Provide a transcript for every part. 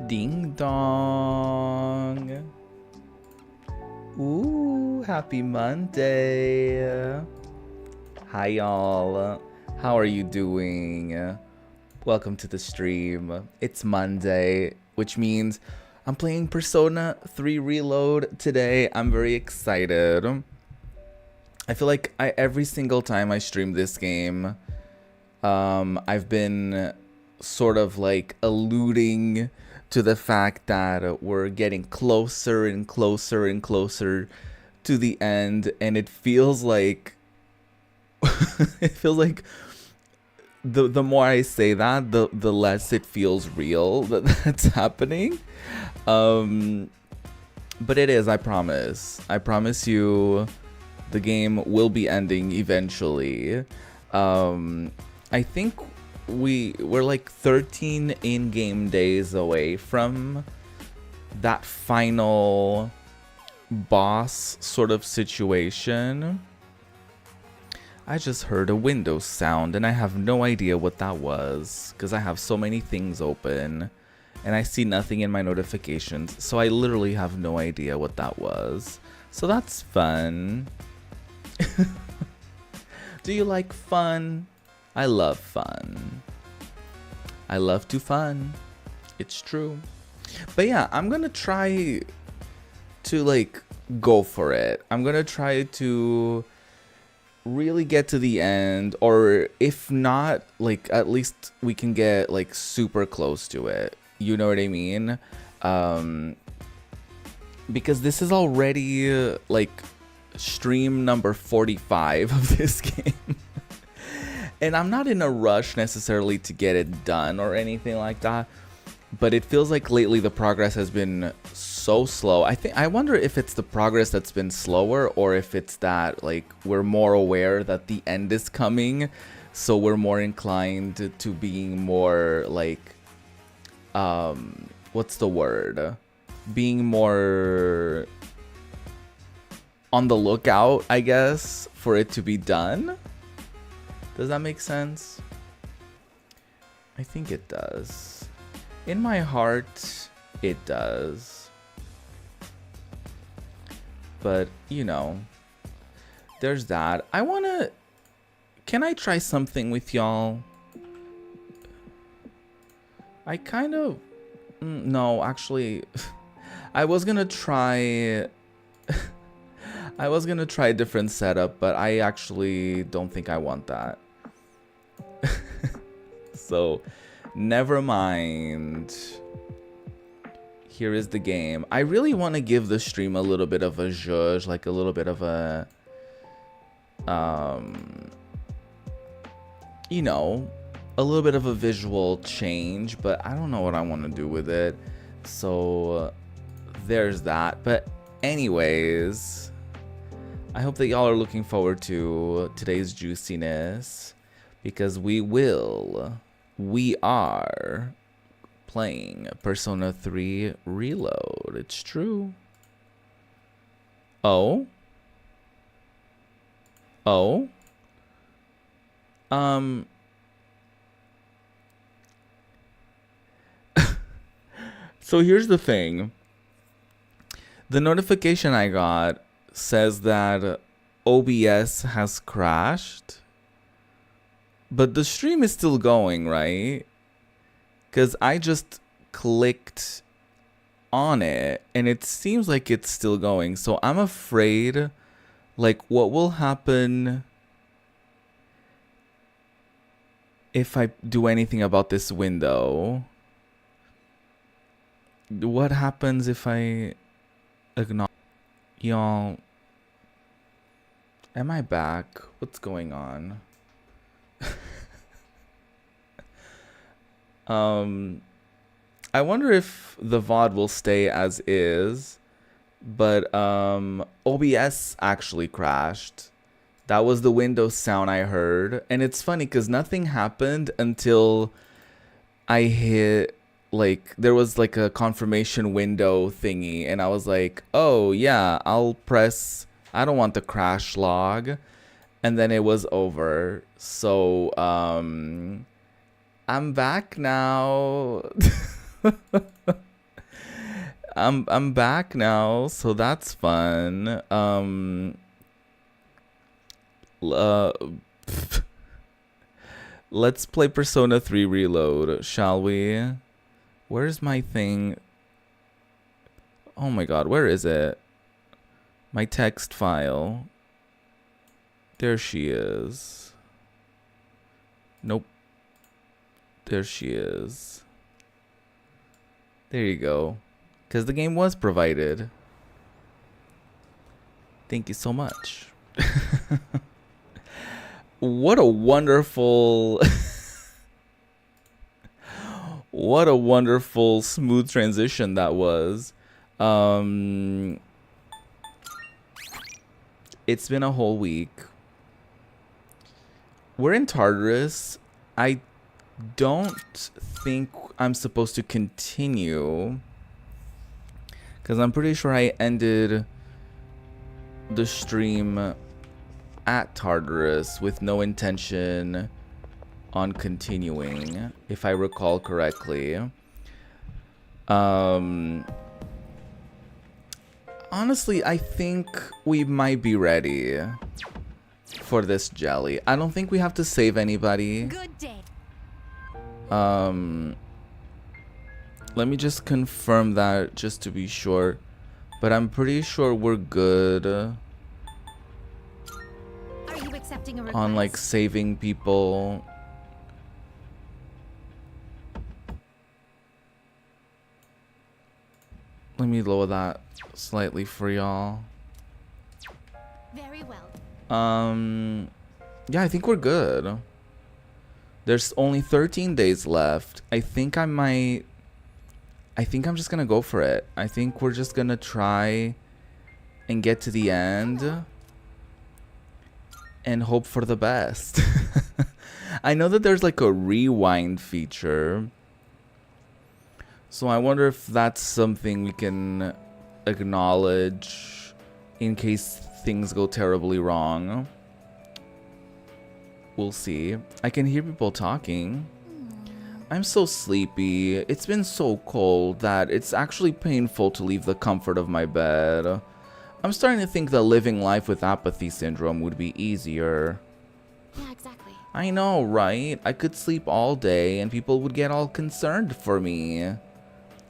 Ding dong. Ooh, happy Monday. Hi, y'all. How are you doing? Welcome to the stream. It's Monday, which means I'm playing Persona 3 Reload today. I'm very excited. I feel like every single time I stream this game, I've been sort of like alluding to the fact that we're getting closer and closer and closer to the end, and it feels like the more I say that, the less it feels real that that's happening. But it is, I promise. I promise you the game will be ending eventually. I think we're like 13 in-game days away from that final boss sort of situation. I just heard a Windows sound and I have no idea what that was because I have so many things open and I see nothing in my notifications, so I literally have no idea what that was. So that's fun. Do you like fun? I love fun. I love to fun. It's true. But yeah, I'm gonna try to like go for it. I'm gonna try to really get to the end, or if not, like at least we can get like super close to it. You know what I mean? Because this is already like stream number 45 of this game. And I'm not in a rush necessarily to get it done or anything like that, but it feels like lately the progress has been so slow. I wonder if it's the progress that's been slower, or if it's that like we're more aware that the end is coming, so we're more inclined to being more like what's the word? Being more on the lookout, I guess, for it to be done. Does that make sense? I think it does. In my heart, it does. But, you know, there's that. Can I try something with y'all? I kind of... No, actually, I was gonna try... I was gonna try a different setup, but I actually don't think I want that. So, never mind. Here is the game. I really want to give the stream a little bit of a zhuzh, like a little bit of a, you know, a little bit of a visual change, but I don't know what I want to do with it. So, there's that. But anyways, I hope that y'all are looking forward to today's juiciness, because we are playing Persona 3 Reload. It's true. Oh? Oh? So here's the thing. The notification I got says that OBS has crashed, but the stream is still going, right? Because I just clicked on it and it seems like it's still going. So I'm afraid, like, what will happen if I do anything about this window? What happens if I acknowledge? Y'all, am I back? What's going on? I wonder if the VOD will stay as is, but OBS actually crashed. That was the Windows sound I heard, and it's funny because nothing happened until I hit, like, there was like a confirmation window thingy, and I was like, oh yeah, I'll press, I don't want the crash log, and then it was over. So I'm back now. I'm back now, so that's fun. Uh, let's play Persona 3 Reload, shall we? Where's my thing? Oh my god, where is it? My text file. There she is. Nope. There she is. There you go. Because the game was provided. Thank you so much. What a wonderful... what a wonderful smooth transition that was. It's been a whole week. We're in Tartarus. I don't think I'm supposed to continue, because I'm pretty sure I ended the stream at Tartarus with no intention on continuing, if I recall correctly. Honestly, I think we might be ready for this jelly. I don't think we have to save anybody. Good day. Let me just confirm that just to be sure. But I'm pretty sure we're good Are you accepting a request? on like saving people. Let me lower that slightly for y'all. Very well. Yeah, I think we're good. There's only 13 days left. I think I'm just gonna go for it. I think we're just gonna try and get to the end and hope for the best. I know that there's like a rewind feature, so I wonder if that's something we can acknowledge in case things go terribly wrong. We'll see. I can hear people talking. I'm so sleepy. It's been so cold that it's actually painful to leave the comfort of my bed. I'm starting to think that living life with apathy syndrome would be easier. Yeah, exactly. I know, right? I could sleep all day and people would get all concerned for me.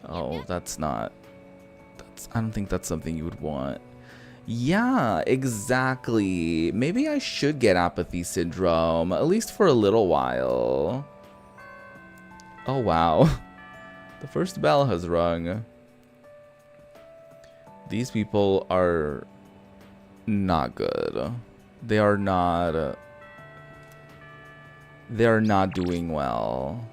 Oh, that's not... I don't think that's something you would want. Yeah, exactly. Maybe I should get apathy syndrome, at least for a little while. Oh, wow. The first bell has rung. These people are not good. They are not doing well.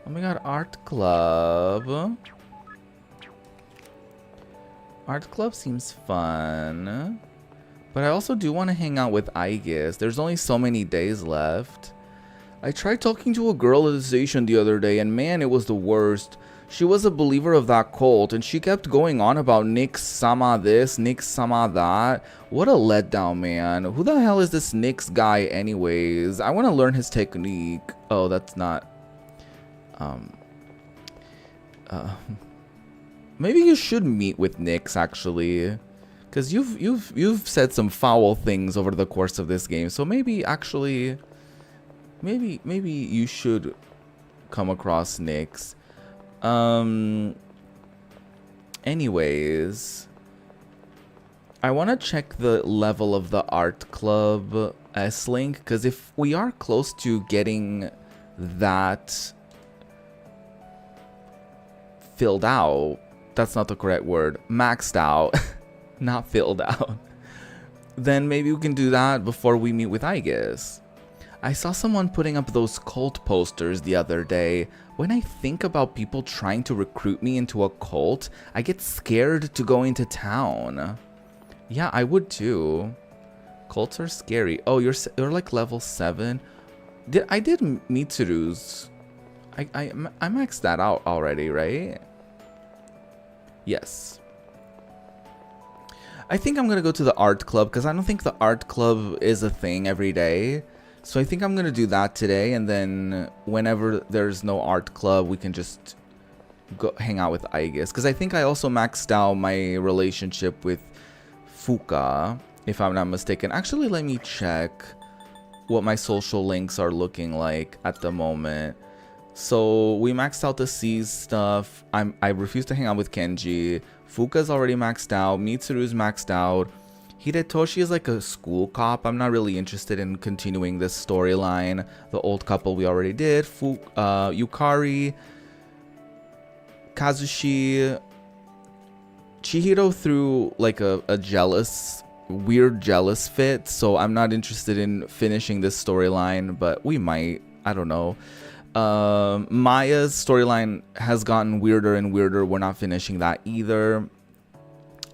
Oh my god, art club. Art club seems fun. But I also do want to hang out with Aegis. There's only so many days left. I tried talking to a girl at the station the other day, and man, it was the worst. She was a believer of that cult, and she kept going on about Nyx-sama this, Nyx-sama that. What a letdown, man. Who the hell is this Nyx guy anyways? I want to learn his technique. Oh, that's not... Maybe you should meet with Nyx, actually. Because you've said some foul things over the course of this game, so maybe actually... Maybe you should come across Nyx. Anyways, I want to check the level of the art club S-Link, because if we are close to getting that filled out, that's not the correct word, maxed out, not filled out, then maybe we can do that before we meet with Aegis. I saw someone putting up those cult posters the other day. When I think about people trying to recruit me into a cult, I get scared to go into town. Yeah, I would too. Cults are scary. Oh, you're like level 7. I did Mitsuru's. I maxed that out already, right? Yes. I think I'm gonna go to the art club because I don't think the art club is a thing every day. So I think I'm going to do that today, and then whenever there's no art club, we can just go hang out with Aegis, because I think I also maxed out my relationship with Fuka, if I'm not mistaken. Actually, let me check what my social links are looking like at the moment. So we maxed out the C's stuff. I refuse to hang out with Kenji. Fuka's already maxed out. Mitsuru's maxed out. Hidetoshi is like a school cop. I'm not really interested in continuing this storyline. The old couple we already did. Yukari, Kazushi, Chihiro threw like a weird jealous fit. So I'm not interested in finishing this storyline, but we might. I don't know. Maya's storyline has gotten weirder and weirder. We're not finishing that either.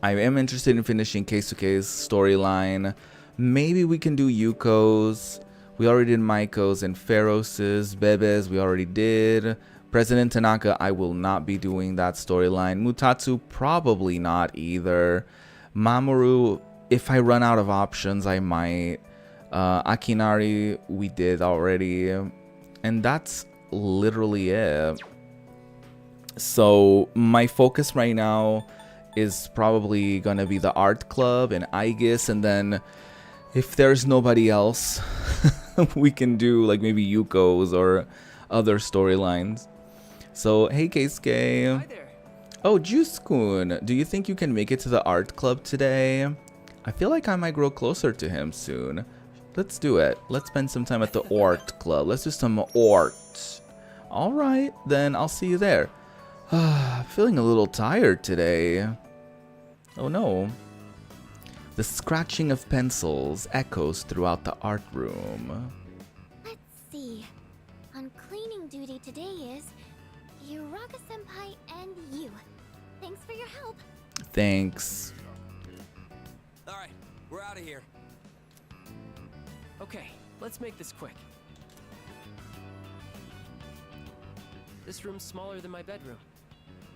I am interested in finishing Keisuke's storyline. Maybe we can do Yuko's. We already did Maiko's and Feros's. Bebe's we already did. President Tanaka, I will not be doing that storyline. Mutatsu, probably not either. Mamoru, if I run out of options, I might. Akinari, we did already. And that's literally it. So my focus right now is probably gonna be the art club and Aegis, and then if there's nobody else we can do like maybe Yuko's or other storylines. So hey Keisuke. Hi there. Oh, Juice-kun, do you think you can make it to the art club today? I feel like I might grow closer to him soon. Let's do it. Let's spend some time at the art club. Let's do some art. All right, then I'll see you there. Feeling a little tired today. Oh no. The scratching of pencils echoes throughout the art room. Let's see. On cleaning duty today is Yuraga-senpai and you. Thanks for your help. Thanks. Alright, we're out of here. Okay, let's make this quick. This room's smaller than my bedroom,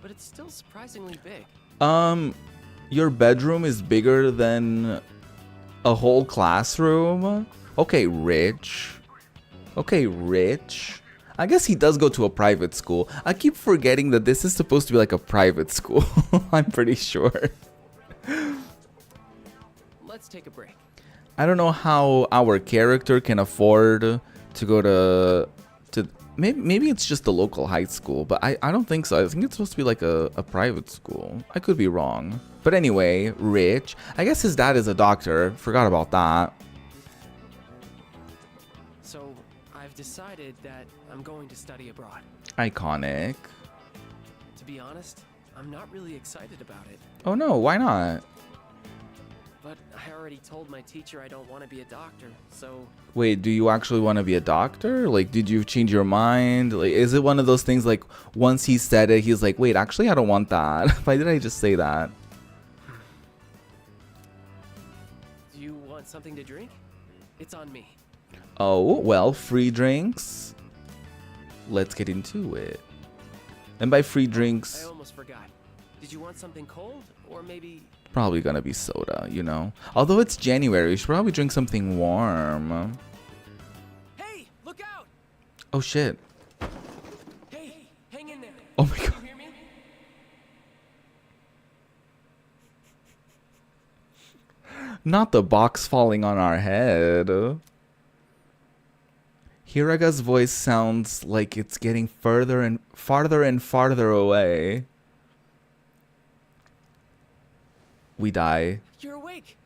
but it's still surprisingly big. Your bedroom is bigger than a whole classroom? Okay, Rich. Okay, Rich. I guess he does go to a private school. I keep forgetting that this is supposed to be like a private school. I'm pretty sure. Let's take a break. I don't know how our character can afford to go to maybe it's just the local high school, but I don't think so. I think it's supposed to be like a private school. I could be wrong. But anyway, Rich. I guess his dad is a doctor. Forgot about that. So, I've decided that I'm going to study abroad. Iconic. To be honest, I'm not really excited about it. Oh no, why not? But I already told my teacher I don't want to be a doctor, so... Wait, do you actually want to be a doctor? Like, did you change your mind? Like, is it one of those things like, once he said it, he's like, wait, actually, I don't want that. Why did I just say that? Do you want something to drink? It's on me. Oh, well, free drinks. Let's get into it. And by free I drinks, almost forgot. Did you want something cold? Or maybe... probably gonna be soda, you know? Although it's January, we should probably drink something warm. Hey! Look out! Oh, shit. Hey! Hang in there! Oh my god. Can you hear me? Not the box falling on our head. Hiraga's voice sounds like it's getting further and farther away. We die. You're awake!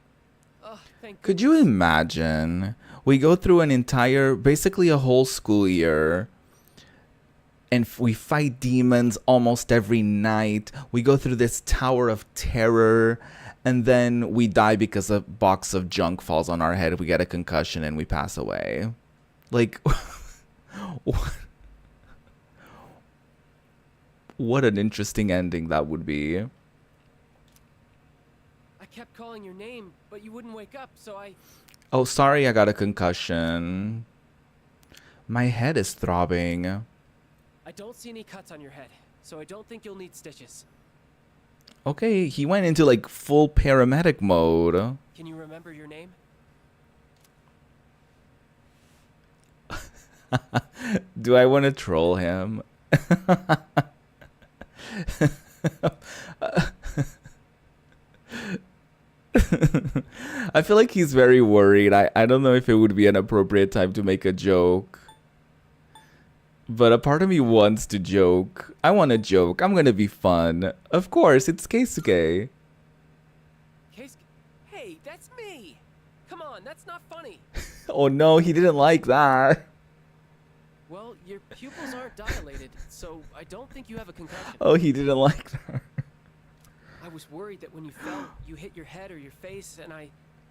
Oh, thank Could you imagine? We go through an entire, basically a whole school year, and we fight demons almost every night. We go through this tower of terror, and then we die because a box of junk falls on our head. We get a concussion and we pass away. Like, what an interesting ending that would be. I kept calling your name, but you wouldn't wake up, so I... Oh, sorry, I got a concussion. My head is throbbing. I don't see any cuts on your head, so I don't think you'll need stitches. Okay, he went into like full paramedic mode. Can you remember your name? Do I want to troll him? I feel like he's very worried. I don't know if it would be an appropriate time to make a joke. But a part of me wants to joke. I want to joke. I'm gonna be fun. Of course, it's Keisuke. Hey, that's me! Come on, that's not funny. Oh no, he didn't like that. Well, your pupils aren't dilated, so I don't think you have a concussion. Oh, he didn't like that. I was worried that when you fell, you hit your head or your face, and I...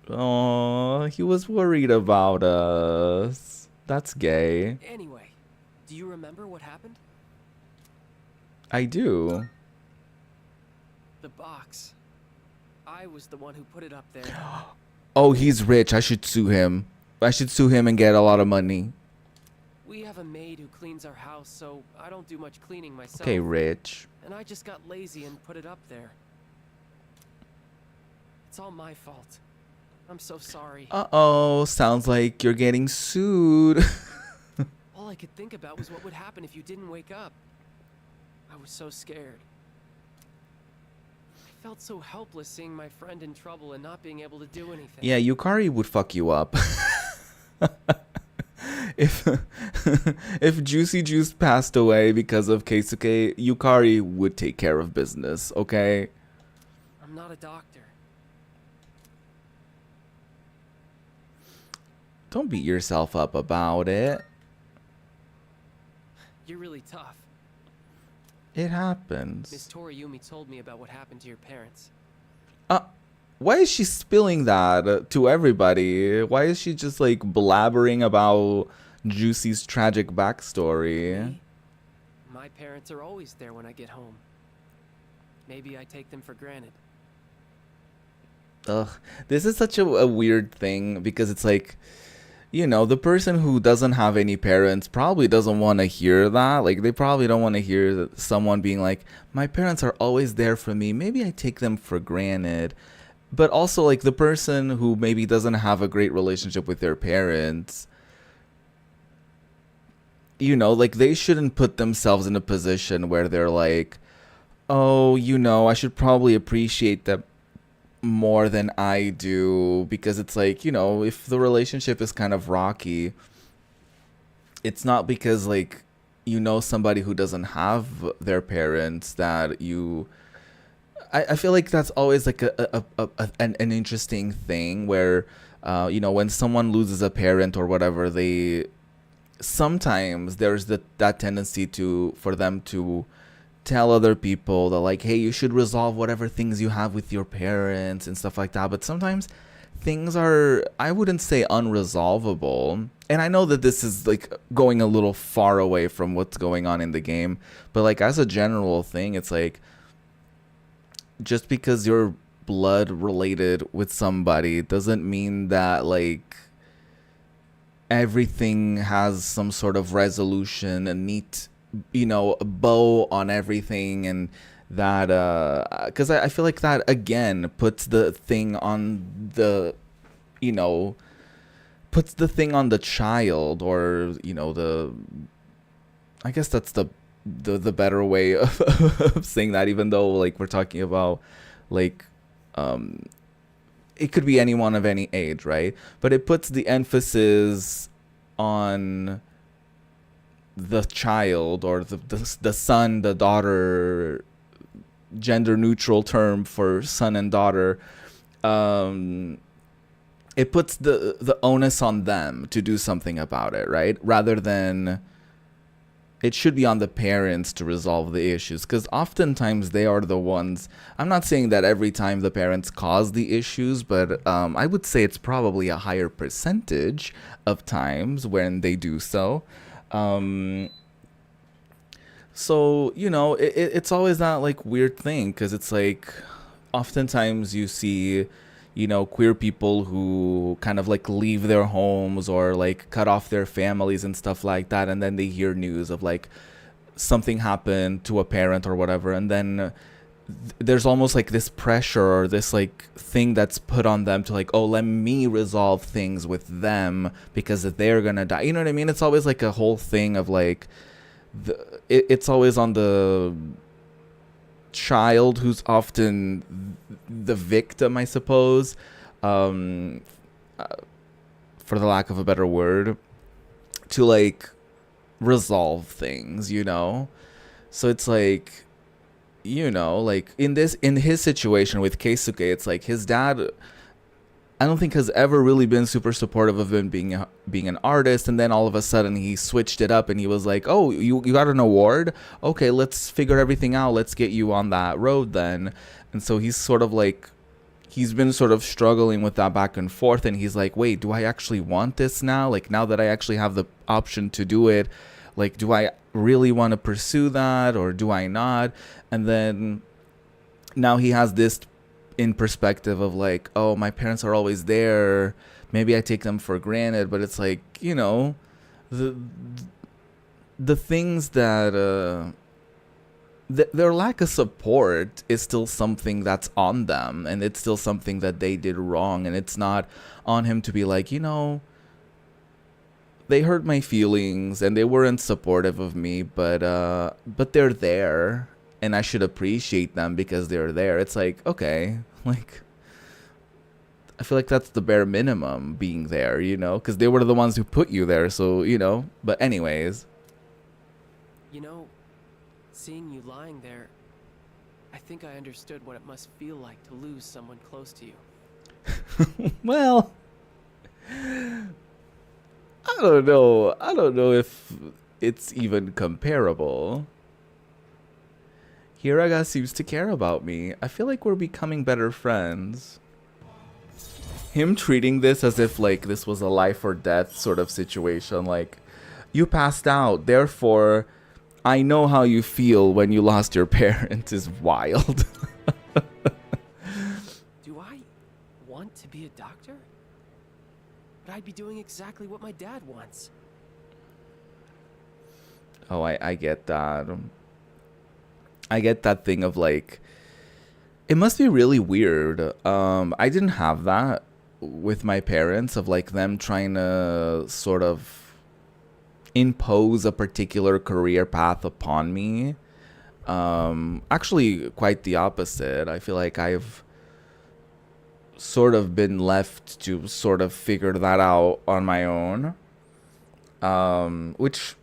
Oh, he was worried about us. That's gay. Anyway, do you remember what happened? I do. The box. I was the one who put it up there. Oh, he's rich. I should sue him. I should sue him and get a lot of money. We have a maid who cleans our house, so I don't do much cleaning myself. Okay, rich. And I just got lazy and put it up there. It's all my fault. I'm so sorry. Uh-oh, sounds like you're getting sued. All I could think about was what would happen if you didn't wake up. I was so scared. I felt so helpless seeing my friend in trouble and not being able to do anything. Yeah, Yukari would fuck you up. If if Juicy Juice passed away because of Keisuke, Yukari would take care of business, okay? I'm not a doctor. Don't beat yourself up about it. You're really tough. It happens. Miss Toriyumi told me about what happened to your parents. Why is she spilling that to everybody? Why is she just like blabbering about Juicy's tragic backstory? Me? My parents are always there when I get home. Maybe I take them for granted. Ugh, this is such a weird thing because it's like, you know, the person who doesn't have any parents probably doesn't want to hear that. Like, they probably don't want to hear someone being like, my parents are always there for me. Maybe I take them for granted. But also, like, the person who maybe doesn't have a great relationship with their parents, you know, like, they shouldn't put themselves in a position where they're like, oh, you know, I should probably appreciate them more than I do, because it's like, you know, if the relationship is kind of rocky, it's not because like, you know, somebody who doesn't have their parents that you, I feel like that's always like an interesting thing where, you know, when someone loses a parent or whatever, they sometimes there's that tendency for them to tell other people that like, hey, you should resolve whatever things you have with your parents and stuff like that. But sometimes things are, I wouldn't say unresolvable. And I know that this is like going a little far away from what's going on in the game, but like as a general thing, it's like, just because you're blood related with somebody doesn't mean that like everything has some sort of resolution, a neat, you know, bow on everything, and that because I feel like that again puts the thing on the, you know, puts the thing on the child, or you know, I guess that's the better way of saying that, even though like we're talking about like it could be anyone of any age, right? But it puts the emphasis on the child, or the son, the daughter, gender neutral term for son and daughter. It puts the onus on them to do something about it, right? Rather than it should be on the parents to resolve the issues, because oftentimes they are the ones. I'm not saying that every time the parents cause the issues, but I would say it's probably a higher percentage of times when they do so. So, you know, it's always that like weird thing, because it's like oftentimes you see, you know, queer people who kind of like leave their homes or like cut off their families and stuff like that, and then they hear news of like something happened to a parent or whatever, and then there's almost like this pressure or this like thing that's put on them to like, oh, let me resolve things with them because they're gonna die. You know what I mean? It's always like a whole thing of like it's always on the child who's often the victim, I suppose, um, for the lack of a better word, to like resolve things, you know? So it's like, you know, like in his situation with Keisuke, it's like his dad, I don't think has ever really been super supportive of him being an artist, and then all of a sudden he switched it up and he was like, "Oh, you got an award? Okay, let's figure everything out. Let's get you on that road then." And so he's sort of like, he's been sort of struggling with that back and forth, and he's like, "Wait, do I actually want this now? Like now that I actually have the option to do it, like do I really want to pursue that or do I not?" And then now he has this in perspective of like, oh, my parents are always there, maybe I take them for granted, but it's like, you know, the things that their lack of support is still something that's on them, and it's still something that they did wrong, and it's not on him to be like, you know, they hurt my feelings and they weren't supportive of me, but they're there and I should appreciate them because they're there. It's like, okay, like, I feel like that's the bare minimum, being there, you know, because they were the ones who put you there. So, you know, but anyways. You know, seeing you lying there, I think I understood what it must feel like to lose someone close to you. Well, I don't know. I don't know if it's even comparable. Hiraga seems to care about me. I feel like we're becoming better friends. Him treating this as if like this was a life or death sort of situation. Like, you passed out, therefore I know how you feel when you lost your parent, is wild. Do I want to be a doctor? But I'd be doing exactly what my dad wants. Oh, I get that. I get that thing of like, it must be really weird. I didn't have that with my parents, of like them trying to sort of impose a particular career path upon me. Actually, quite the opposite. I feel like I've sort of been left to sort of figure that out on my own. Which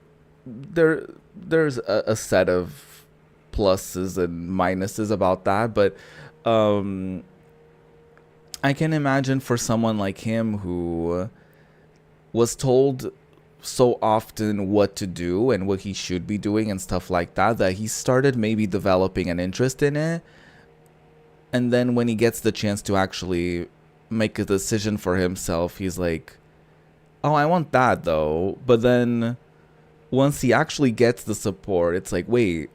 there's a set of pluses and minuses about that, but I can imagine for someone like him who was told so often what to do and what he should be doing and stuff like that, that he started maybe developing an interest in it, and then when he gets the chance to actually make a decision for himself, he's like, oh, I want that though. But then once he actually gets the support, it's like, wait,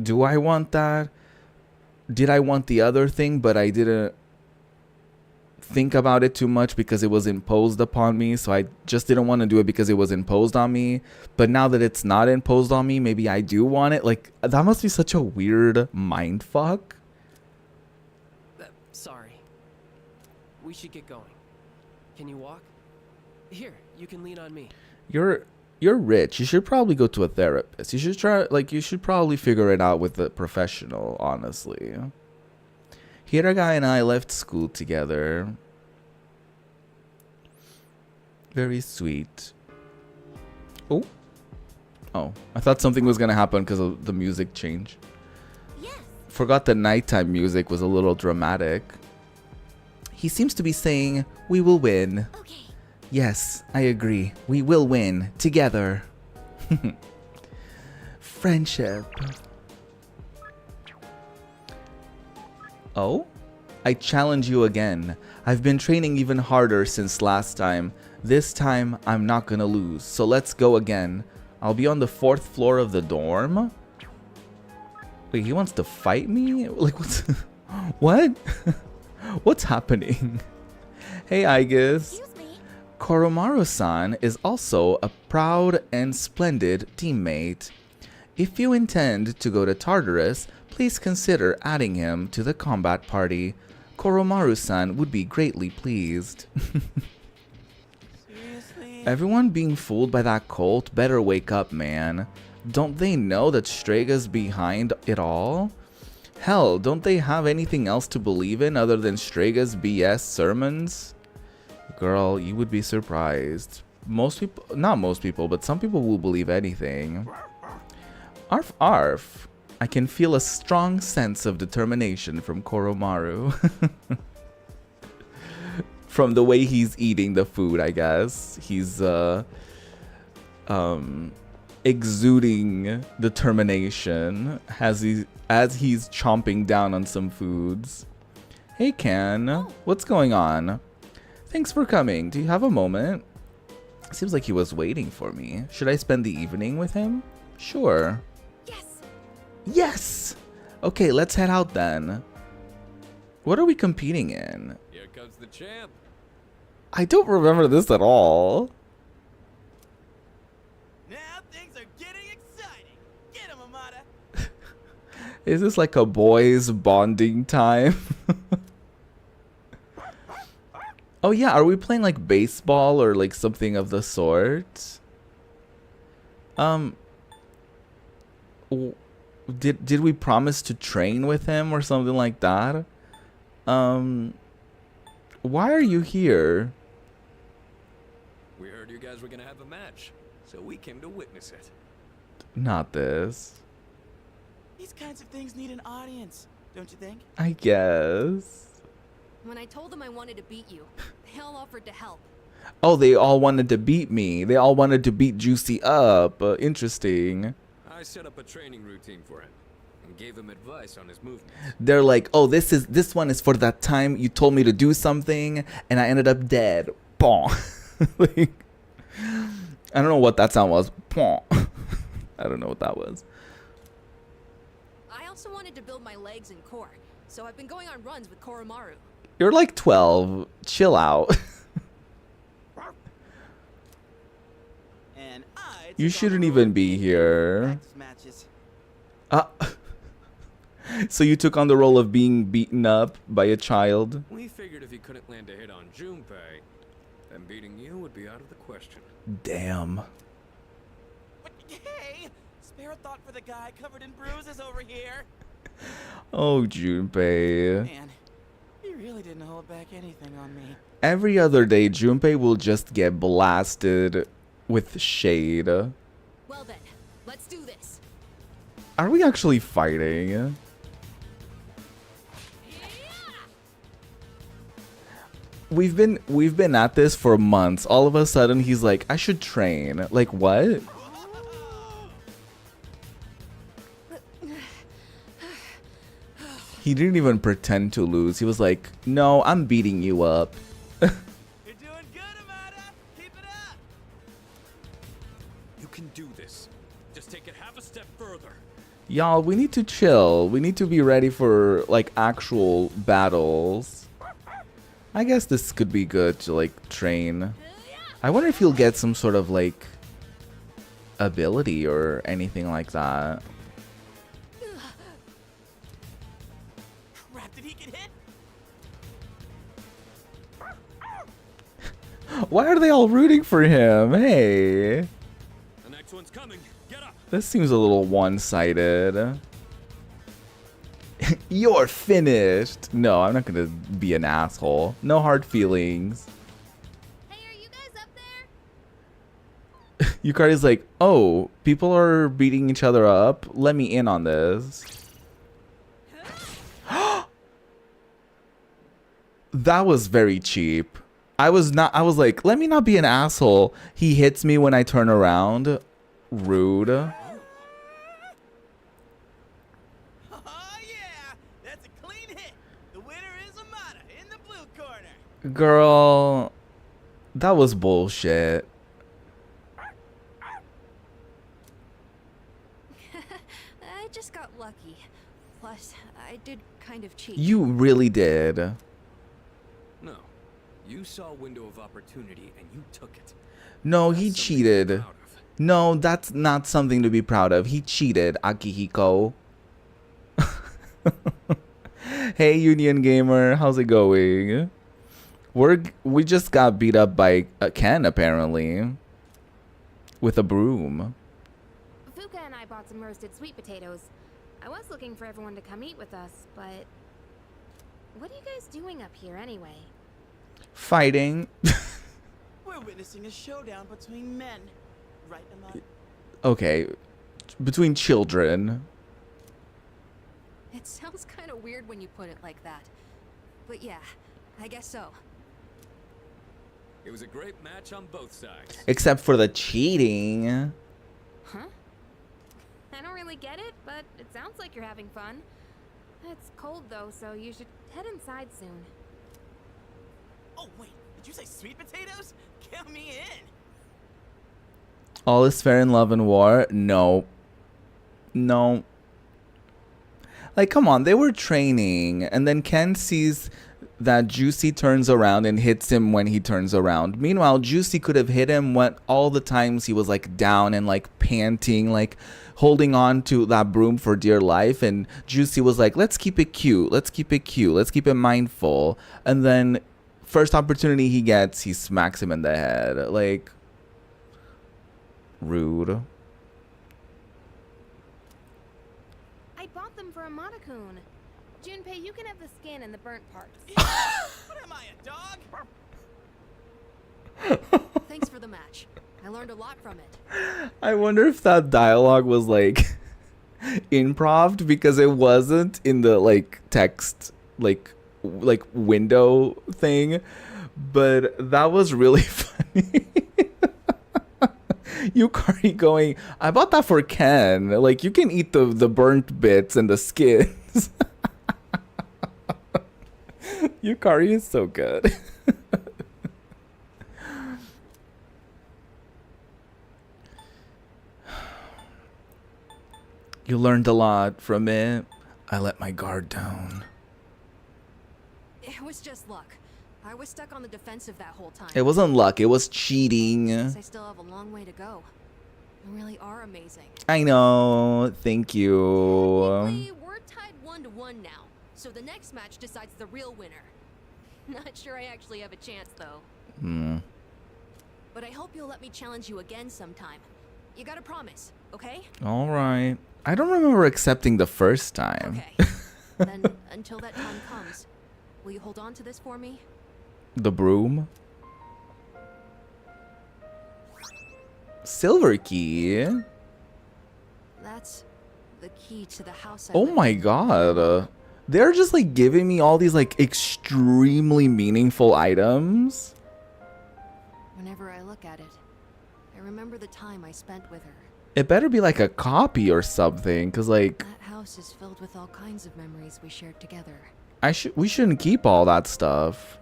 do I want that? Did I want the other thing, but I didn't think about it too much because it was imposed upon me, so I just didn't want to do it because it was imposed on me. But now that it's not imposed on me, maybe I do want it. Like, that must be such a weird mind fuck. Sorry. We should get going. Can you walk? Here, you can lean on me. You're rich. You should probably go to a therapist. You should probably figure it out with a professional, honestly. Hiraga and I left school together. Very sweet. Oh, I thought something was gonna happen because of the music change. Yes. Forgot the nighttime music was a little dramatic. He seems to be saying, "We will win." Okay. Yes, I agree. We will win together. Friendship. Oh? I challenge you again. I've been training even harder since last time. This time, I'm not gonna lose. So let's go again. I'll be on the 4th floor of the dorm? Wait, he wants to fight me? Like, what's... What? What's happening? Hey, Aigis. Excuse me. Koromaru-san is also a proud and splendid teammate. If you intend to go to Tartarus, please consider adding him to the combat party. Koromaru-san would be greatly pleased. Seriously? Everyone being fooled by that cult better wake up, man. Don't they know that Strega's behind it all? Hell, don't they have anything else to believe in other than Strega's BS sermons? Girl, you would be surprised. Most people, not most people, but some people will believe anything. Arf arf. I can feel a strong sense of determination from Koromaru. From the way he's eating the food, I guess. He's exuding determination as he's chomping down on some foods. Hey Ken, what's going on? Thanks for coming. Do you have a moment? Seems like he was waiting for me. Should I spend the evening with him? Sure. Yes. Yes! Okay, let's head out then. What are we competing in? Here comes the champ. I don't remember this at all. Now things are getting exciting. Get him, Amada. Is this like a boys bonding time? Oh yeah, are we playing like baseball or like something of the sort? Did we promise to train with him or something like that? Why are you here? We heard you guys were gonna have a match, so we came to witness it. Not this. These kinds of things need an audience, don't you think? I guess. When I told them I wanted to beat you, they all offered to help. Oh, they all wanted to beat me. They all wanted to beat Juicy up. Interesting. I set up a training routine for him and gave him advice on his movements. They're like, oh, this one is for that time you told me to do something and I ended up dead. Bong. Like, I don't know what that sound was. Bong. I don't know what that was. I also wanted to build my legs and core, so I've been going on runs with Koromaru. You're like 12. Chill out. And I You took on shouldn't the role even of be being here. practice matches. So you took on the role of being beaten up by a child? We figured if he couldn't land a hit on Junpei, then beating you would be out of the question. Damn. What? Hey, spare a thought for the guy covered in bruises over here. Oh, Junpei. Man, he really didn't hold back anything on me. Every other day, Junpei will just get blasted with shade. Well then, let's do this. Are we actually fighting? We've been at this for months. All of a sudden, he's like, I should train. Like, what? He didn't even pretend to lose. He was like, no, I'm beating you up. You're doing good, Amada. Keep it up. You can do this. Just take it half a step further. Y'all, we need to chill. We need to be ready for, like, actual battles. I guess this could be good to, like, train. I wonder if he'll get some sort of, like, ability or anything like that. Crap, did he get hit? Why are they all rooting for him? Hey. The next one's coming. Get up. This seems a little one-sided. You're finished. No, I'm not gonna be an asshole. No hard feelings. Hey, are you guys up there? Yukari's like, oh, people are beating each other up. Let me in on this. That was very cheap. I was like, let me not be an asshole. He hits me when I turn around. Rude. Oh yeah, that's a clean hit. The winner is Amada in the blue corner. Girl, that was bullshit. I just got lucky. Plus, I did kind of cheat. You really did. No. You saw a window of opportunity and you took it. No, That's he something to be cheated. proud of. No, that's not something to be proud of. He cheated, Akihiko. Hey, Union Gamer, how's it going? We just got beat up by Ken, apparently. With a broom. Fuka and I bought some roasted sweet potatoes. I was looking for everyone to come eat with us, but what are you guys doing up here anyway? Fighting. We're witnessing a showdown between men. Right, Emma? Okay. Between children. It sounds kind of weird when you put it like that. But yeah, I guess so. It was a great match on both sides. Except for the cheating. Huh? I don't really get it, but it sounds like you're having fun. It's cold though, so you should head inside soon. Oh, wait. Did you say sweet potatoes? Count me in. All is fair in love and war? No. No. Like, come on, they were training, and then Ken sees that Juicy turns around and hits him when he turns around. Meanwhile, Juicy could have hit him when all the times he was like down and like panting, like holding on to that broom for dear life. And Juicy was like, let's keep it cute. Let's keep it cute. Let's keep it mindful. And then first opportunity he gets, he smacks him in the head. Like, rude. I bought them for a Monokun. Junpei, you can have the skin and the burnt parts. What am I, a dog? Thanks for the match. I learned a lot from it. I wonder if that dialogue was like improv, because it wasn't in the like text like window thing, but that was really funny. Yukari going, I bought that for Ken. Like, you can eat the burnt bits and the skins. Yukari is so good. You learned a lot from it. I let my guard down. It was just luck. I was stuck on the defensive that whole time. It wasn't luck, it was cheating. Guess I still have a long way to go. You really are amazing. I know. Thank you. Technically, we're tied 1-1 now, so the next match decides the real winner. Not sure I actually have a chance, though. But I hope you'll let me challenge you again sometime. You gotta promise, okay? All right. I don't remember accepting the first time. Okay. Then, until that time comes, will you hold on to this for me? The broom. Silver key. That's the key to the house. Oh my god. They're just like giving me all these like extremely meaningful items. Whenever I look at it, I remember the time I spent with her. It better be like a copy or something, cause like That house is filled with all kinds of memories we shared together. we shouldn't keep all that stuff.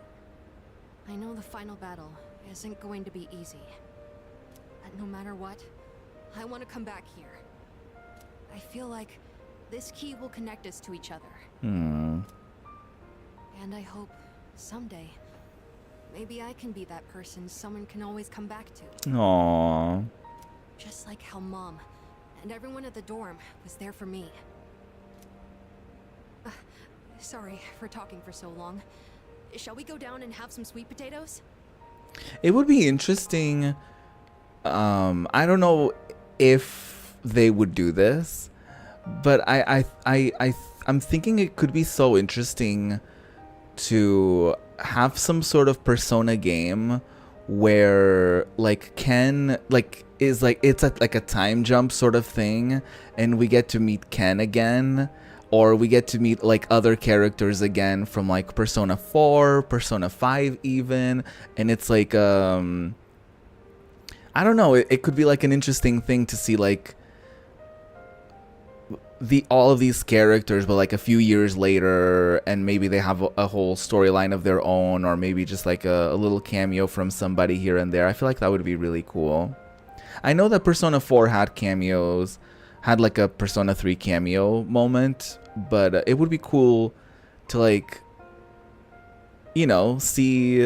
I know the final battle isn't going to be easy. But no matter what, I want to come back here. I feel like this key will connect us to each other. And I hope someday, maybe I can be that person someone can always come back to. Aww. Just like how Mom and everyone at the dorm was there for me. Sorry for talking for so long. Shall we go down and have some sweet potatoes? It would be interesting. I don't know if they would do this, but I'm thinking it could be so interesting to have some sort of Persona game where like Ken like is like it's like a time jump sort of thing, and we get to meet Ken again. Or we get to meet like other characters again from like Persona 4, Persona 5 even. And it's like, I don't know, it could be like an interesting thing to see like all of these characters, but like a few years later, and maybe they have a whole storyline of their own, or maybe just like a little cameo from somebody here and there. I feel like that would be really cool. I know that Persona 4 had cameos, had like a Persona 3 cameo moment, but it would be cool to like, you know, see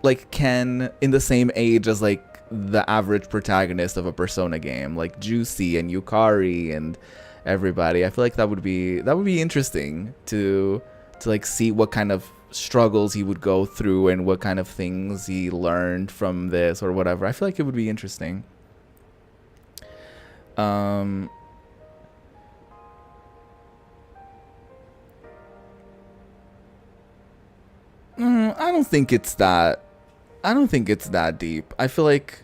like Ken in the same age as like the average protagonist of a Persona game, like Juicy and Yukari and everybody. I feel like that would be interesting to like see what kind of struggles he would go through and what kind of things he learned from this or whatever. I feel like it would be interesting. don't think it's that deep. I feel like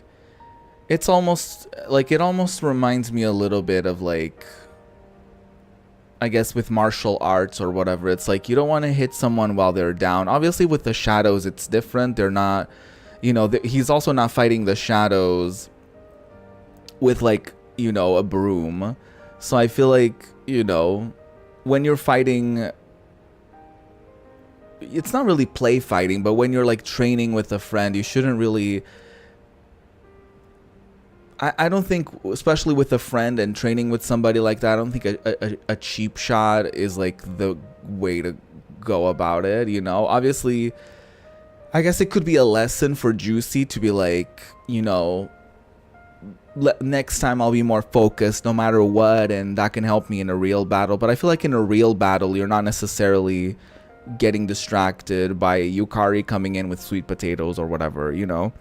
it's almost like, it almost reminds me a little bit of like, I guess with martial arts or whatever. It's like you don't want to hit someone while they're down. Obviously with the shadows it's different. They're not, you know, he's also not fighting the shadows with like, you know, a broom. So I feel like, you know, when you're fighting, it's not really play fighting, but when you're like training with a friend, you shouldn't really, I don't think, especially with a friend and training with somebody like that, I don't think a cheap shot is like the way to go about it, you know? Obviously, I guess it could be a lesson for Juicy to be like, you know, next time I'll be more focused no matter what, and that can help me in a real battle. But I feel like in a real battle, you're not necessarily getting distracted by Yukari coming in with sweet potatoes or whatever, you know?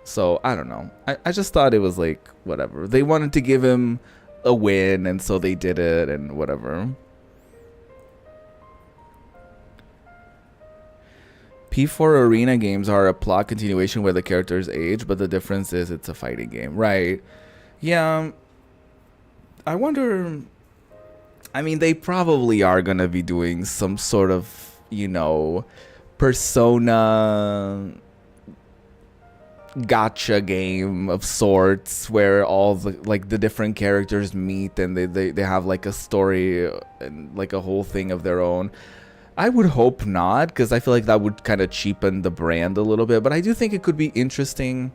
So, I don't know. I just thought it was like, whatever. They wanted to give him a win, and so they did it, and whatever. P4 arena games are a plot continuation where the characters age, but the difference is it's a fighting game. Right. Yeah. I wonder... I mean, they probably are going to be doing some sort of, you know, Persona gacha game of sorts where all the like the different characters meet and they have like a story and like a whole thing of their own. I would hope not, because I feel like that would kind of cheapen the brand a little bit, but I do think it could be interesting,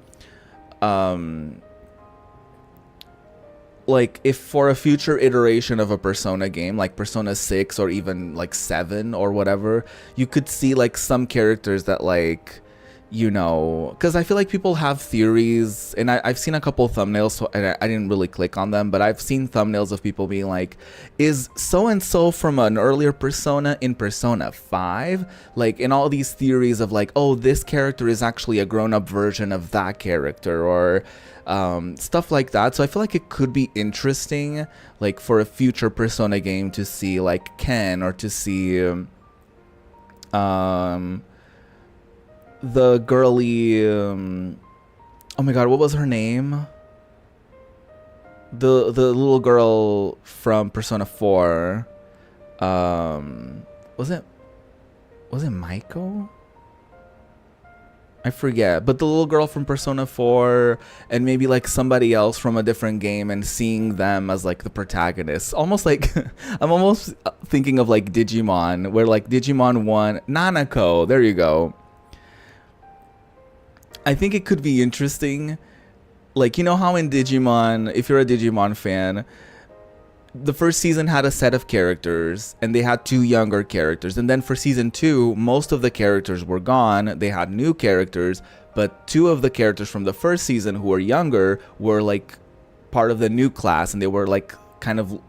like if for a future iteration of a Persona game, like Persona 6 or even like 7 or whatever, you could see like some characters that like, you know, because I feel like people have theories, and I've seen a couple thumbnails, so and I didn't really click on them, but I've seen thumbnails of people being like, is so-and-so from an earlier Persona in Persona 5? Like, in all these theories of like, oh, this character is actually a grown-up version of that character, or stuff like that. So I feel like it could be interesting, like, for a future Persona game to see, like, Ken, or to see, the girly, oh my god, what was her name? The little girl from Persona 4. Was it Maiko? I forget, but the little girl from Persona 4, and maybe like somebody else from a different game, and seeing them as like the protagonists. Almost like, I'm almost thinking of like Digimon, where like Digimon 1, Nanako, there you go. I think it could be interesting. Like, you know how in Digimon, if you're a Digimon fan, the first season had a set of characters, and they had 2 younger characters. And then for season 2, most of the characters were gone. They had new characters, but 2 of the characters from the first season who were younger were like part of the new class, and they were like kind of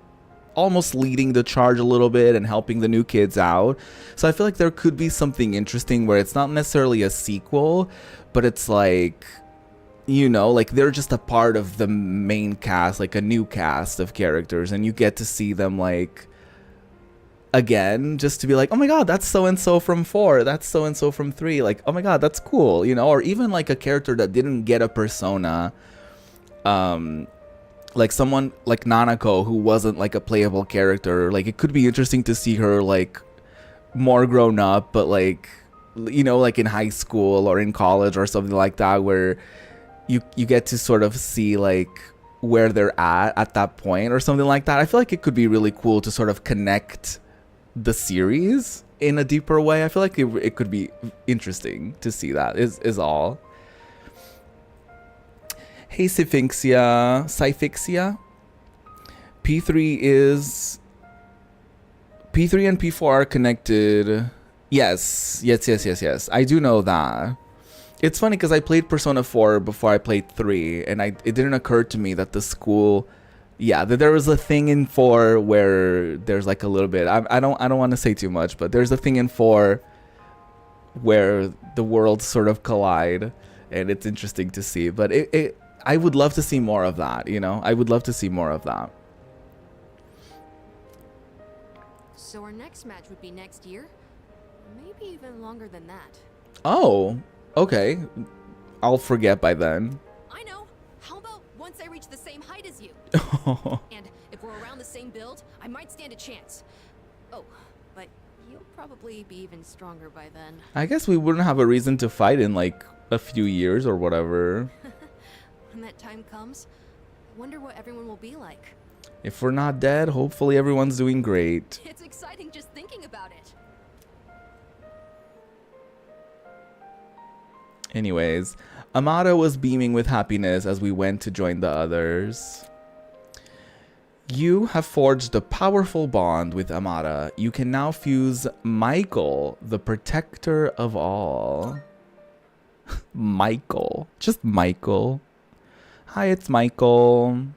almost leading the charge a little bit and helping the new kids out. So I feel like there could be something interesting where it's not necessarily a sequel, but it's like, you know, like they're just a part of the main cast, like a new cast of characters, and you get to see them like again, just to be like, oh my god, that's so-and-so from 4, that's so-and-so from 3, like, oh my god, that's cool, you know. Or even like a character that didn't get a persona, like someone like Nanako who wasn't like a playable character. Like, it could be interesting to see her like more grown up, but like, you know, like in high school or in college or something like that, where you get to sort of see like where they're at that point or something like that. I feel like it could be really cool to sort of connect the series in a deeper way. I feel like it could be interesting to see that is all. Hey, Syphixia. P3 and P4 are connected. Yes. I do know that. It's funny because I played Persona 4 before I played 3, and it didn't occur to me that the school, yeah, that there was a thing in 4 where there's like a little bit. I don't want to say too much, but there's a thing in 4 where the worlds sort of collide, and it's interesting to see. But I would love to see more of that, you know? I would love to see more of that. So our next match would be next year? Maybe even longer than that. Oh, okay. I'll forget by then. I know. How about once I reach the same height as you? And if we're around the same build, I might stand a chance. Oh, but you'll probably be even stronger by then. I guess we wouldn't have a reason to fight in like a few years or whatever. When that time comes, I wonder what everyone will be like. If we're not dead, hopefully everyone's doing great. It's exciting just thinking about it. Anyways, Amada was beaming with happiness as we went to join the others. You have forged a powerful bond with Amada. You can now fuse Michael, the protector of all. Michael. Just Michael. Hi, it's Michael.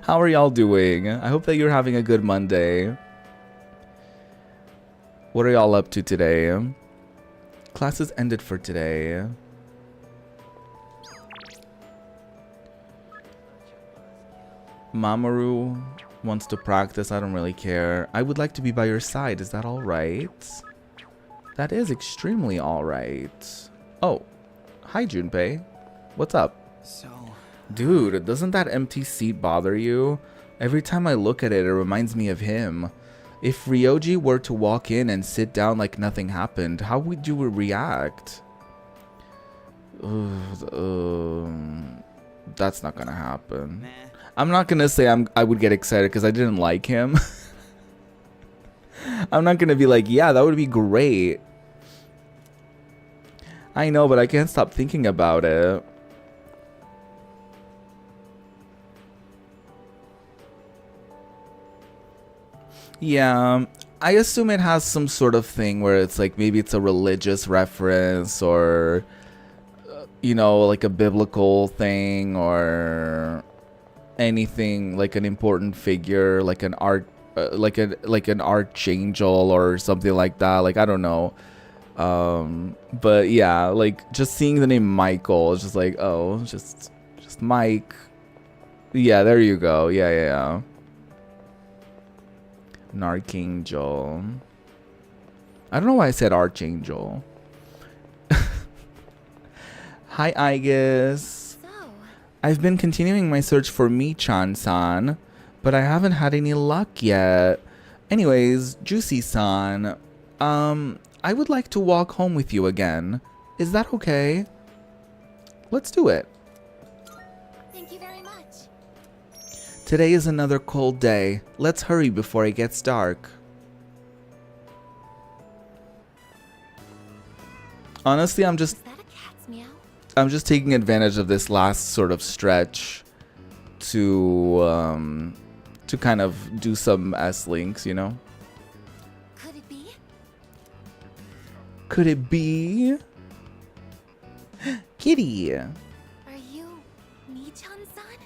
How are y'all doing? I hope that you're having a good Monday. What are y'all up to today? Classes ended for today. Mamoru wants to practice. I don't really care. I would like to be by your side. Is that all right? That is extremely all right. Oh, hi Junpei. What's up? So, Dude, doesn't that empty seat bother you? Every time I look at it, it reminds me of him. If Ryoji were to walk in and sit down like nothing happened, how would you react? That's not gonna happen. nah. I'm not gonna say I would get excited because I didn't like him. I'm not gonna be like, yeah, that would be great. I know, but I can't stop thinking about it. Yeah, I assume it has some sort of thing where it's like maybe it's a religious reference or, you know, like a biblical thing or anything like an important figure, like an like an archangel or something like that. Like I don't know. But yeah, like just seeing the name Michael is just like, oh, just Mike. Yeah, there you go. Yeah. An archangel. I don't know why I said archangel. Hi, Aigis. So, I've been continuing my search for Michan-san, but I haven't had any luck yet. Anyways, Juicy-san, I would like to walk home with you again. Is that okay? Let's do it. thank you very much. Today is another cold day. Let's hurry before it gets dark. Honestly, I'm Is that a cat's meow? just taking advantage of this last sort of stretch to kind of do some S-links, you know? Could it be? Could it be? Kitty! Are you Michan-san?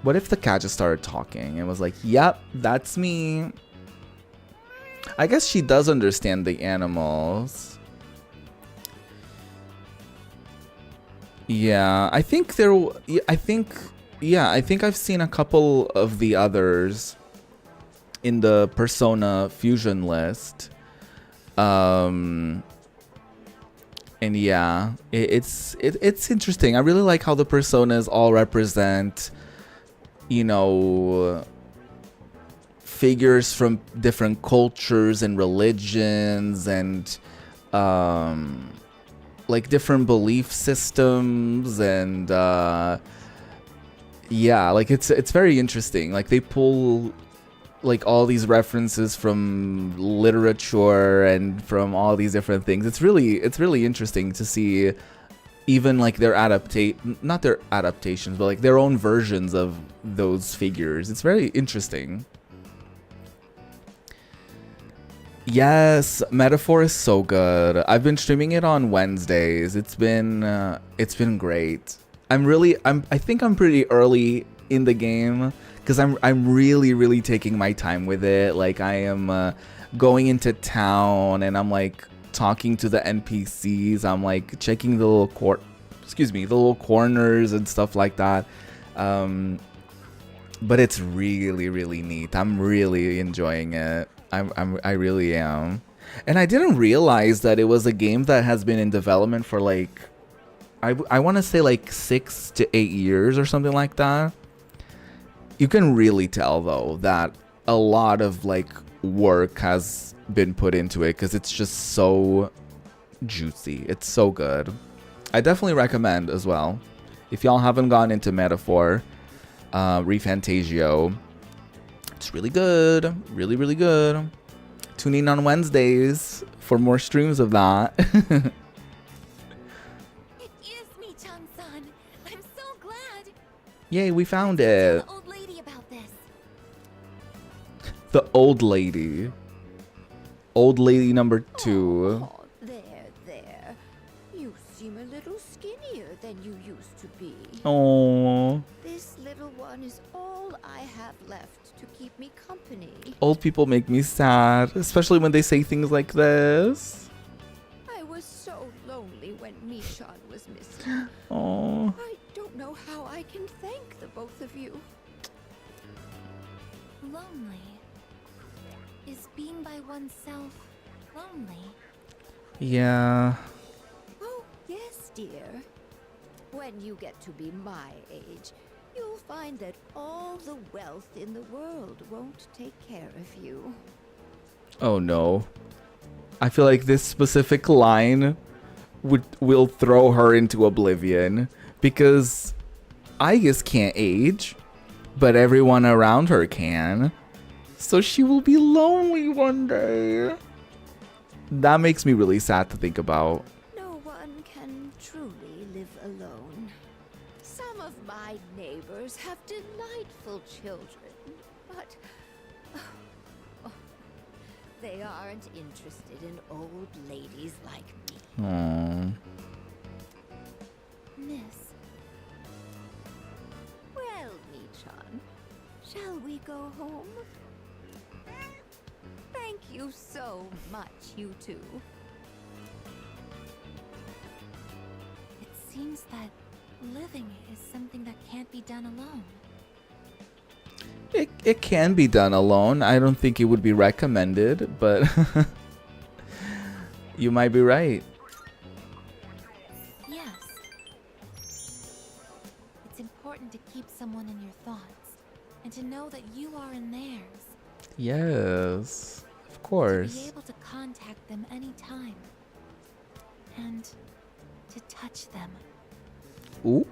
What if the cat just started talking and was like, yep, that's me. I guess she does understand the animals. Yeah, I think I've seen a couple of the others in the Persona Fusion list. And yeah, it's interesting. I really like how the personas all represent, you know, figures from different cultures and religions and like different belief systems and yeah, like it's very interesting. Like they pull like all these references from literature and from all these different things. It's really interesting to see even like their not their adaptations, but like their own versions of those figures. It's very interesting. Yes, Metaphor is so good. I've been streaming it on Wednesdays. It's been great. I think I'm pretty early in the game because I'm really taking my time with it. Like I am going into town and I'm like talking to the NPCs. I'm like checking the little the little corners and stuff like that. But it's really neat. I'm really enjoying it. I really am. And I didn't realize that it was a game that has been in development for like, I want to say like 6 to 8 years or something like that. You can really tell though that a lot of like work has been put into it because it's just so juicy. It's so good. I definitely recommend as well. If y'all haven't gone into Metaphor, ReFantagio, it's really good. Really, really good. Tune in on Wednesdays for more streams of that. It is me, Chan-san. I'm so glad. Yay, we found it. Tell the old lady about this. The old lady. Old lady number 2. Oh, there. You seem a little skinnier than you used to be. Oh, This little one is all I have left to keep me company. old people make me sad, especially when they say things like this. I was so lonely when Mishan was missing. Oh, I don't know how I can thank the both of you. Lonely. Is being by oneself lonely? yeah. Oh, yes, dear. When you get to be my age, you'll find that all the wealth in the world won't take care of you. Oh no. I feel like this specific line will throw her into oblivion because Aigis can't age, but everyone around her can. So she will be lonely one day. That makes me really sad to think about. No one can truly live alone. Some of my neighbors have delightful children, but they aren't interested in old ladies like me. Aww. Miss, Well, Michan, shall we go home? Thank you so much, you two. it seems that living is something that can't be done alone. It can be done alone. I don't think it would be recommended, but you might be right. Yes. It's important to keep someone in your thoughts and to know that you are in theirs. Yes, of To be course. able to contact them anytime. And to touch them. Ooh.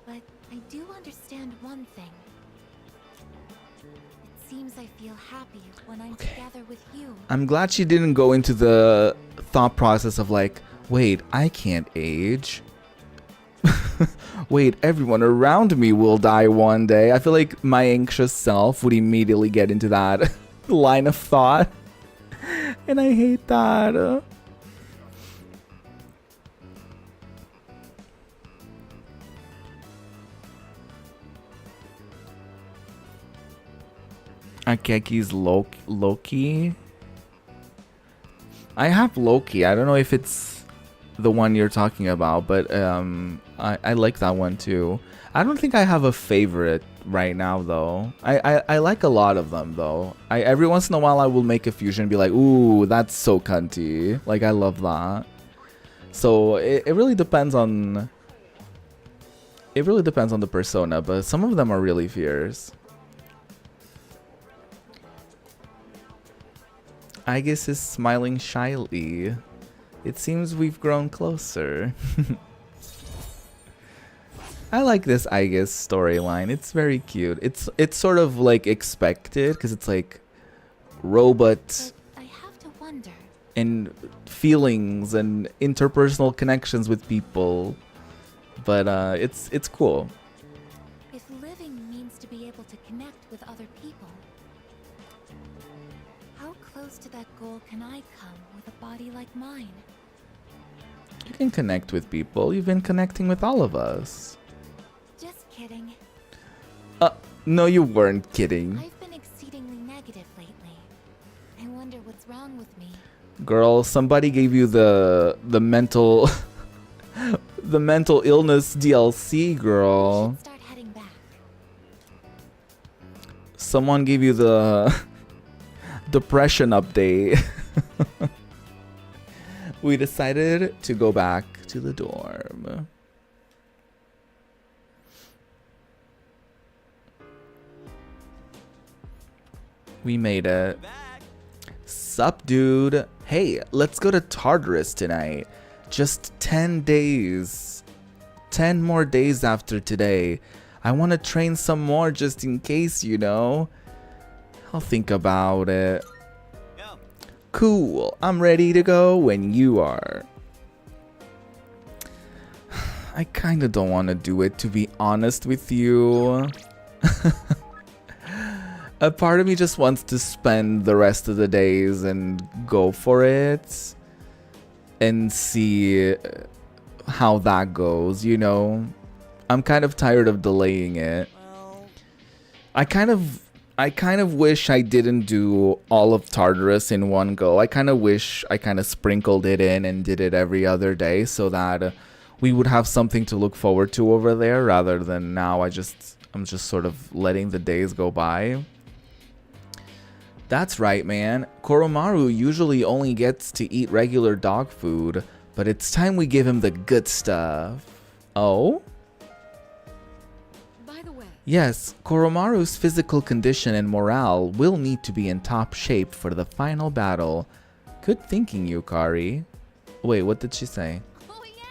But I do understand one thing. It seems I feel happy when I'm together with you. I'm glad she didn't go into the thought process of like, wait, I can't age. Wait, everyone around me will die one day. I feel like my anxious self would immediately get into that line of thought. And I hate that. Akeki's Loki. I have Loki. I don't know if it's the one you're talking about, but I like that one too. I don't think I have a favorite right now though. I like a lot of them though. Every once in a while I will make a fusion and be like, ooh, that's so cunty. Like I love that. So it really depends on the persona, but some of them are really fierce. Aigis is smiling shyly. It seems we've grown closer. I like this Aigis storyline. It's very cute. It's sort of like expected because it's like robot But I have to wonder. and feelings and interpersonal connections with people. But it's cool. If living means to be able to connect with other people, how close to that goal can I come with a body like mine? You can connect with people. You've been connecting with all of us. Just kidding. No, you weren't kidding. I've been exceedingly negative lately. I wonder what's wrong with me. Girl, somebody gave you the mental the mental illness DLC, I girl. should start heading back. Someone give you the depression update. We decided to go back to the dorm. We made it. Sup, dude? Hey, let's go to Tartarus tonight. Just 10 days. 10 more days after today. I want to train some more just in case, you know. I'll think about it. Cool. I'm ready to go when you are. I kind of don't want to do it, to be honest with you. A part of me just wants to spend the rest of the days and go for it and see how that goes, you know? I'm kind of tired of delaying it. I kind of wish I didn't do all of Tartarus in one go. I kind of wish I kind of sprinkled it in and did it every other day so that we would have something to look forward to over there rather than now I'm just sort of letting the days go by. That's right, man. Koromaru usually only gets to eat regular dog food, but it's time we give him the good stuff. Oh? By the way, Yes, Koromaru's physical condition and morale will need to be in top shape for the final battle. Good thinking, Yukari. Wait, what did she say? Oh yeah!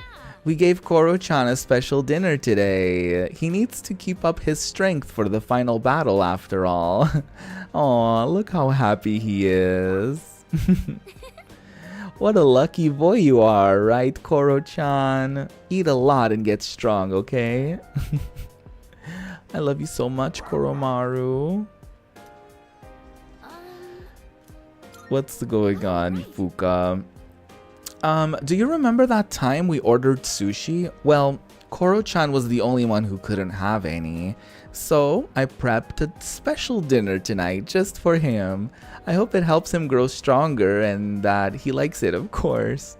We gave Koro-chan a special dinner today. He needs to keep up his strength for the final battle after all. Aw, look how happy he is. What a lucky boy you are, right, Koro-chan? Eat a lot and get strong, okay? I love you so much, Koromaru. What's going on, Fuka? Do you remember that time we ordered sushi? Well, Koro-chan was the only one who couldn't have any. So, I prepped a special dinner tonight just for him. I hope it helps him grow stronger and that he likes it, of course.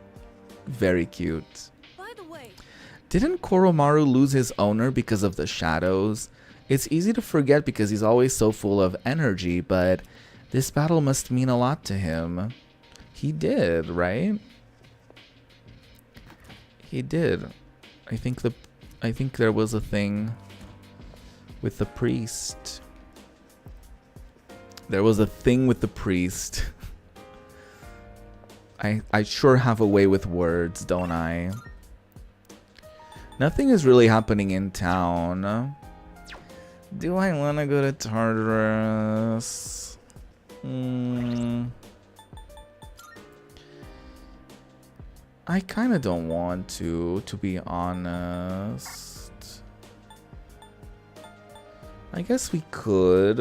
Very cute. by the way, Didn't Koromaru lose his owner because of the shadows? It's easy to forget because he's always so full of energy, but this battle must mean a lot to him. He did, right? He did. I think there was a thing with the priest. There was a thing with the priest. I sure have a way with words, don't I? Nothing is really happening in town. Do I want to go to Tartarus? I kind of don't want to be honest. I guess we could.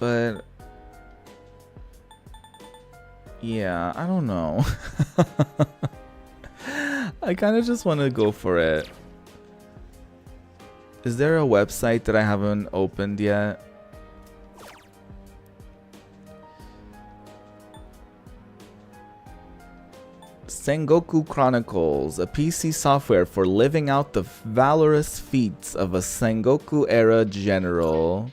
But yeah, I don't know. I kind of just want to go for it. Is there a website that I haven't opened yet? Sengoku Chronicles, a PC software for living out the valorous feats of a Sengoku-era general.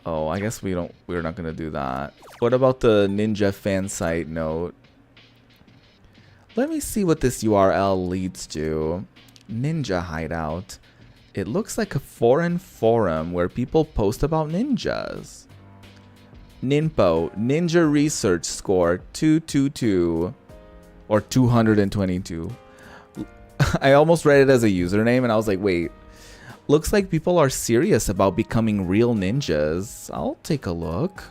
Oh, I guess we're not gonna do that. What about the ninja fan site note? Let me see what this URL leads to. Ninja Hideout. It looks like a foreign forum where people post about ninjas. Ninpo, Ninja Research Score 222 or 222. I almost read it as a username and I was like, wait. Looks like people are serious about becoming real ninjas. I'll take a look.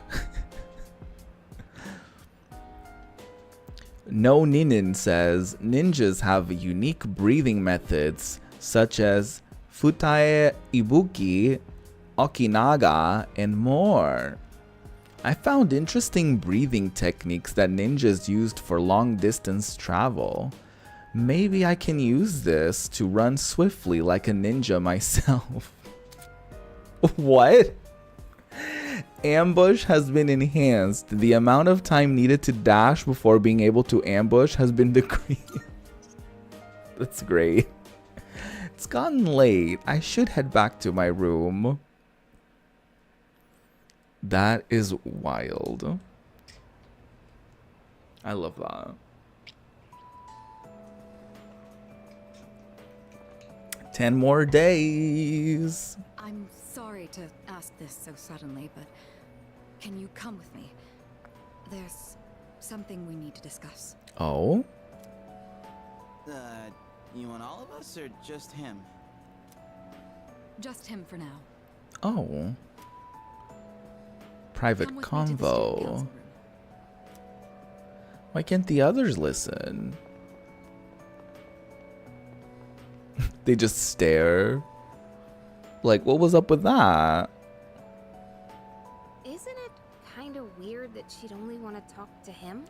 No Ninin says ninjas have unique breathing methods such as Futae Ibuki, Okinaga, and more. I found interesting breathing techniques that ninjas used for long distance travel. Maybe I can use this to run swiftly like a ninja myself. What? Ambush has been enhanced. The amount of time needed to dash before being able to ambush has been decreased. That's great. It's gotten late. I should head back to my room. That is wild. I love that. 10 more days. I'm sorry to ask this so suddenly, but can you come with me? There's something we need to discuss. Oh? You want all of us or just him? Just him for now. Oh. Private Come with me to the student council convo. room. Why can't the others listen? They just stare. Like, what was up with that? Isn't it kind of weird that she'd only want to talk to him?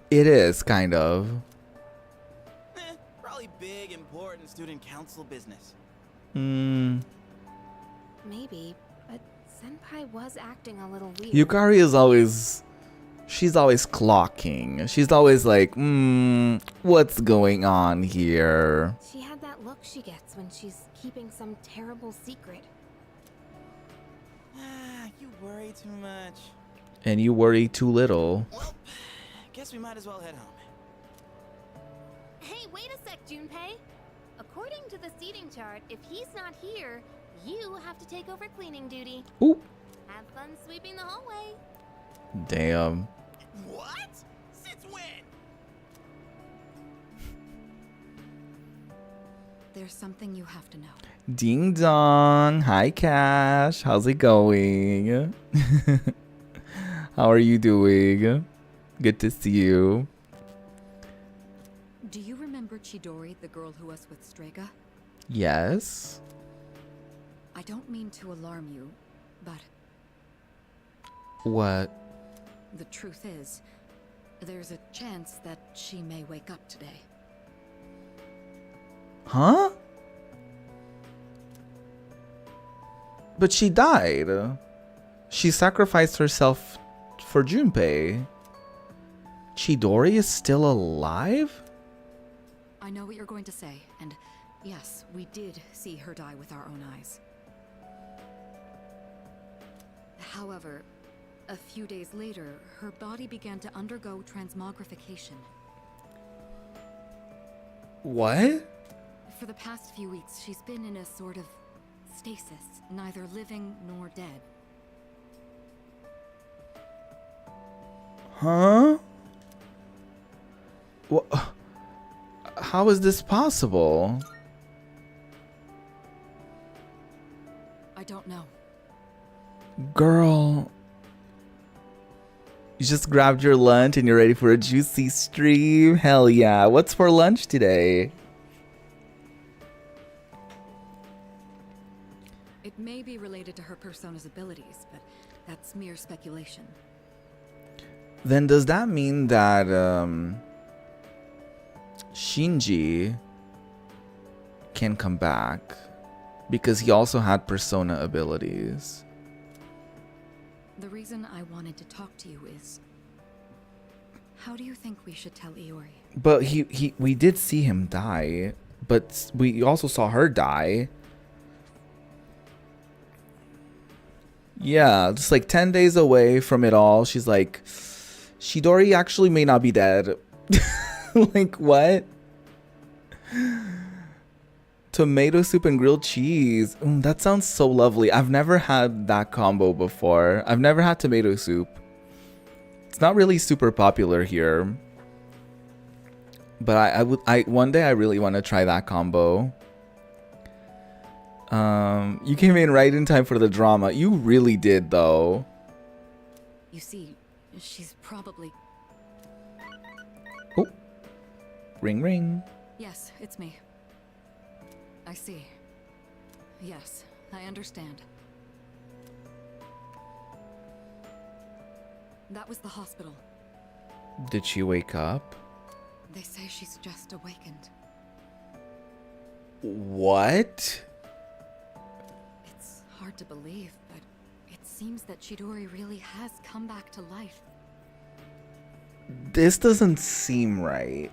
It is, kind of. Probably big, important student council business. Hmm. Maybe, but Senpai was acting a little weird. Yukari is always... She's always clocking. She's always like, what's going on here? She had that look she gets when she's keeping some terrible secret. You worry too much. And you worry too little. Well, guess we might as well head home. Hey, wait a sec, Junpei. According to the seating chart, if he's not here, you have to take over cleaning duty. Ooh. Have fun sweeping the hallway. Damn. What? Since when? There's something you have to know. Ding dong. Hi, Cash. How's it going? How are you doing? Good to see you. Do you remember Chidori, the girl who was with Strega? Yes. I don't mean to alarm you, but What? the truth is, there's a chance that she may wake up today. Huh? But she died. She sacrificed herself for Junpei. Chidori is still alive? I know what you're going to say, and yes, we did see her die with our own eyes. However, a few days later, her body began to undergo transmogrification. What? For the past few weeks, she's been in a sort of stasis, neither living nor dead. Huh? What? How is this possible? I don't know. Girl. You just grabbed your lunch and you're ready for a juicy stream? Hell yeah. What's for lunch today? It may be related to her persona's abilities, but that's mere speculation. Then does that mean that Shinji can come back? Because he also had persona abilities. The reason I wanted to talk to you is... How do you think we should tell Iori? But we did see him die. But we also saw her die. Yeah, just like 10 days away from it all. She's like, Chidori actually may not be dead. Like, what? Tomato soup and grilled cheese. That sounds so lovely. I've never had that combo before. I've never had tomato soup. It's not really super popular here. But one day I really want to try that combo. You came in right in time for the drama. You really did, though. You see, she's probably... Oh. Ring, ring. Yes, it's me. I see. Yes, I understand. That was the hospital. Did she wake up? They say she's just awakened. What? It's hard to believe, but it seems that Chidori really has come back to life. This doesn't seem right.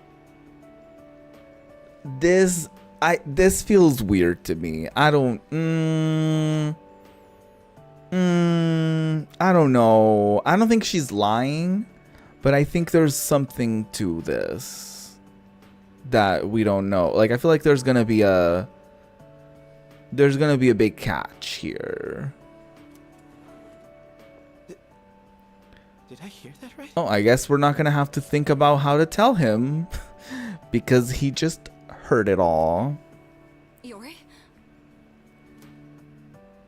this feels weird to me. I don't I don't know. I don't think she's lying, but I think there's something to this that we don't know. Like, I feel like there's gonna be a big catch here. Did I hear that right? Oh, I guess we're not gonna have to think about how to tell him because he just heard it all. Iori?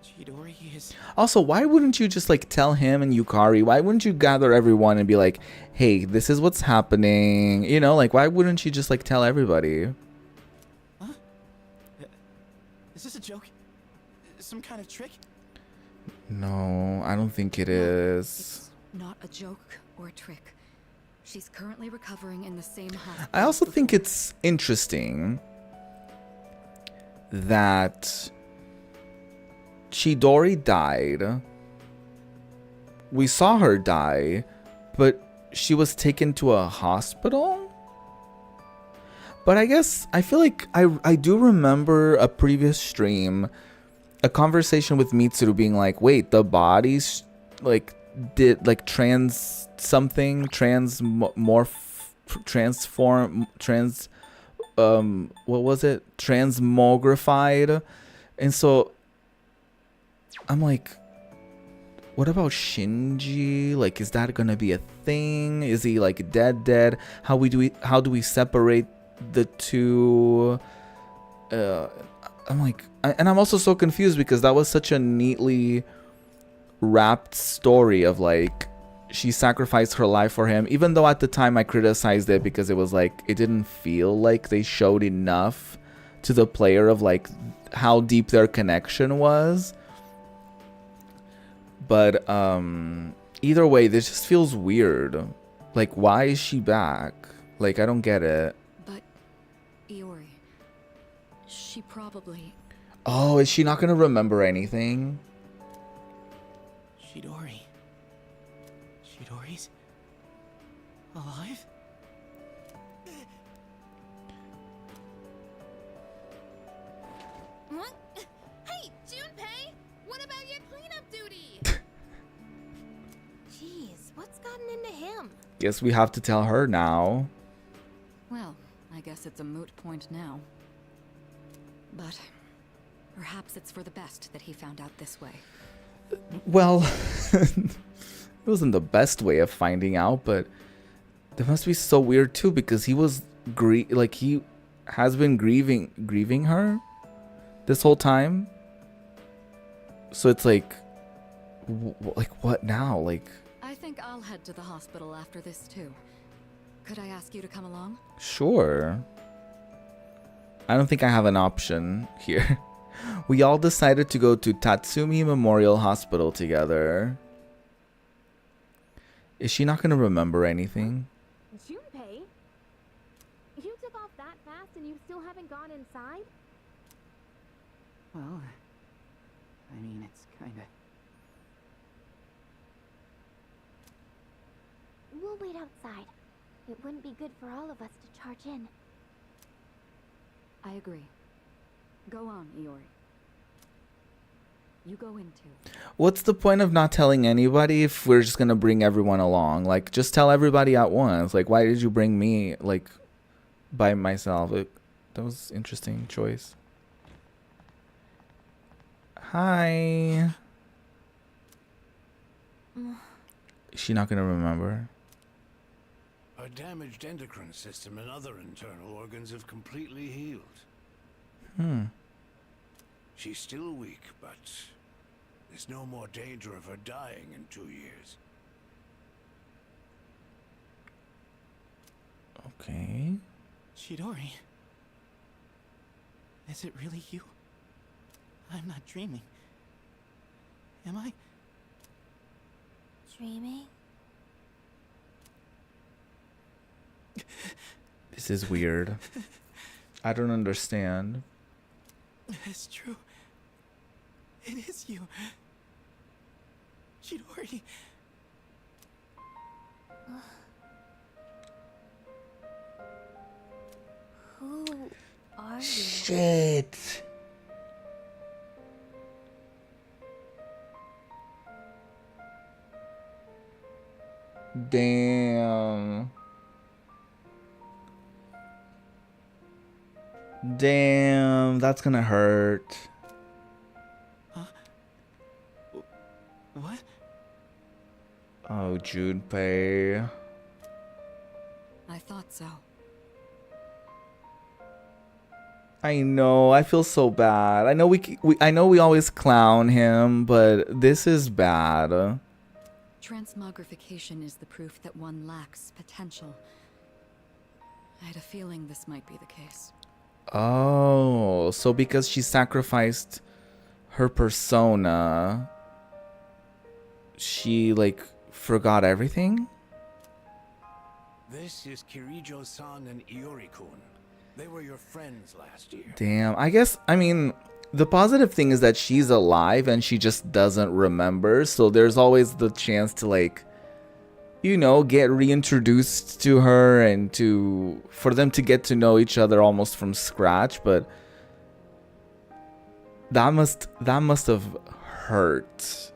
Chidori is... Also, why wouldn't you just like tell him and Yukari? Why wouldn't you gather everyone and be like, hey, this is what's happening? You know, like, why wouldn't you just like tell everybody? Huh? Is this a joke? Some kind of trick? No, I don't think it is. It's not a joke or a trick. She's currently recovering in the same hospital. I also think it's interesting that Chidori died. We saw her die, but she was taken to a hospital? But I guess, I feel like I do remember a previous stream, a conversation with Mitsuru being like, wait, the body's like, did like transform what was it, transmogrified, and so I'm like, what about Shinji? Like, is that gonna be a thing? Is he like dead? How do we separate the two? I'm like, and I'm also so confused because that was such a neatly wrapped story of like, she sacrificed her life for him, even though at the time I criticized it because it was like, it didn't feel like they showed enough to the player of like how deep their connection was. But either way, this just feels weird. Like, why is she back? Like, I don't get it. But Iori, she probably... Oh, is she not gonna remember anything? Chidori's alive? What? Hey, Junpei! What about your cleanup duty? Jeez, what's gotten into him? Guess we have to tell her now. Well, I guess it's a moot point now. But perhaps it's for the best that he found out this way. Well, it wasn't the best way of finding out, but that must be so weird too because he was like he has been grieving her this whole time. So it's like what now? Like, I think I'll head to the hospital after this too. Could I ask you to come along? sure. I don't think I have an option here. We all decided to go to Tatsumi Memorial Hospital together. Is she not gonna remember anything? Junpei? You took off that fast and you still haven't gone inside? Well, I mean, it's kinda... We'll wait outside. It wouldn't be good for all of us to charge in. I agree. Go on, Iori. You go in too. What's the point of not telling anybody if we're just gonna bring everyone along? Like, just tell everybody at once. Like, why did you bring me, like, by myself? That was an interesting choice. Hi. Is she not gonna remember? Her damaged endocrine system and other internal organs have completely healed. She's still weak, but there's no more danger of her dying in 2 years. Okay. Chidori? Is it really you? I'm not dreaming. Am I? Dreaming? This is weird. I don't understand. It's true. It is you. Chidori. Who are you? Shit. Damn. Damn, that's gonna hurt. What? Oh, Junpei. I thought so. I know. I feel so bad. I know I know we always clown him, but this is bad. Transmogrification is the proof that one lacks potential. I had a feeling this might be the case. Oh, so because she sacrificed her persona, she like forgot everything? This is Kirijo-san and Iori-kun. They were your friends last year. Damn. I mean, the positive thing is that she's alive and she just doesn't remember. So there's always the chance to like, you know, get reintroduced to her and for them to get to know each other almost from scratch. But that must have hurt.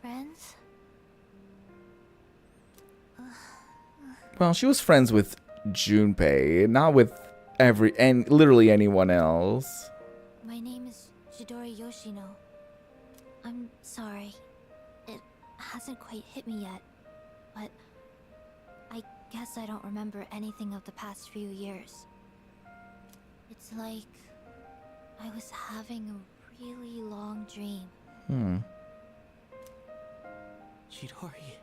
Friends? Well, she was friends with Junpei, not with literally anyone else. My name is Chidori Yoshino. I'm sorry. It hasn't quite hit me yet, but I guess I don't remember anything of the past few years. It's like I was having a really long dream. Chidori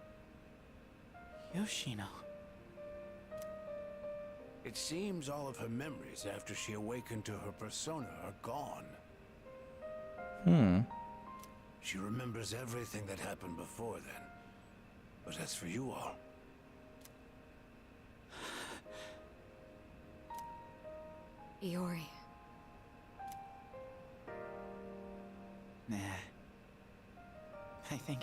Yoshino. It seems all of her memories after she awakened to her persona are gone. She remembers everything that happened before then. But as for you all... Iori. Nah. I think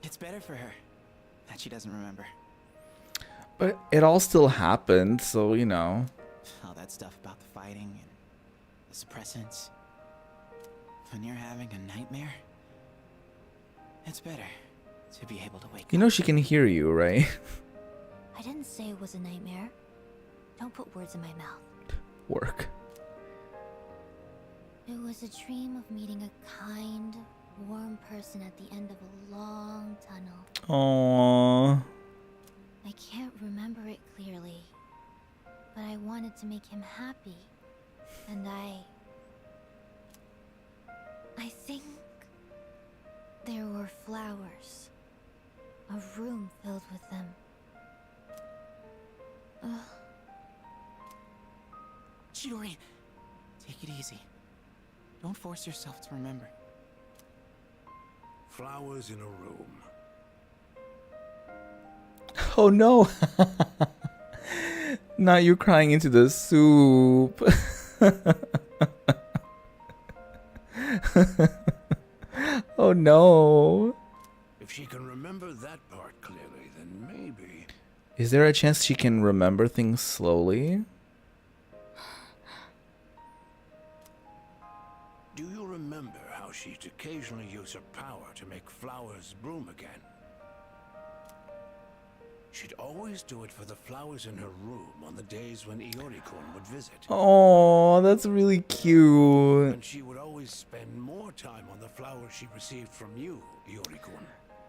it's better for her that she doesn't remember. But it all still happened, so you know. All that stuff about the fighting and the suppressants. When you're having a nightmare, it's better to be able to wake up. You know she can hear you, right? I didn't say it was a nightmare. Don't put words in my mouth. Work. It was a dream of meeting a kind, warm person at the end of a long tunnel. Aww. I can't remember it clearly, but I wanted to make him happy, and I think there were flowers, a room filled with them. Chidori, take it easy. Don't force yourself to remember. Flowers in a room. Oh no. Not you crying into the soup. Oh no. If she can remember that part clearly, then maybe... Is there a chance she can remember things slowly? Do you remember how she'd occasionally use her power to make flowers bloom again? She'd always do it for the flowers in her room on the days when Iori-kun would visit. Oh, that's really cute. And she would always spend more time on the flowers she received from you, Iori-kun.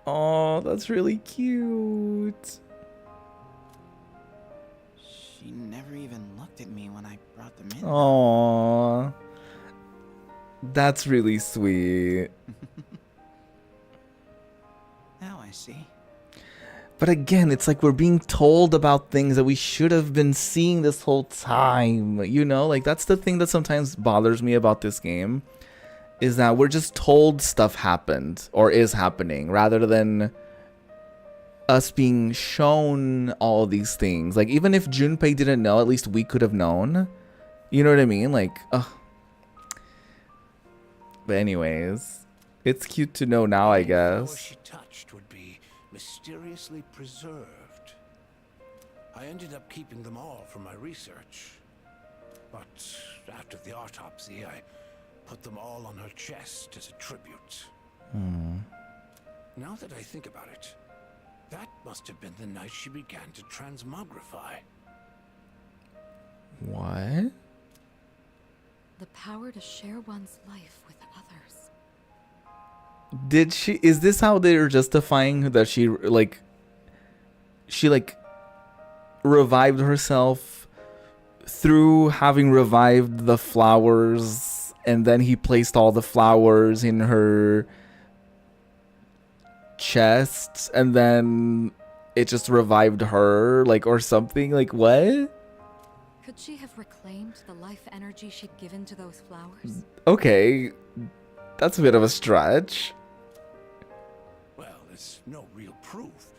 Oh, that's really cute. She never even looked at me when I brought them in. Oh, that's really sweet. Now I see. But again, it's like we're being told about things that we should have been seeing this whole time. You know, like that's the thing that sometimes bothers me about this game, is that we're just told stuff happened or is happening rather than us being shown all these things. Like even if Junpei didn't know, at least we could have known. You know what I mean? Like, ugh. But anyways, it's cute to know now, I The flower guess. she touched would be mysteriously preserved. I ended up keeping them all for my research. But after the autopsy, I put them all on her chest as a tribute. Now that I think about it, that must have been the night she began to transmogrify. What? The power to share one's life with others. Did she? Is this how they're justifying that she revived herself through having revived the flowers, and then he placed all the flowers in her chest, and then it just revived her, like, or something? Like, what? Could she have reclaimed the life energy she'd given to those flowers? Okay, that's a bit of a stretch. Well, there's no real proof.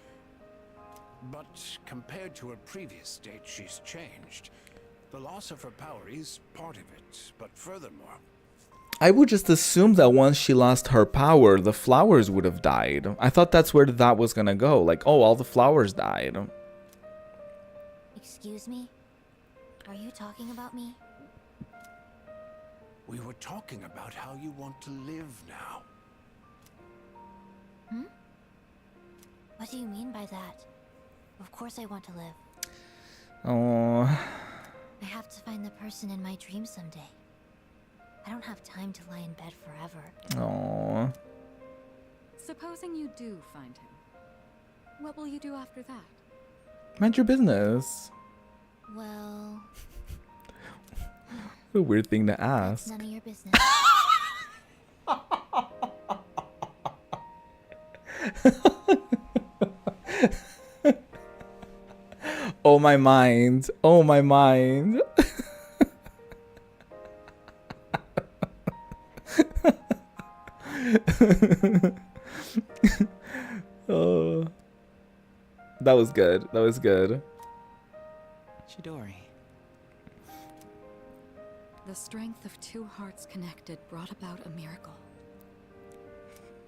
But compared to her previous state, she's changed. The loss of her power is part of it, but furthermore, I would just assume that once she lost her power, the flowers would have died. I thought that's where that was gonna go. Like, oh, all the flowers died. Excuse me? Are you talking about me? we were talking about how you want to live now. What do you mean by that? Of course I want to live. Oh. I have to find the person in my dreams someday. I don't have time to lie in bed forever. Oh. Supposing you do find him, what will you do after that? Mind your business. Well, What a weird thing to it's ask. none of your business. Oh my mind. Oh my mind. Oh. That was good. That was good. Chidori. The strength of two hearts connected brought about a miracle.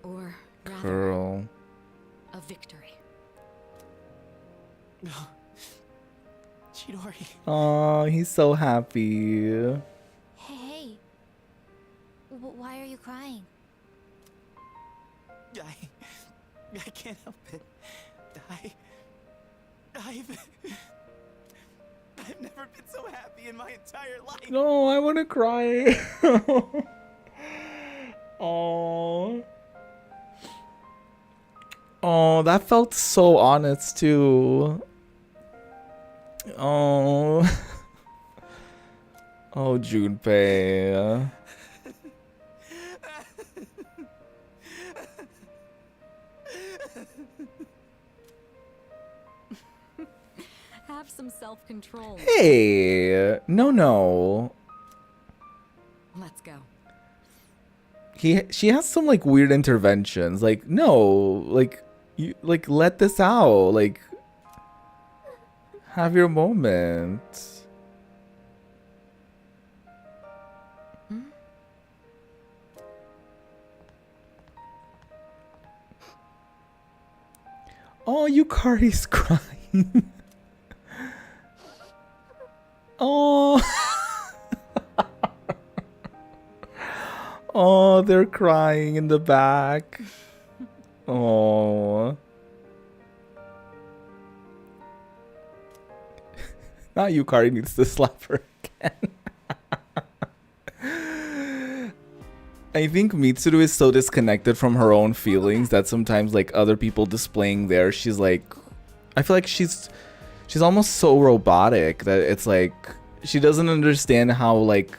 Or rather, Girl. a victory. Chidori. Oh, he's so happy. Hey. Why are you crying? I can't help it. I've never been so happy in my entire life. No, I want to cry. Oh. Oh, that felt so honest too. Oh. Oh, Junpei. Have some self-control. Hey, no. Let's go. She has some like weird interventions. Like, no, like you like let this out. Like, have your moment. Oh, Yukari's crying. Oh. Oh, they're crying in the back. Oh. Now Yukari needs to slap her again. I think Mitsuru is so disconnected from her own feelings that sometimes like other people displaying there, she's like, I feel like she's almost so robotic that it's like she doesn't understand how like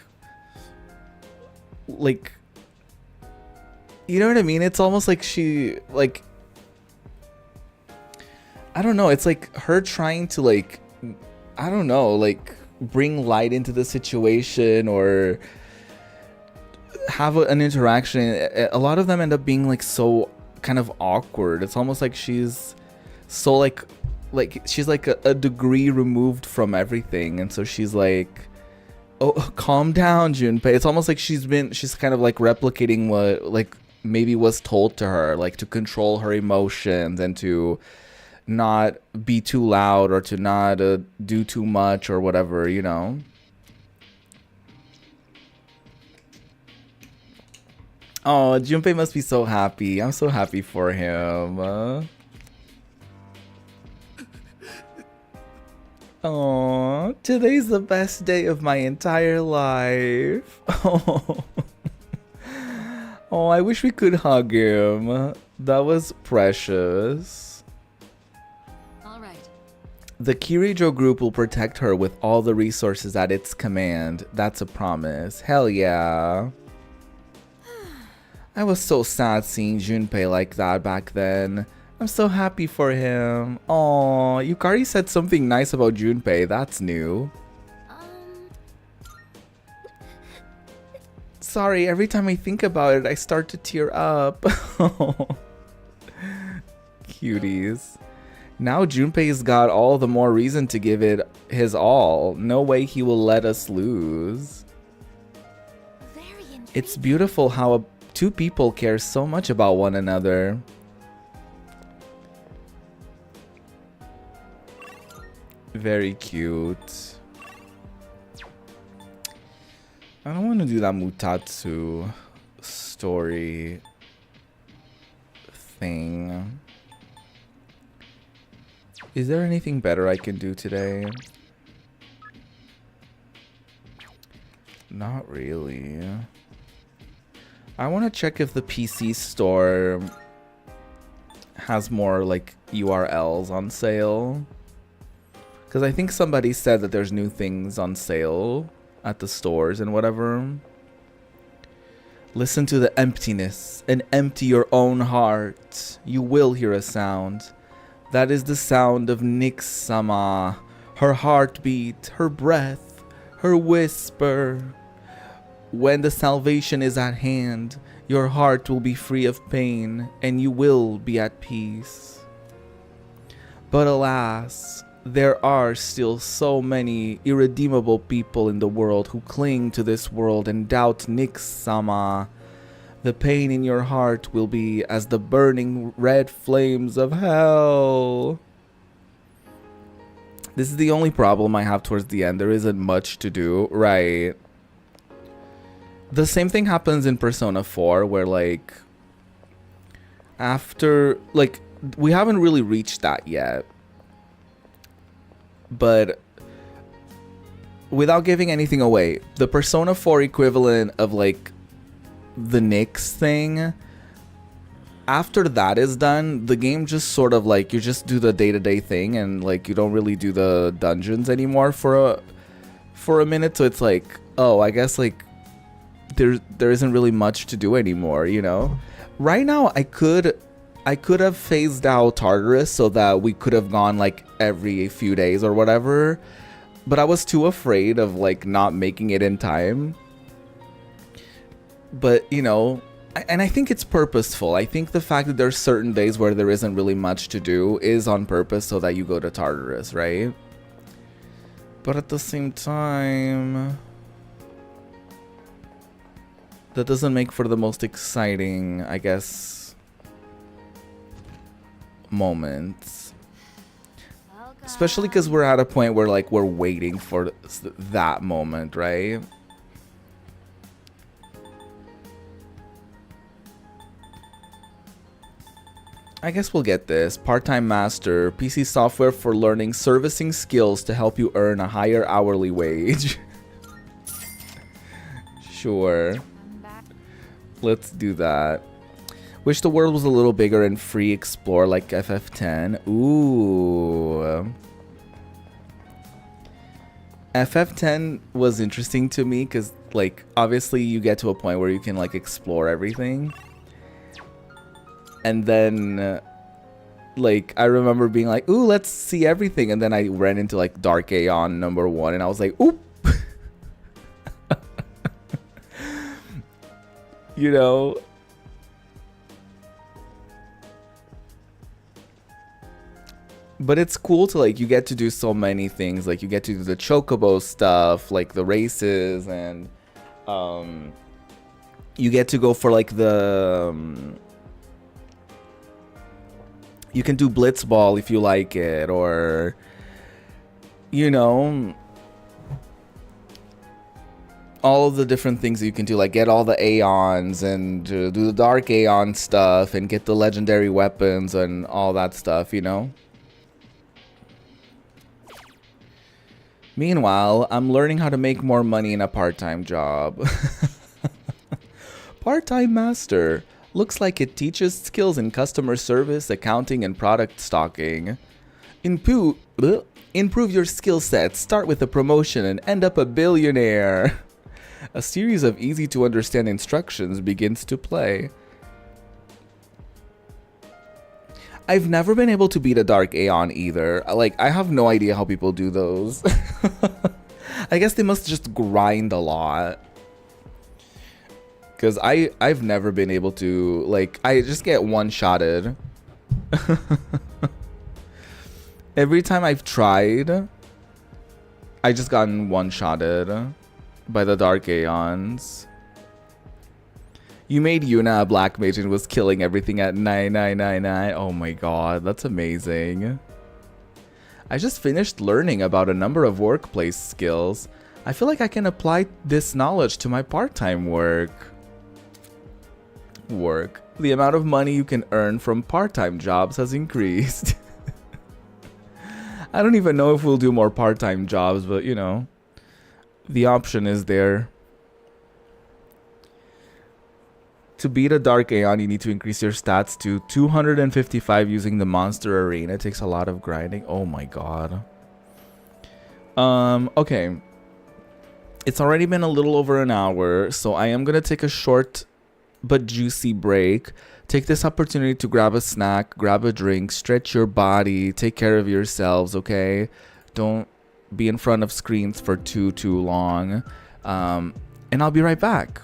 you know what I mean? It's almost like she like I don't know, it's like her trying to like I don't know, like bring light into the situation or have an interaction. A lot of them end up being like so kind of awkward. It's almost like she's so like she's like a degree removed from everything, and so she's like, oh, calm down, Junpei. It's almost like she's kind of like replicating what like maybe was told to her, like to control her emotions and to, not be too loud or to not do too much or whatever, you know. Oh, Junpei must be so happy. I'm so happy for him. Oh, today's the best day of my entire life. Oh. Oh, I wish we could hug him. That was precious. All right. The Kirijo group will protect her with all the resources at its command. That's a promise. Hell yeah. I was so sad seeing Junpei like that back then. I'm so happy for him. Oh, Yukari said something nice about Junpei. That's new. Sorry, every time I think about it, I start to tear up. Cuties. Now Junpei's got all the more reason to give it his all. No way he will let us lose. It's beautiful how two people care so much about one another. Very cute. I don't want to do that Mutatsu story thing. Is there anything better I can do today? Not really. I want to check if the PC store has more like URLs on sale. Because I think somebody said that there's new things on sale at the stores and whatever. Listen to the emptiness and empty your own heart. You will hear a sound. That is the sound of Nyx-sama. Her heartbeat, her breath, her whisper. When the salvation is at hand, your heart will be free of pain and you will be at peace. But alas, there are still so many irredeemable people in the world who cling to this world and doubt Nyx-sama. The pain in your heart will be as the burning red flames of hell. This is the only problem I have towards the end. There isn't much to do, right? The same thing happens in Persona 4 where like after like we haven't really reached that yet. But without giving anything away, the Persona 4 equivalent of like the Nyx thing, after that is done, the game just sort of like you just do the day-to-day thing and like you don't really do the dungeons anymore for a minute. So it's like, oh, I guess like there isn't really much to do anymore, you know? Right now I could have phased out Tartarus so that we could have gone like every few days or whatever, but I was too afraid of like not making it in time. But you know, and I think it's purposeful. I think the fact that there's certain days where there isn't really much to do is on purpose so that you go to Tartarus, right? But at the same time, that doesn't make for the most exciting, I guess, moments. Especially because we're at a point where like we're waiting for that moment, right? I guess we'll get this. Part-time master, PC software for learning servicing skills to help you earn a higher hourly wage. Sure. Let's do that. Wish the world was a little bigger and free explore like FF10. Ooh. FF10 was interesting to me because like obviously you get to a point where you can like explore everything. And then like I remember being like, ooh, let's see everything. And then I ran into like Dark Aeon #1 and I was like, oop. You know? But it's cool to like, you get to do so many things. Like you get to do the chocobo stuff, like the races, and you get to go for like the You can do Blitzball if you like it, or, you know, all of the different things that you can do, like get all the Aeons and do the Dark Aeon stuff and get the legendary weapons and all that stuff, you know? Meanwhile, I'm learning how to make more money in a part-time job. Part-time master. Looks like it teaches skills in customer service, accounting, and product stocking. Improve your skill set, start with a promotion, and end up a billionaire. A series of easy-to-understand instructions begins to play. I've never been able to beat a Dark Aeon either. Like, I have no idea how people do those. I guess they must just grind a lot. Because I've never been able to, like, I just get one-shotted. Every time I've tried, I just gotten one-shotted by the Dark Aeons. You made Yuna a black mage and was killing everything at 9999. Oh my god, that's amazing. I just finished learning about a number of workplace skills. I feel like I can apply this knowledge to my part-time work. The amount of money you can earn from part-time jobs has increased. I don't even know if we'll do more part-time jobs, but you know, the option is there. To beat a Dark Aeon, you need to increase your stats to 255 using the Monster Arena. It takes a lot of grinding. Oh my god. Okay. It's already been a little over an hour, so I am gonna take a short but juicy break. Take this opportunity to grab a snack, grab a drink, stretch your body, take care of yourselves, okay? Don't be in front of screens for too long. And I'll be right back.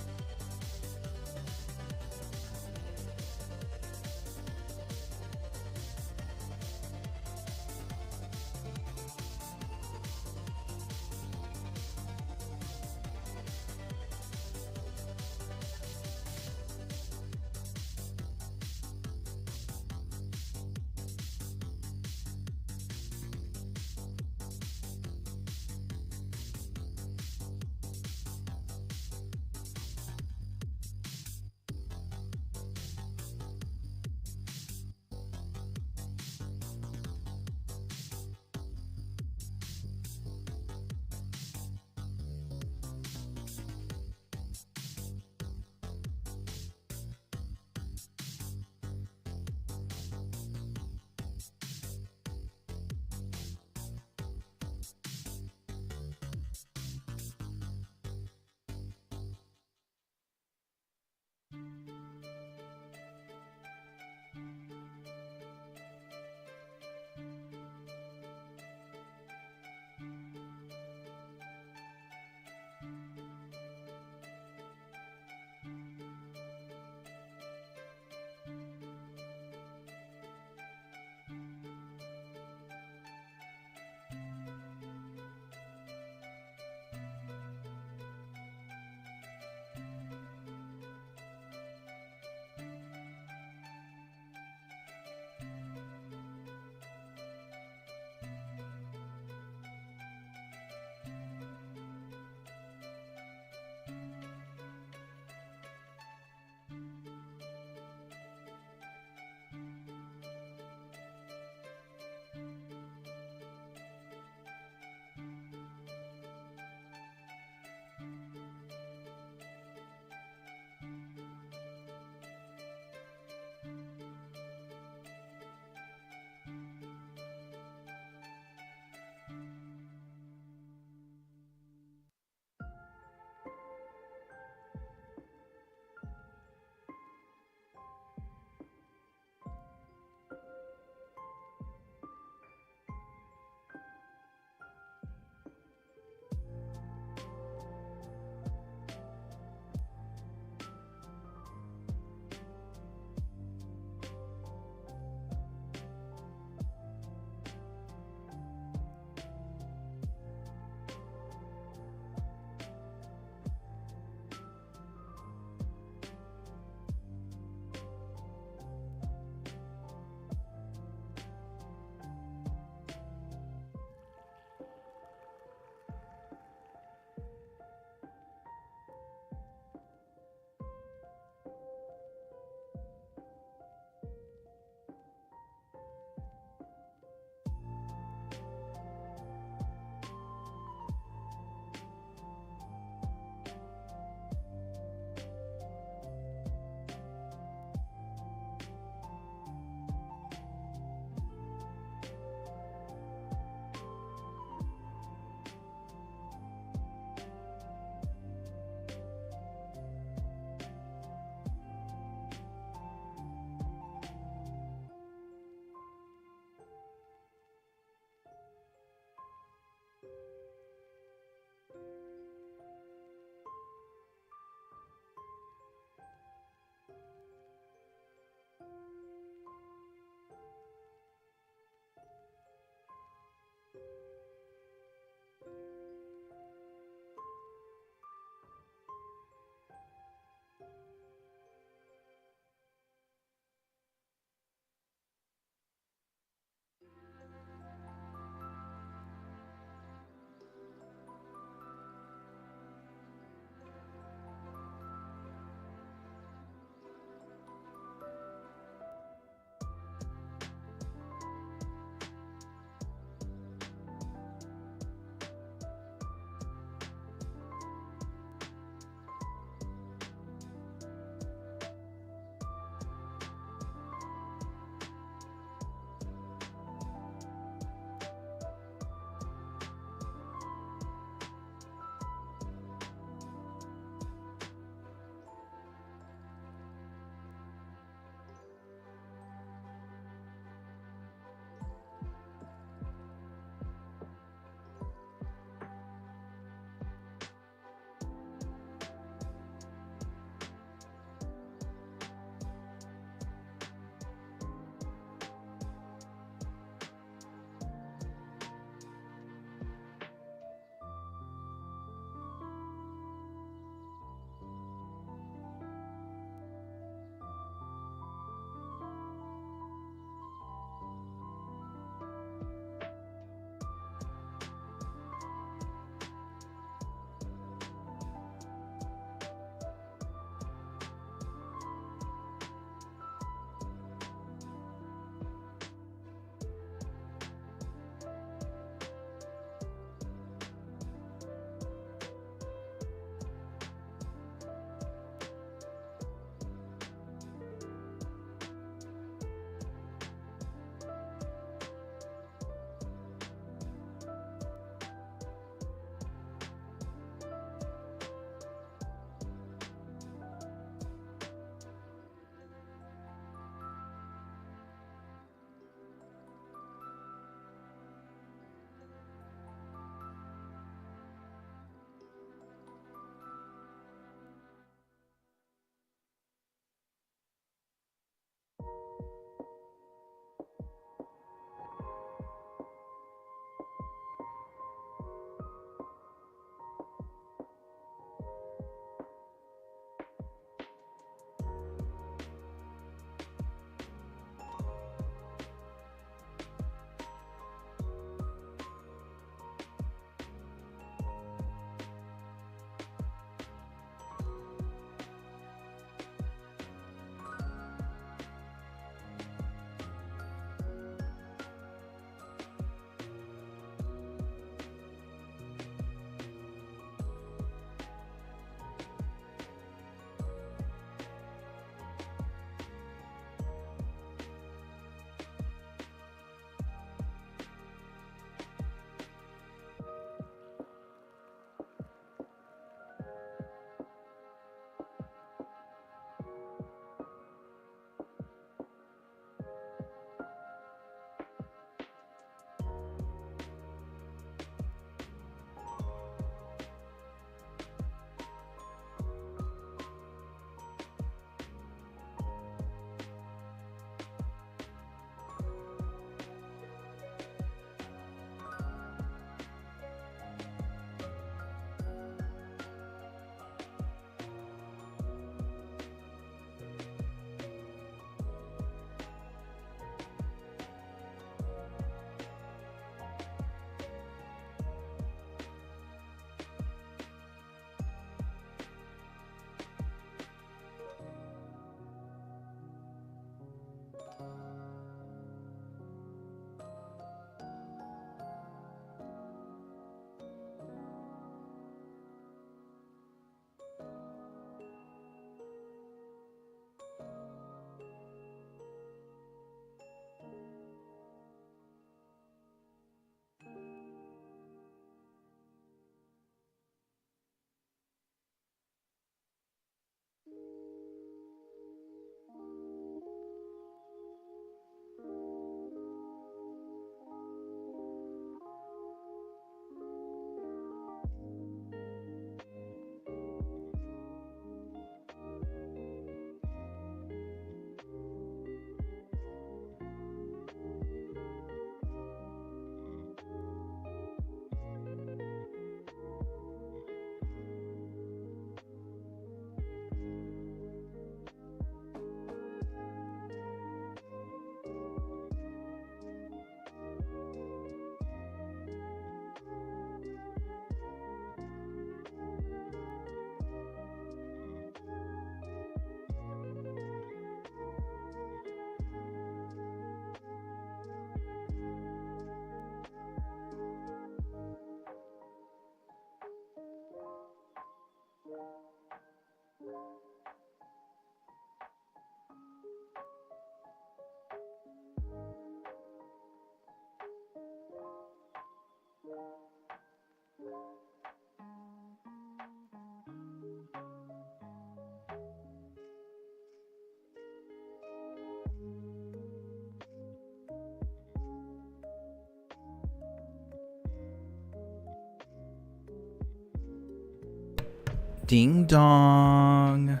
Ding dong.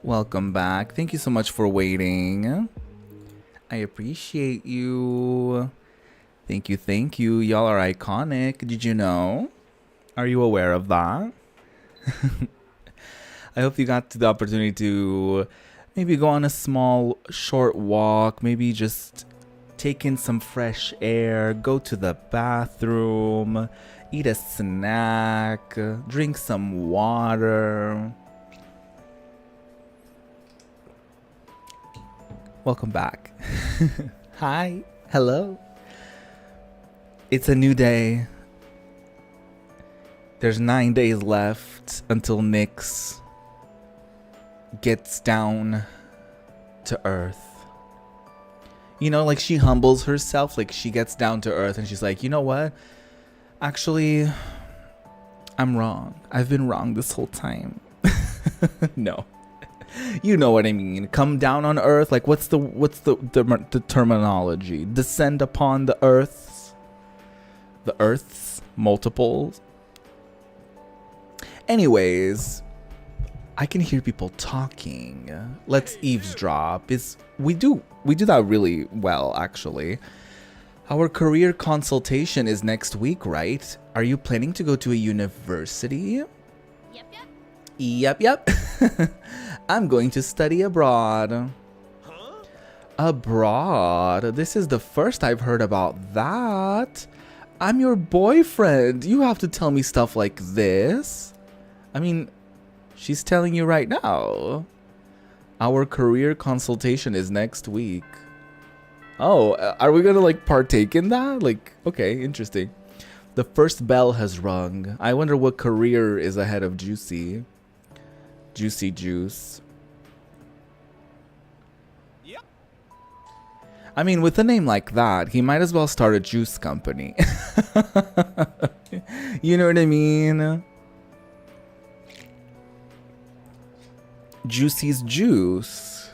Welcome back. Thank you so much for waiting. I appreciate you. Thank you, thank you. Y'all are iconic. Did you know? Are you aware of that? I hope you got the opportunity to maybe go on a small, short walk. Maybe just take in some fresh air. Go to the bathroom. Eat a snack. Drink some water. Welcome back. Hi. Hello. It's a new day. There's 9 days left until Nyx gets down to earth. You know, like she humbles herself, like she gets down to earth and she's like, you know what? Actually, I'm wrong. I've been wrong this whole time. No. You know what I mean. Come down on earth. Like what's the terminology? Descend upon the earths. The earths multiples. Anyways, I can hear people talking. Let's eavesdrop. We do that really well, actually. Our career consultation is next week, right? Are you planning to go to a university? Yep. I'm going to study abroad. Huh? Abroad? This is the first I've heard about that. I'm your boyfriend. You have to tell me stuff like this. I mean, she's telling you right now. Our career consultation is next week. Oh, are we gonna like partake in that? Like, okay, interesting. The first bell has rung. I wonder what career is ahead of Juicy. Juicy Juice. Yep. I mean, with a name like that, he might as well start a juice company. You know what I mean? Juicy's Juice.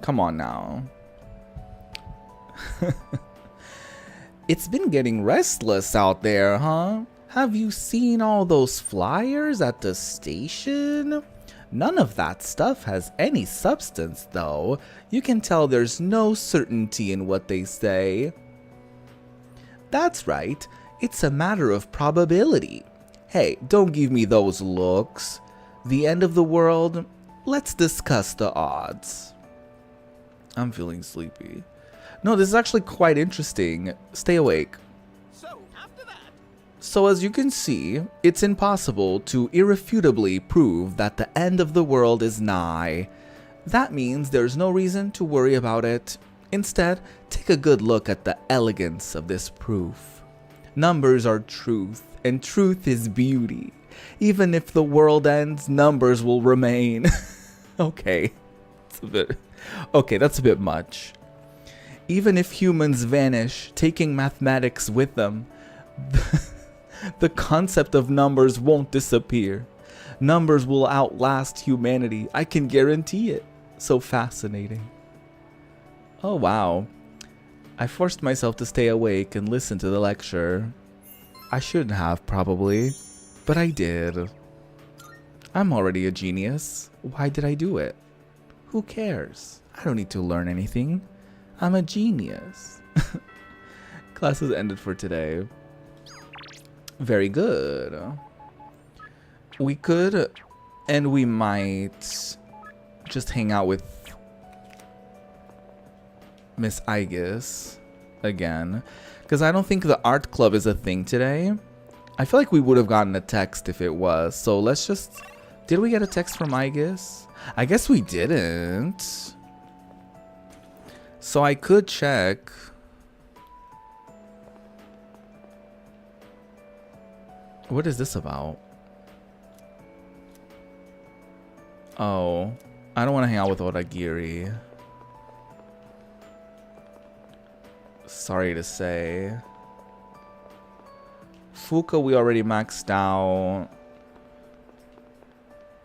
Come on now. It's been getting restless out there, huh? Have you seen all those flyers at the station? None of that stuff has any substance, though. You can tell there's no certainty in what they say. That's right. It's a matter of probability. Hey, don't give me those looks. The end of the world? Let's discuss the odds. I'm feeling sleepy. No, this is actually quite interesting. Stay awake. So, after that, So as you can see, it's impossible to irrefutably prove that the end of the world is nigh. That means there's no reason to worry about it. Instead, take a good look at the elegance of this proof. Numbers are truth, and truth is beauty. Even if the world ends, numbers will remain. Okay, that's a bit much. Even if humans vanish, taking mathematics with them, the concept of numbers won't disappear. Numbers will outlast humanity. I can guarantee it. So fascinating. Oh, wow. I forced myself to stay awake and listen to the lecture. I shouldn't have, probably, but I did. I'm already a genius. Why did I do it? Who cares? I don't need to learn anything. I'm a genius. Classes ended for today. Very good. We could, and we might, just hang out with Miss Aigis again. Because I don't think the art club is a thing today. I feel like we would have gotten a text if it was. So let's just... Did we get a text from Aigis? I guess we didn't. So I could check. What is this about? Oh, I don't want to hang out with Odagiri. Sorry to say. Fuka, we already maxed out.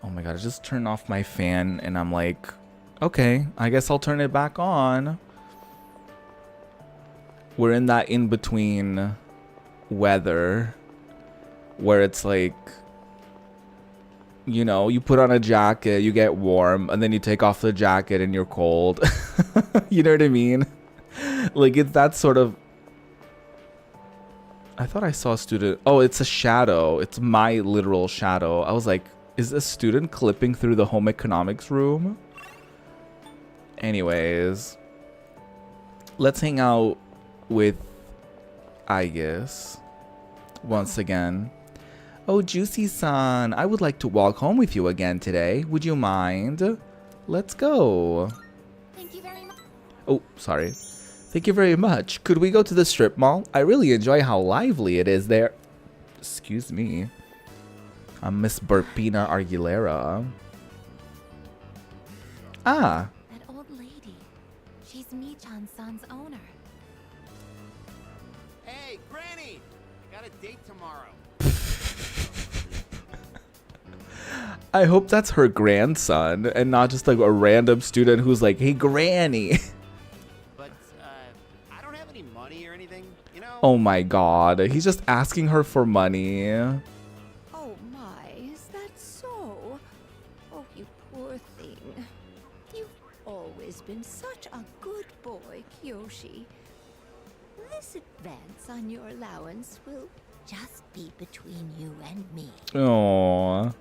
Oh my god, I just turned off my fan and I'm like, okay, I guess I'll turn it back on. We're in that in-between weather where it's like you know, you put on a jacket, you get warm, and then you take off the jacket and you're cold. You know what I mean? Like, it's that sort of... I thought I saw a student... Oh, it's a shadow. It's my literal shadow. I was like, is a student clipping through the home economics room? Anyways, let's hang out with Aigis once again. Oh, Juicy-san, I would like to walk home with you again today. Would you mind? Let's go. Thank you very much. Oh, sorry. Thank you very much. Could we go to the strip mall? I really enjoy how lively it is there. Excuse me. I'm Miss Burpina Aguilera. Ah. That old lady. She's Michan-san's owner. Hey, Granny! I got a date tomorrow. I hope that's her grandson and not just like a random student who's like, hey, Granny. But, I don't have any money or anything, you know? Oh my god. He's just asking her for money. Oh my, is that so? Oh, you poor thing. You've always been such a good boy, Kyoshi. This advance on your allowance will just be between you and me. Aww.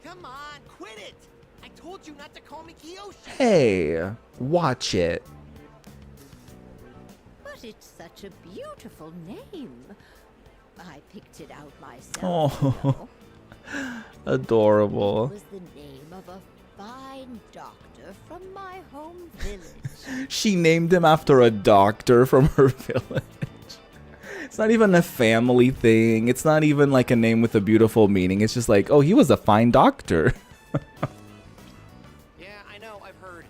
Come on, quit it! I told you not to call me Kiyoshi! Hey, watch it. But it's such a beautiful name. I picked it out myself. Oh, adorable. It was the name of a fine doctor from my home village. She named him after a doctor from her village. It's not even a family thing. It's not even like a name with a beautiful meaning. It's just like, oh, he was a fine doctor. Yeah, I know, I've heard.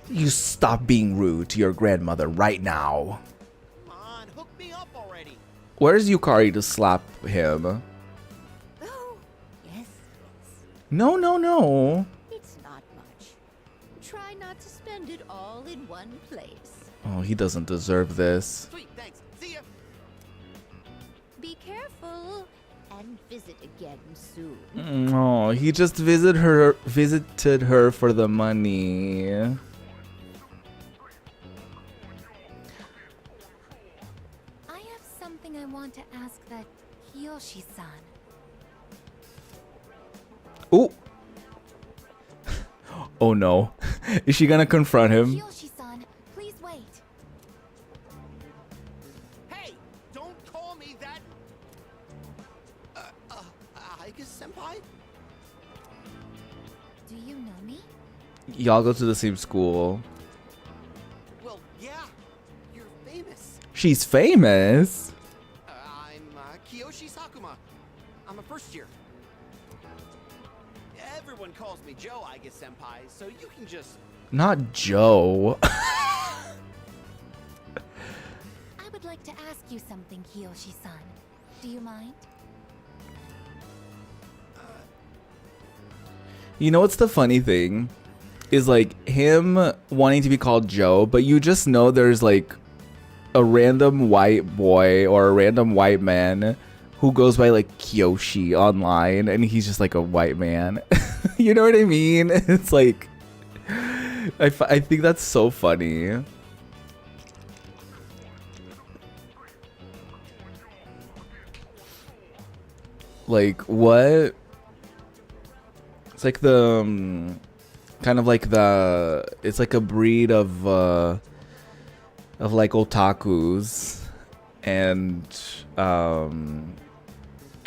You stop being rude to your grandmother right now. Come on, hook me up already! Where's Yukari to slap him? Oh, yes, No, no, no. it's not much. Try not to spend it all in one place. Oh, he doesn't deserve this. Sweet, thanks. See ya! Be careful and visit again soon. Oh, he just visited her for the money. I have something I want to ask that Kiyoshi-san. Oh. Oh no. Is she gonna confront him? Kiyoshi-san, please wait. Hey! Don't call me that! Aigis-senpai? Do you know me? Y'all go to the same school. Well, yeah. You're famous. She's famous. I'm, Kiyoshi Sakuma. I'm a first year. Everyone calls me Joe, Aigis-senpai, so you can just... Not Joe. I would like to ask you something, Kiyoshi-san. Do you mind? You know what's the funny thing? Is like him wanting to be called Joe, but you just know there's like a random white boy or a random white man who goes by like Kiyoshi online and he's just like a white man. You know what I mean? It's like I think that's so funny. Like what? It's like the kind of like the it's like a breed of like otakus and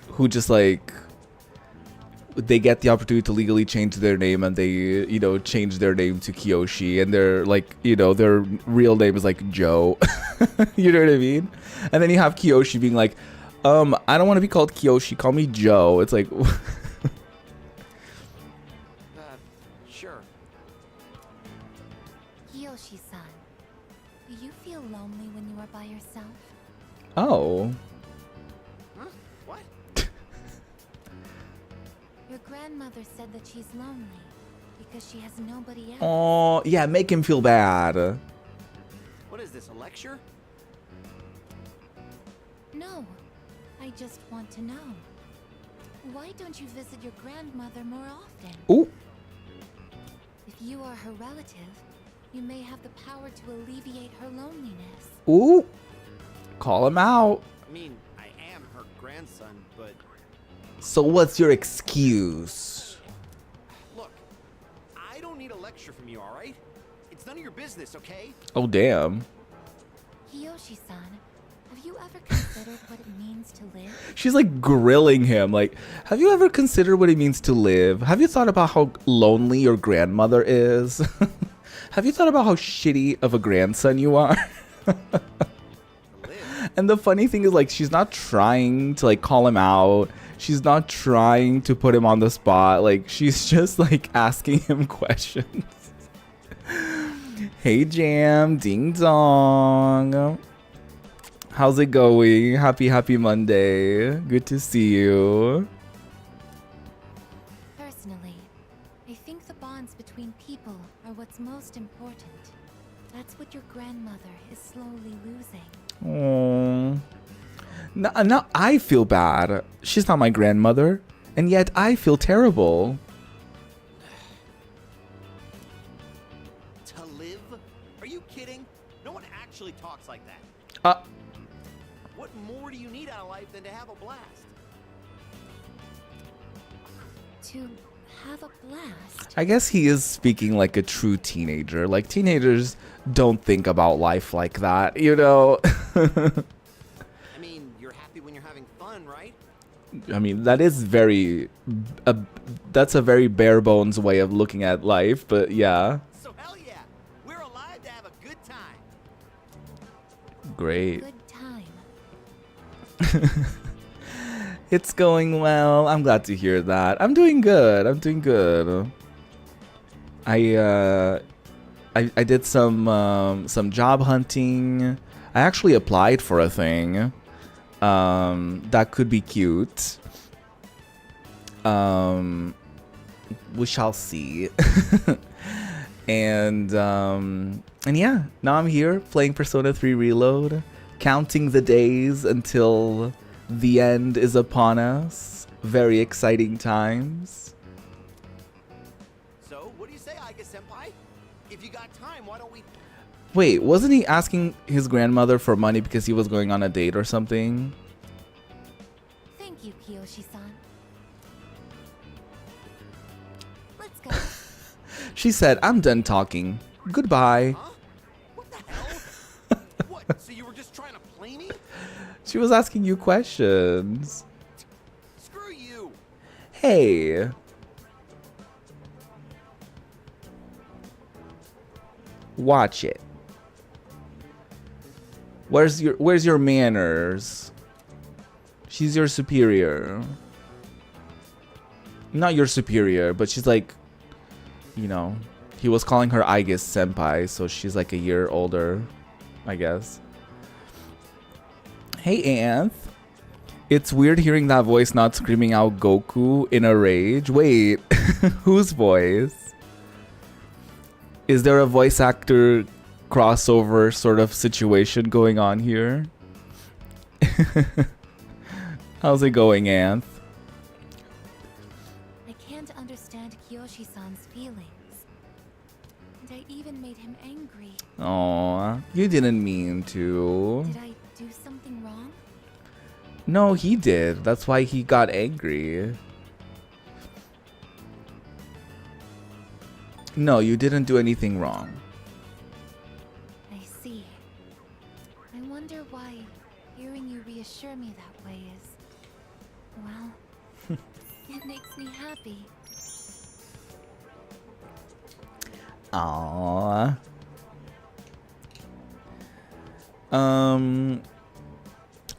who just like they get the opportunity to legally change their name and they, you know, change their name to Kiyoshi and they're like, you know, their real name is like Joe. You know what I mean? And then you have Kiyoshi being like, I don't want to be called Kiyoshi, call me Joe. It's like Sure. Kiyoshi-san, do you feel lonely when you are by yourself? oh. Huh? What? Your grandmother said that she's lonely because she has nobody else. Oh, yeah, make him feel bad. What is this, a lecture? No, I just want to know. Why don't you visit your grandmother more often? Ooh. If you are her relative, you may have the power to alleviate her loneliness. Ooh. Call him out. I mean, I am her grandson, but So what's your excuse? look, I don't need a lecture from you, all right? It's none of your business, okay? Oh, damn. Kiyoshi-san, have you ever considered what it means to live? She's like grilling him. Like, have you ever considered what it means to live? Have you thought about how lonely your grandmother is? Have you thought about how shitty of a grandson you are? And the funny thing is, like, she's not trying to like call him out. She's not trying to put him on the spot. Like, she's just like asking him questions. Hey, Jam, ding dong. How's it going? Happy Monday. Good to see you. Personally, I think the bonds between people are what's most important. That's what your grandmother is slowly losing. Oh. Now I feel bad. She's not my grandmother, and yet I feel terrible. To live? Are you kidding? No one actually talks like that. What more do you need out of life than to have a blast? To have a blast? I guess he is speaking like a true teenager. Like, teenagers don't think about life like that, you know? I mean, you're happy when you're having fun, right? I mean, that is that's a very bare bones way of looking at life, but yeah. So hell yeah, we're alive to have a good time. Great. Good time. It's going well. I'm glad to hear that. I'm doing good. I did some job hunting. I actually applied for a thing that could be cute. We shall see. and yeah, now I'm here playing Persona 3 Reload, counting the days until the end is upon us. Very exciting times. So, what do you say, Aiga Senpai? If you got time, why don't we... Wait, wasn't he asking his grandmother for money because he was going on a date or something? Thank you, Kiyoshi-san. Let's go. She said, I'm done talking. Goodbye. Huh? What the hell? What, so you were just trying to play me? She was asking you questions. Screw you! Hey. Watch it. Where's your manners? She's your superior. Not your superior, but she's like, you know, he was calling her Aiga Senpai, so she's like a year older, I guess. Hey, Anth. It's weird hearing that voice not screaming out Goku in a rage. Wait, whose voice? Is there a voice actor crossover sort of situation going on here? How's it going, Anth? I can't understand Kiyoshi-san's feelings. And I even made him angry. Aw, you didn't mean to. Did I do something wrong? No, he did. That's why he got angry. No, you didn't do anything wrong. I see. I wonder why hearing you reassure me that way is... well, it makes me happy. Aww.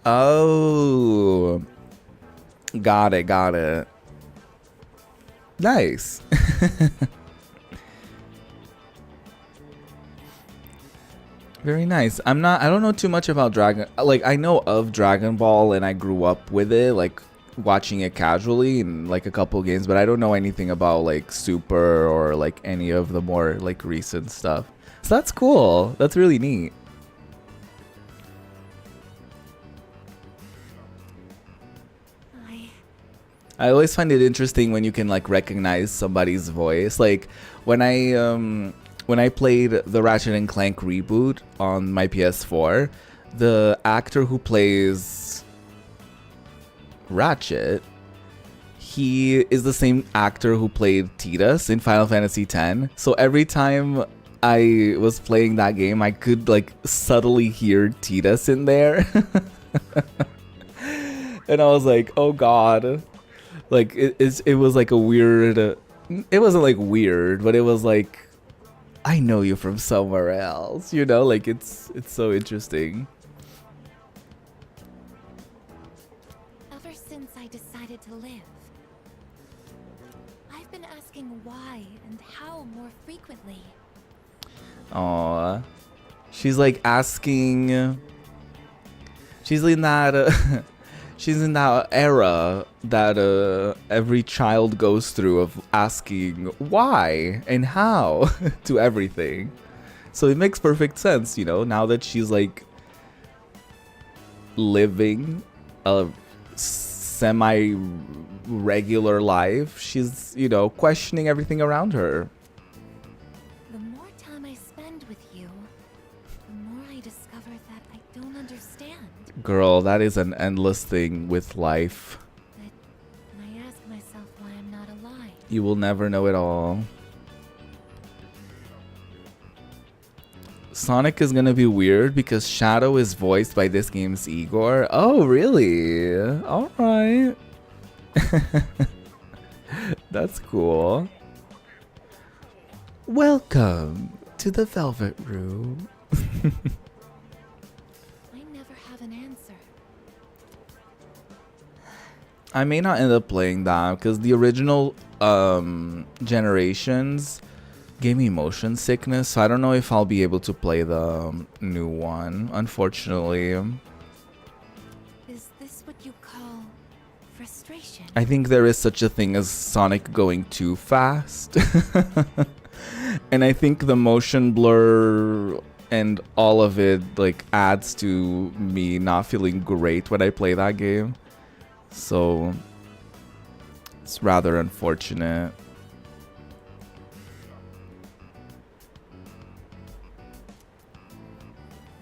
Oh. Got it. Nice. Very nice. I don't know too much about I know of Dragon Ball and I grew up with it, like watching it casually in like a couple games, but I don't know anything about like Super or like any of the more like recent stuff. So that's cool. That's really neat. I always find it interesting when you can like recognize somebody's voice. Like when I played the Ratchet and Clank reboot on my PS4, the actor who plays Ratchet, he is the same actor who played Tidus in Final Fantasy X. So every time I was playing that game, I could like subtly hear Tidus in there. And I was like, oh god. Like it was like a weird, it wasn't like weird, but it was like, I know you from somewhere else, you know, like it's so interesting. Ever since I decided to live, I've been asking why and how more frequently. Aww. She's like asking, she's in that she's in that era that every child goes through of asking why and how to everything. So it makes perfect sense, you know, now that she's like living a semi-regular life, she's, you know, questioning everything around her. The more time I spend with you, the more I discover that I don't understand. Girl, that is an endless thing with life. But I ask myself why I'm not alive. You will never know it all. Sonic is gonna be weird because Shadow is voiced by this game's Igor. Oh, really? Alright. That's cool. Welcome to the Velvet Room. I never have an answer. I may not end up playing that because the original generations gave me motion sickness, so I don't know if I'll be able to play the new one, unfortunately. Is this what you call frustration? I think there is such a thing as Sonic going too fast. And I think the motion blur and all of it like adds to me not feeling great when I play that game. So it's rather unfortunate.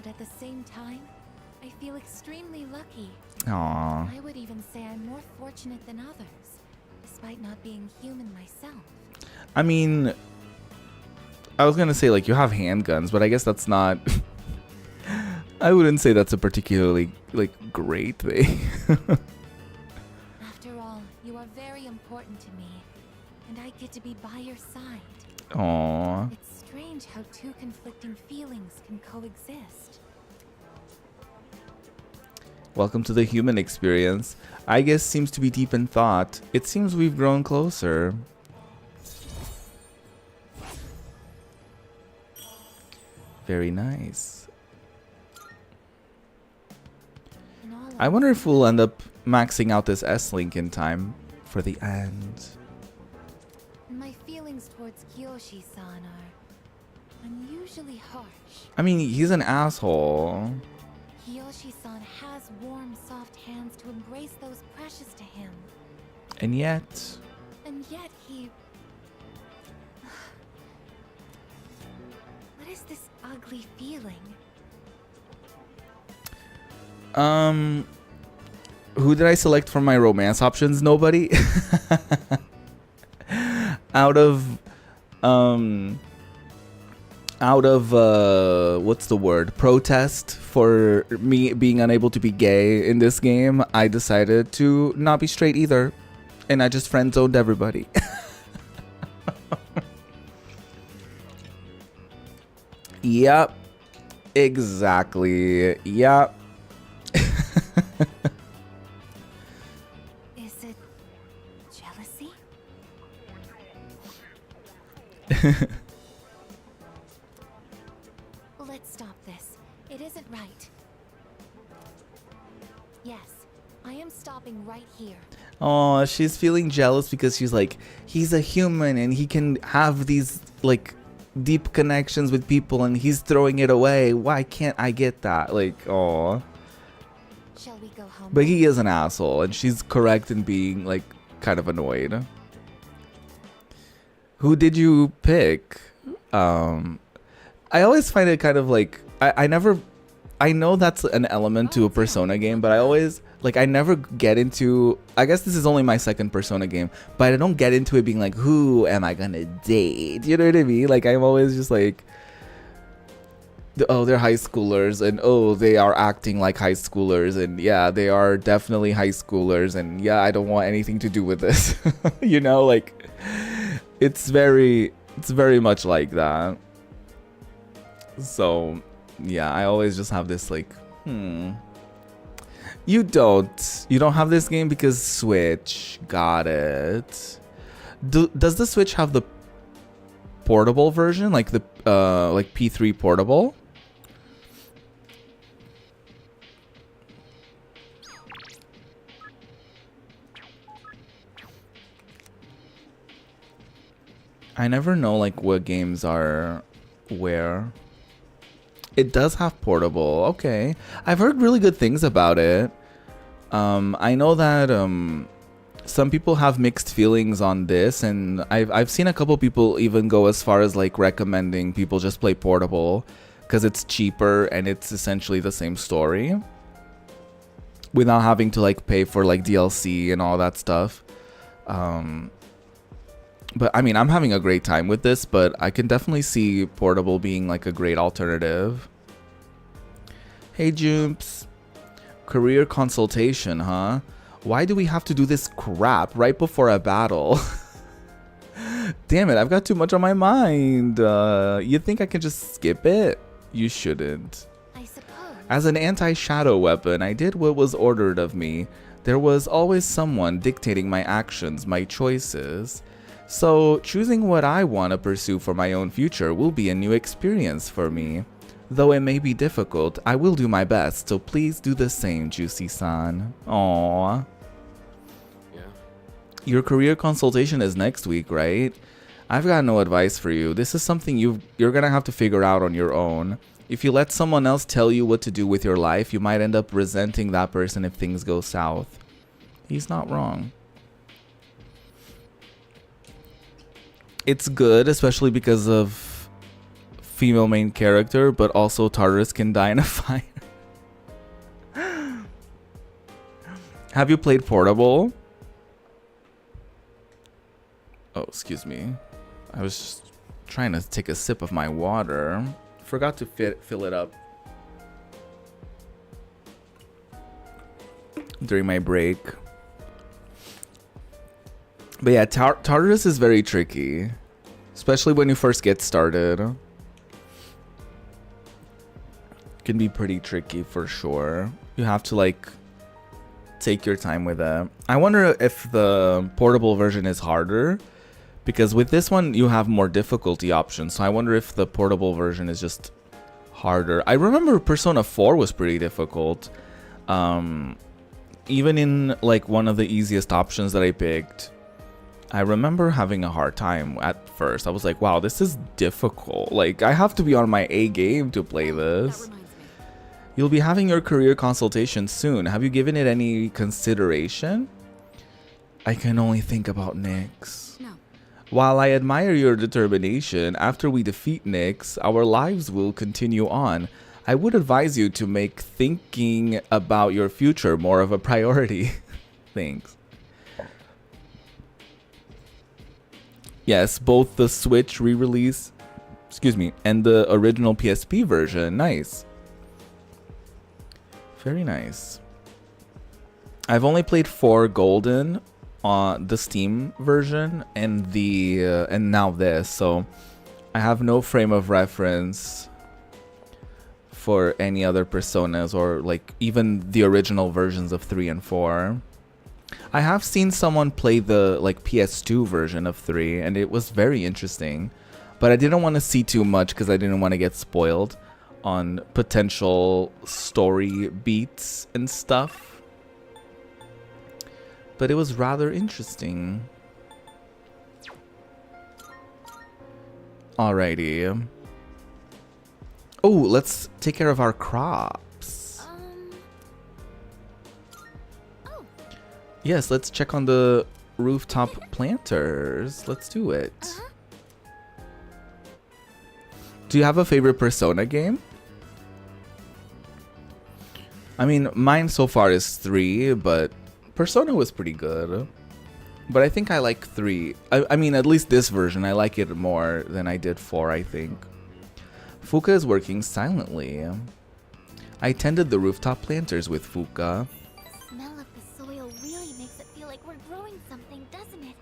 But at the same time, I feel extremely lucky. Aww. I would even say I'm more fortunate than others, despite not being human myself. I mean, I was gonna say like you have handguns, but I guess that's not. I wouldn't say that's a particularly like great thing. After all, you are very important to me, and I get to be by your side. Aww. It's strange how two conflicting feelings can coexist. Welcome to the human experience. I guess seems to be deep in thought. It seems we've grown closer. Very nice. I wonder if we'll end up maxing out this S-Link in time for the end. My feelings towards Kiyoshi-san are unusually harsh. I mean, he's an asshole. Kiyoshi-san has warm, soft hands to embrace those precious to him. And yet... And yet he... What is this ugly feeling? Who did I select from my romance options? Nobody. out of what's the word? Protest for me being unable to be gay in this game, I decided to not be straight either. And I just friend zoned everybody. Yep. Exactly. Yep. Is it jealousy? Let's stop this. It isn't right. Yes, I am stopping right here. Oh, she's feeling jealous because she's like, he's a human and he can have these like deep connections with people and he's throwing it away. Why can't I get that? Like, oh. Shall we go home? But he is an asshole and she's correct in being like kind of annoyed. Who did you pick? I always find it kind of like I know that's an element to a Persona game, but I never get into, I guess this is only my second Persona game, but I don't get into it being like, who am I gonna date? You know what I mean? Like, I'm always just like, oh, they're high schoolers, and oh, they are acting like high schoolers, and yeah, they are definitely high schoolers, and yeah, I don't want anything to do with this. You know, like, it's very much like that. So yeah, I always just have this like, You don't have this game because Switch. Got it. Does the Switch have the portable version, like the like P3 portable? I never know like what games are where. It does have portable. Okay. I've heard really good things about it. I know that some people have mixed feelings on this, and I've seen a couple people even go as far as like recommending people just play portable because it's cheaper and it's essentially the same story without having to like pay for like DLC and all that stuff. But I mean, I'm having a great time with this, but I can definitely see portable being like a great alternative. Hey Jumps. Career consultation, huh? Why do we have to do this crap right before a battle? Damn it, I've got too much on my mind. You think I can just skip it? You shouldn't. I suppose. As an anti-shadow weapon, I did what was ordered of me. There was always someone dictating my actions, my choices. So, choosing what I want to pursue for my own future will be a new experience for me. Though it may be difficult, I will do my best, so please do the same, Juicy-san. Aww. Yeah. Your career consultation is next week, right? I've got no advice for you. This is something you're gonna have to figure out on your own. If you let someone else tell you what to do with your life, you might end up resenting that person if things go south. He's not wrong. It's good, especially because of female main character, but also Tartarus can die in a fire. Have you played Portable? Oh, excuse me. I was just trying to take a sip of my water. Forgot to fill it up during my break. But yeah, Tartarus is very tricky, especially when you first get started. It can be pretty tricky for sure. You have to like take your time with it. I wonder if the portable version is harder, because with this one you have more difficulty options. So I wonder if the portable version is just harder. I remember Persona 4 was pretty difficult. Even in like one of the easiest options that I picked, I remember having a hard time at first. I was like, wow, this is difficult. Like, I have to be on my A game to play this. You'll be having your career consultation soon. Have you given it any consideration? I can only think about Nyx. No. While I admire your determination, after we defeat Nyx, our lives will continue on. I would advise you to make thinking about your future more of a priority. Thanks. Yes, both the Switch re-release, and the original PSP version. Nice. Very nice. I've only played 4 Golden on the Steam version and and now this, so I have no frame of reference for any other Personas or like even the original versions of 3 and 4. I have seen someone play the like PS2 version of 3 and it was very interesting, but I didn't want to see too much because I didn't want to get spoiled on potential story beats and stuff. But it was rather interesting. Alrighty. Oh, let's take care of our crops. Yes, let's check on the rooftop planters. Let's do it. Do you have a favorite Persona game? I mean, mine so far is 3, but Persona was pretty good. But I think I like 3. I mean, at least this version, I like it more than I did 4, I think. Fuka is working silently. I tended the rooftop planters with Fuka. The smell of the soil really makes it feel like we're growing something, doesn't it?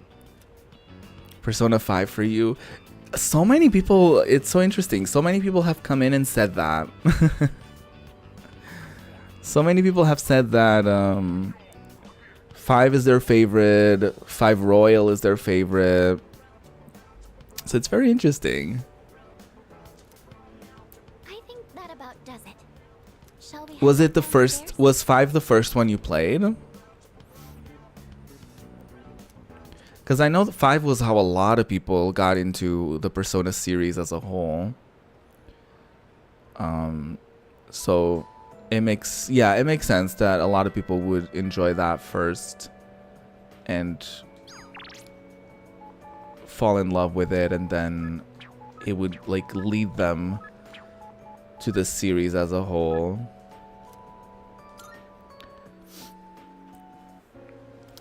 Persona 5 for you. So many people, it's so interesting. So many people have come in and said that. So many people have said that 5 is their favorite, 5 Royal is their favorite. So it's very interesting. I think that about does it. Shall we Was head it the first, downstairs? was 5 the first one you played? Because I know that 5 was how a lot of people got into the Persona series as a whole. So it makes sense that a lot of people would enjoy that first and fall in love with it, and then it would like lead them to the series as a whole.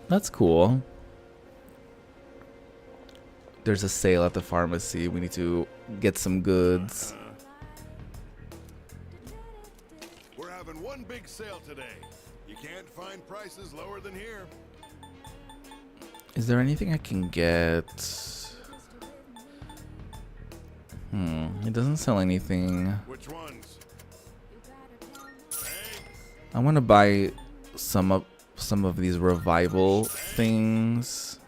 That's cool. There's a sale at the pharmacy. We need to get some goods. We're having one big sale today. You can't find prices lower than here. Is there anything I can get? It doesn't sell anything. Which ones? I want to buy some of these revival things.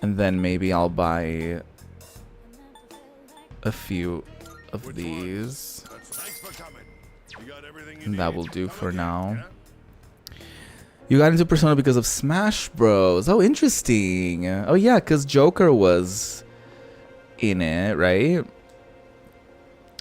And then maybe I'll buy a few of these. Thanks for coming. You got everything you And that need. will do Come for again, now. yeah? You got into Persona because of Smash Bros. Oh, interesting. Oh yeah, because Joker was in it, right?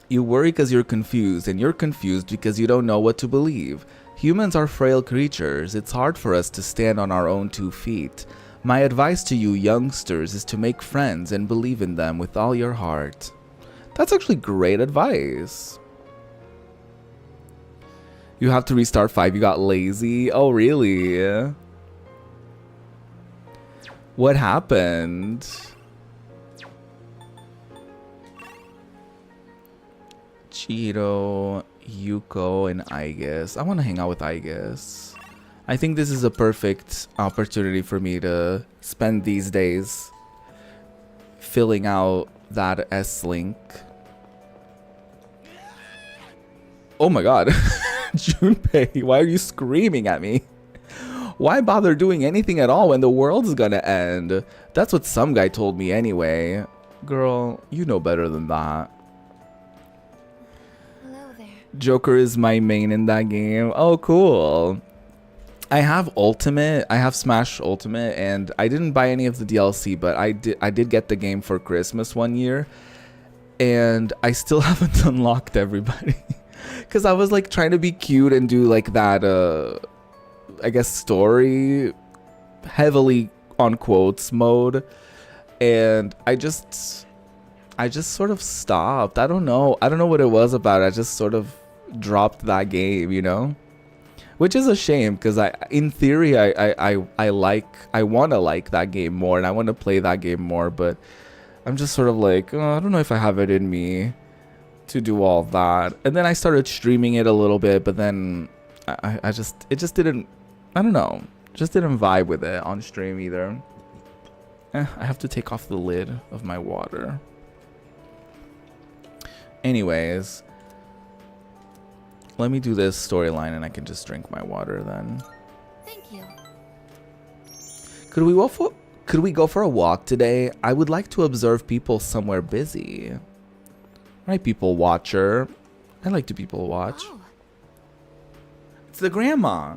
You worry because you're confused, and you're confused because you don't know what to believe. Humans are frail creatures. It's hard for us to stand on our own 2 feet. My advice to you youngsters is to make friends and believe in them with all your heart. That's actually great advice. You have to restart 5. You got lazy. Oh, really? What happened? Cheeto, Yuko, and Aigis. I want to hang out with Aigis. I think this is a perfect opportunity for me to spend these days filling out that S-Link. Oh my god. Junpei, why are you screaming at me? Why bother doing anything at all when the world's gonna end? That's what some guy told me anyway. Girl, you know better than that. Hello there. Joker is my main in that game. Oh, cool. I have Ultimate. I have Smash Ultimate, and I didn't buy any of the DLC, but I did get the game for Christmas one year, and I still haven't unlocked everybody. Because I was like trying to be cute and do like that, I guess, story, heavily on quotes mode. And I just sort of stopped. I don't know what it was about it. I just sort of dropped that game, you know? Which is a shame, because in theory, I want to like that game more, and I want to play that game more, but I'm just sort of like, oh, I don't know if I have it in me to do all that. And then I started streaming it a little bit, but then it just didn't, I don't know, just didn't vibe with it on stream either. I have to take off the lid of my water. Anyways, let me do this storyline and I can just drink my water then. Thank you. Could we go for a walk today? I would like to observe people somewhere busy. Right, people watcher. I like to people watch. Oh, It's the grandma.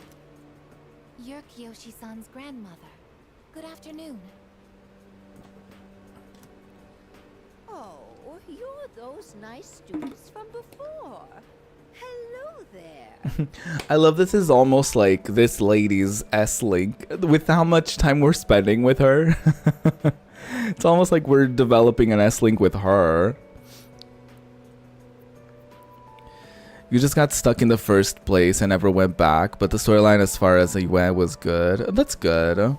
you're Kiyoshi-san's grandmother. Good afternoon. Oh, you're those nice students from before. Hello there. I love this is almost like this lady's S-Link with how much time we're spending with her. It's almost like we're developing an S-Link with her. You just got stuck in the first place and never went back, but the storyline as far as you went was good. That's good.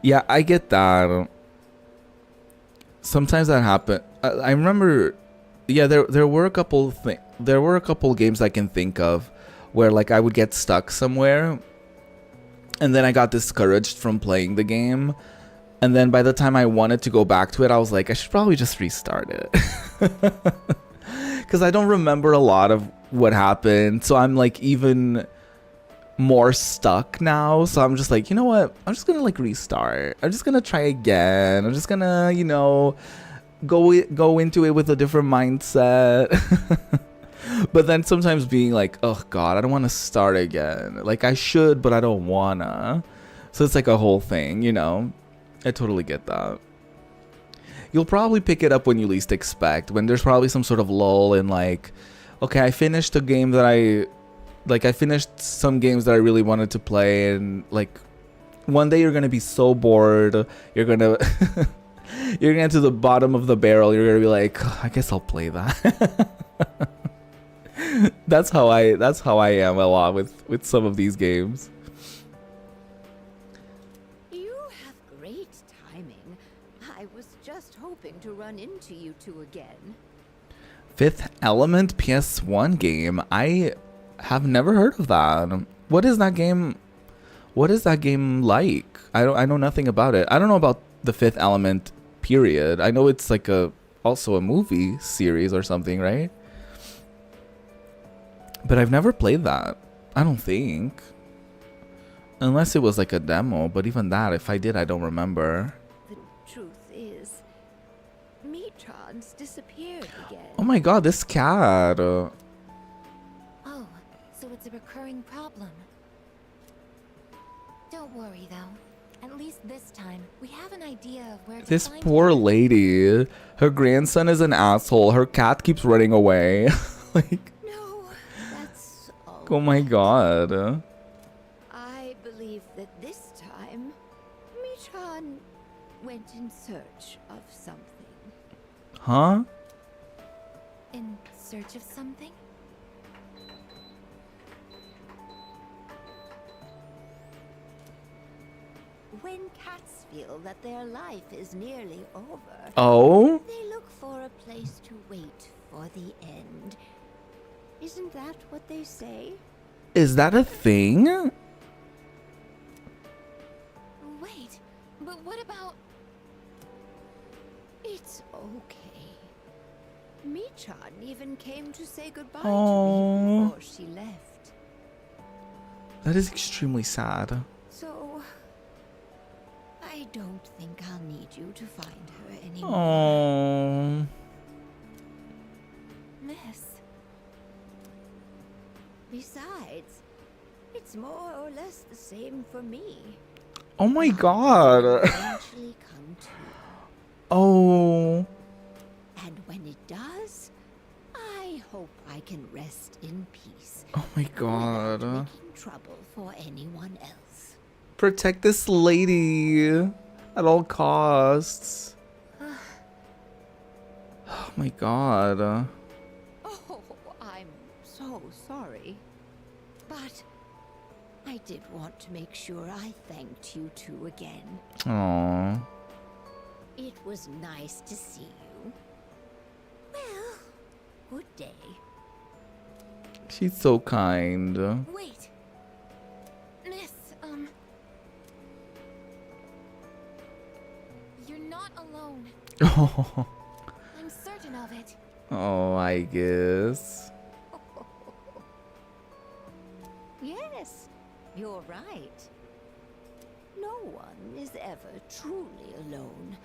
Yeah, I get that. Sometimes that happened. I remember, yeah, there were a couple games I can think of where like I would get stuck somewhere, and then I got discouraged from playing the game, and then by the time I wanted to go back to it, I was like, I should probably just restart it. Because I don't remember a lot of what happened, so I'm like even more stuck now. So I'm just like, you know what? I'm just gonna like restart. I'm just gonna try again. I'm just gonna, you know, go into it with a different mindset. But then sometimes being like, oh god, I don't want to start again. Like I should, but I don't wanna. So it's like a whole thing, you know. I totally get that. You'll probably pick it up when you least expect, when there's probably some sort of lull in like, okay, I finished a game that I finished some games that I really wanted to play, and like one day you're gonna be so bored, you're gonna you're gonna get to the bottom of the barrel, you're gonna be like, oh, I guess I'll play that. That's how I am a lot with some of these games. Hoping to run into you two again. Fifth Element PS1 game. I have never heard of that. What is that game? What is that game like? I know nothing about it. I don't know about the Fifth Element period. I know it's like also a movie series or something, right? But I've never played that. I don't think. Unless it was like a demo, but even that, if I did, I don't remember. Disappeared again. Oh my god, this cat. Oh, so it's a recurring problem. Don't worry though. At least this time, we have an idea of where to This find poor him. lady. Her grandson is an asshole. Her cat keeps running away. Like, no, that's all. Oh my god. I believe that this time, Michan went in search of something. Huh? In search of something? When cats feel that their life is nearly over, Oh? they look for a place to wait for the end. Isn't that what they say? Is that a thing? Wait, but what about... It's okay. Michan even came to say goodbye Oh. to me before she left. That is extremely sad. So, I don't think I'll need you to find her anymore. Oh. Miss? Besides, it's more or less the same for me. Oh my god. Eventually come to. Oh. And when it does, I hope I can rest in peace. Oh my god. Without making trouble for anyone else. Protect this lady at all costs. Oh my god. Oh, I'm so sorry. But I did want to make sure I thanked you two again. Aww. It was nice to see you. Well, good day. She's so kind. Wait. Miss, you're not alone. Oh. I'm certain of it. Oh, I guess. Yes, you're right. No one is ever truly alone.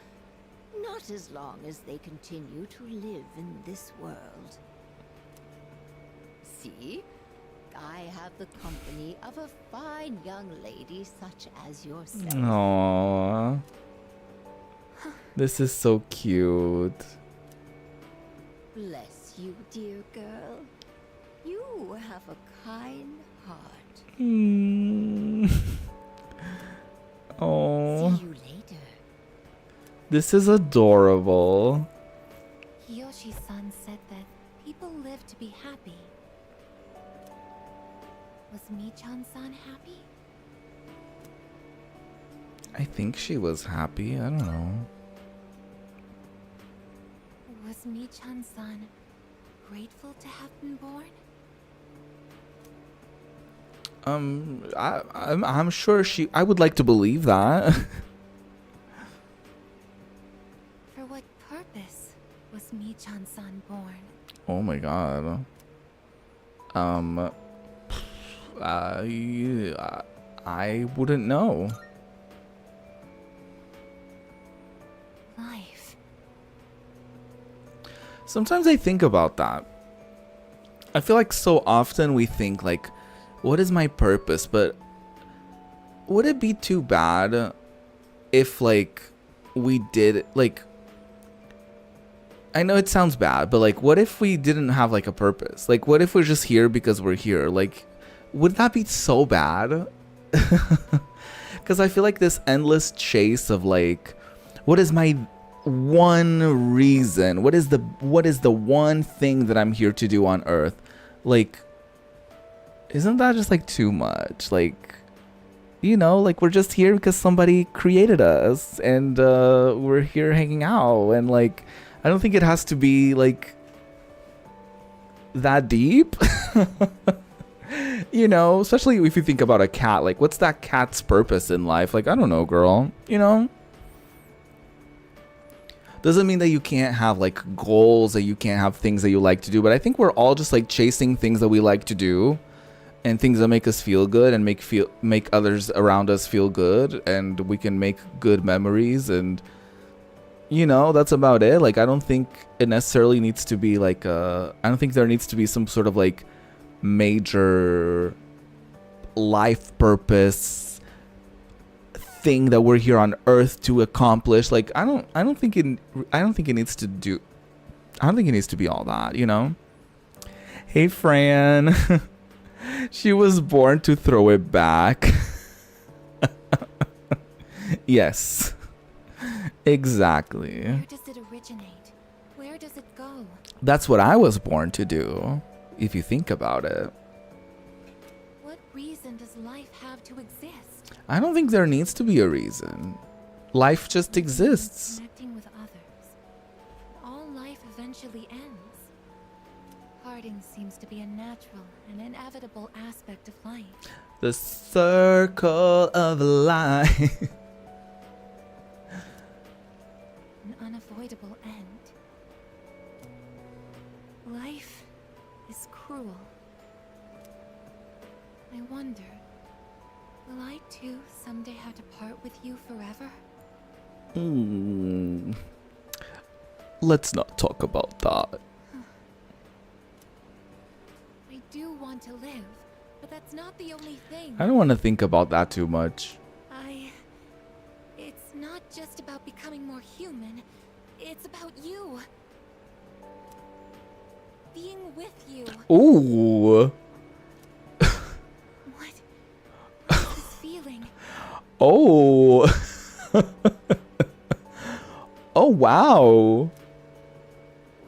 Not as long as they continue to live in this world. See? I have the company of a fine young lady such as yourself. Aww. This is so cute. Bless you, dear girl. You have a kind heart. Oh, See you later. this is adorable. Kiyoshi-san said that people live to be happy. Was Michan-san happy? I think she was happy. I don't know. Was Michan-san grateful to have been born? I'm sure she. I would like to believe that. For what purpose was Michan-san born? Oh my god. I wouldn't know. Life. Sometimes I think about that. I feel like so often we think like, what is my purpose? But would it be too bad if like we did like, I know it sounds bad, but like what if we didn't have like a purpose? Like what if we're just here because we're here? Like would that be so bad? Because I feel like this endless chase of like, what is my one reason? What is the one thing that I'm here to do on Earth? Like, isn't that just like too much? Like, you know, like we're just here because somebody created us and we're here hanging out, and like I don't think it has to be like that deep. You know, especially if you think about a cat, like what's that cat's purpose in life? Like, I don't know, girl, you know? Doesn't mean that you can't have like goals, that you can't have things that you like to do, but I think we're all just like chasing things that we like to do and things that make us feel good and make others around us feel good, and we can make good memories, and you know, that's about it. Like I don't think it necessarily needs to be like I don't think there needs to be some sort of like major life purpose thing that we're here on Earth to accomplish. Like I don't think it needs to be all that, you know? Hey Fran. She was born to throw it back. Yes. Exactly. Where does it originate? Where does it go? That's what I was born to do, if you think about it. What reason does life have to exist? I don't think there needs to be a reason. Life just exists. Connecting with others. All life eventually ends. Parting seems to be a natural and inevitable aspect of life. The circle of life. An unavoidable end. Life is cruel. I wonder, will I too someday have to part with you forever? Let's not talk about that. I do want to live, but that's not the only thing. I don't want to think about that too much. It's not just about becoming more human. It's about you. Being with you. Ooh. What is this feeling? Oh. Oh, wow.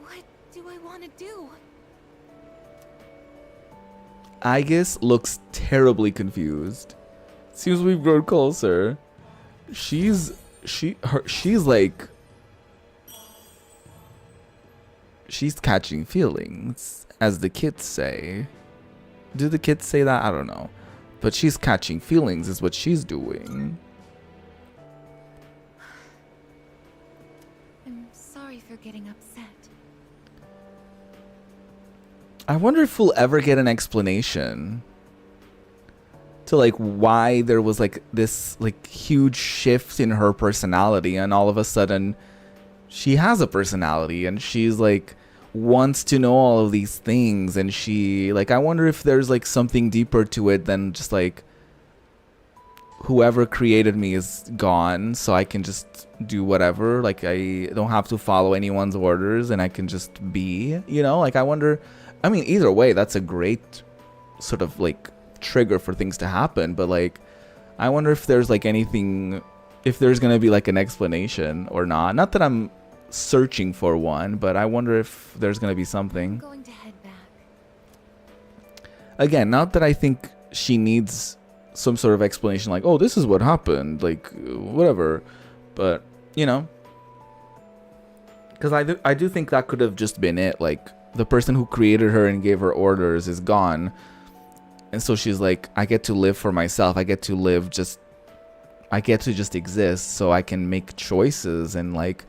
What do I want to do? Aegis looks terribly confused. Seems we've grown closer. She's like, she's catching feelings, as the kids say. Do the kids say that? I don't know. But she's catching feelings is what she's doing. I'm sorry for getting upset. I wonder if we'll ever get an explanation to like why there was like this like huge shift in her personality, and all of a sudden she has a personality and she's like wants to know all of these things, and she like, I wonder if there's like something deeper to it than just like whoever created me is gone, so I can just do whatever, like I don't have to follow anyone's orders and I can just be, you know? Like I wonder I mean, either way, that's a great sort of like trigger for things to happen. But like, I wonder if there's like anything, if there's gonna be like an explanation or not. Not that I'm searching for one, but I wonder if there's gonna be something. I'm going to head back. Again, not that I think she needs some sort of explanation like, oh, this is what happened, like whatever, but you know, because I do think that could have just been it. Like, the person who created her and gave her orders is gone, and so she's like, I get to live for myself. I get to live just, I get to just exist so I can make choices. And like,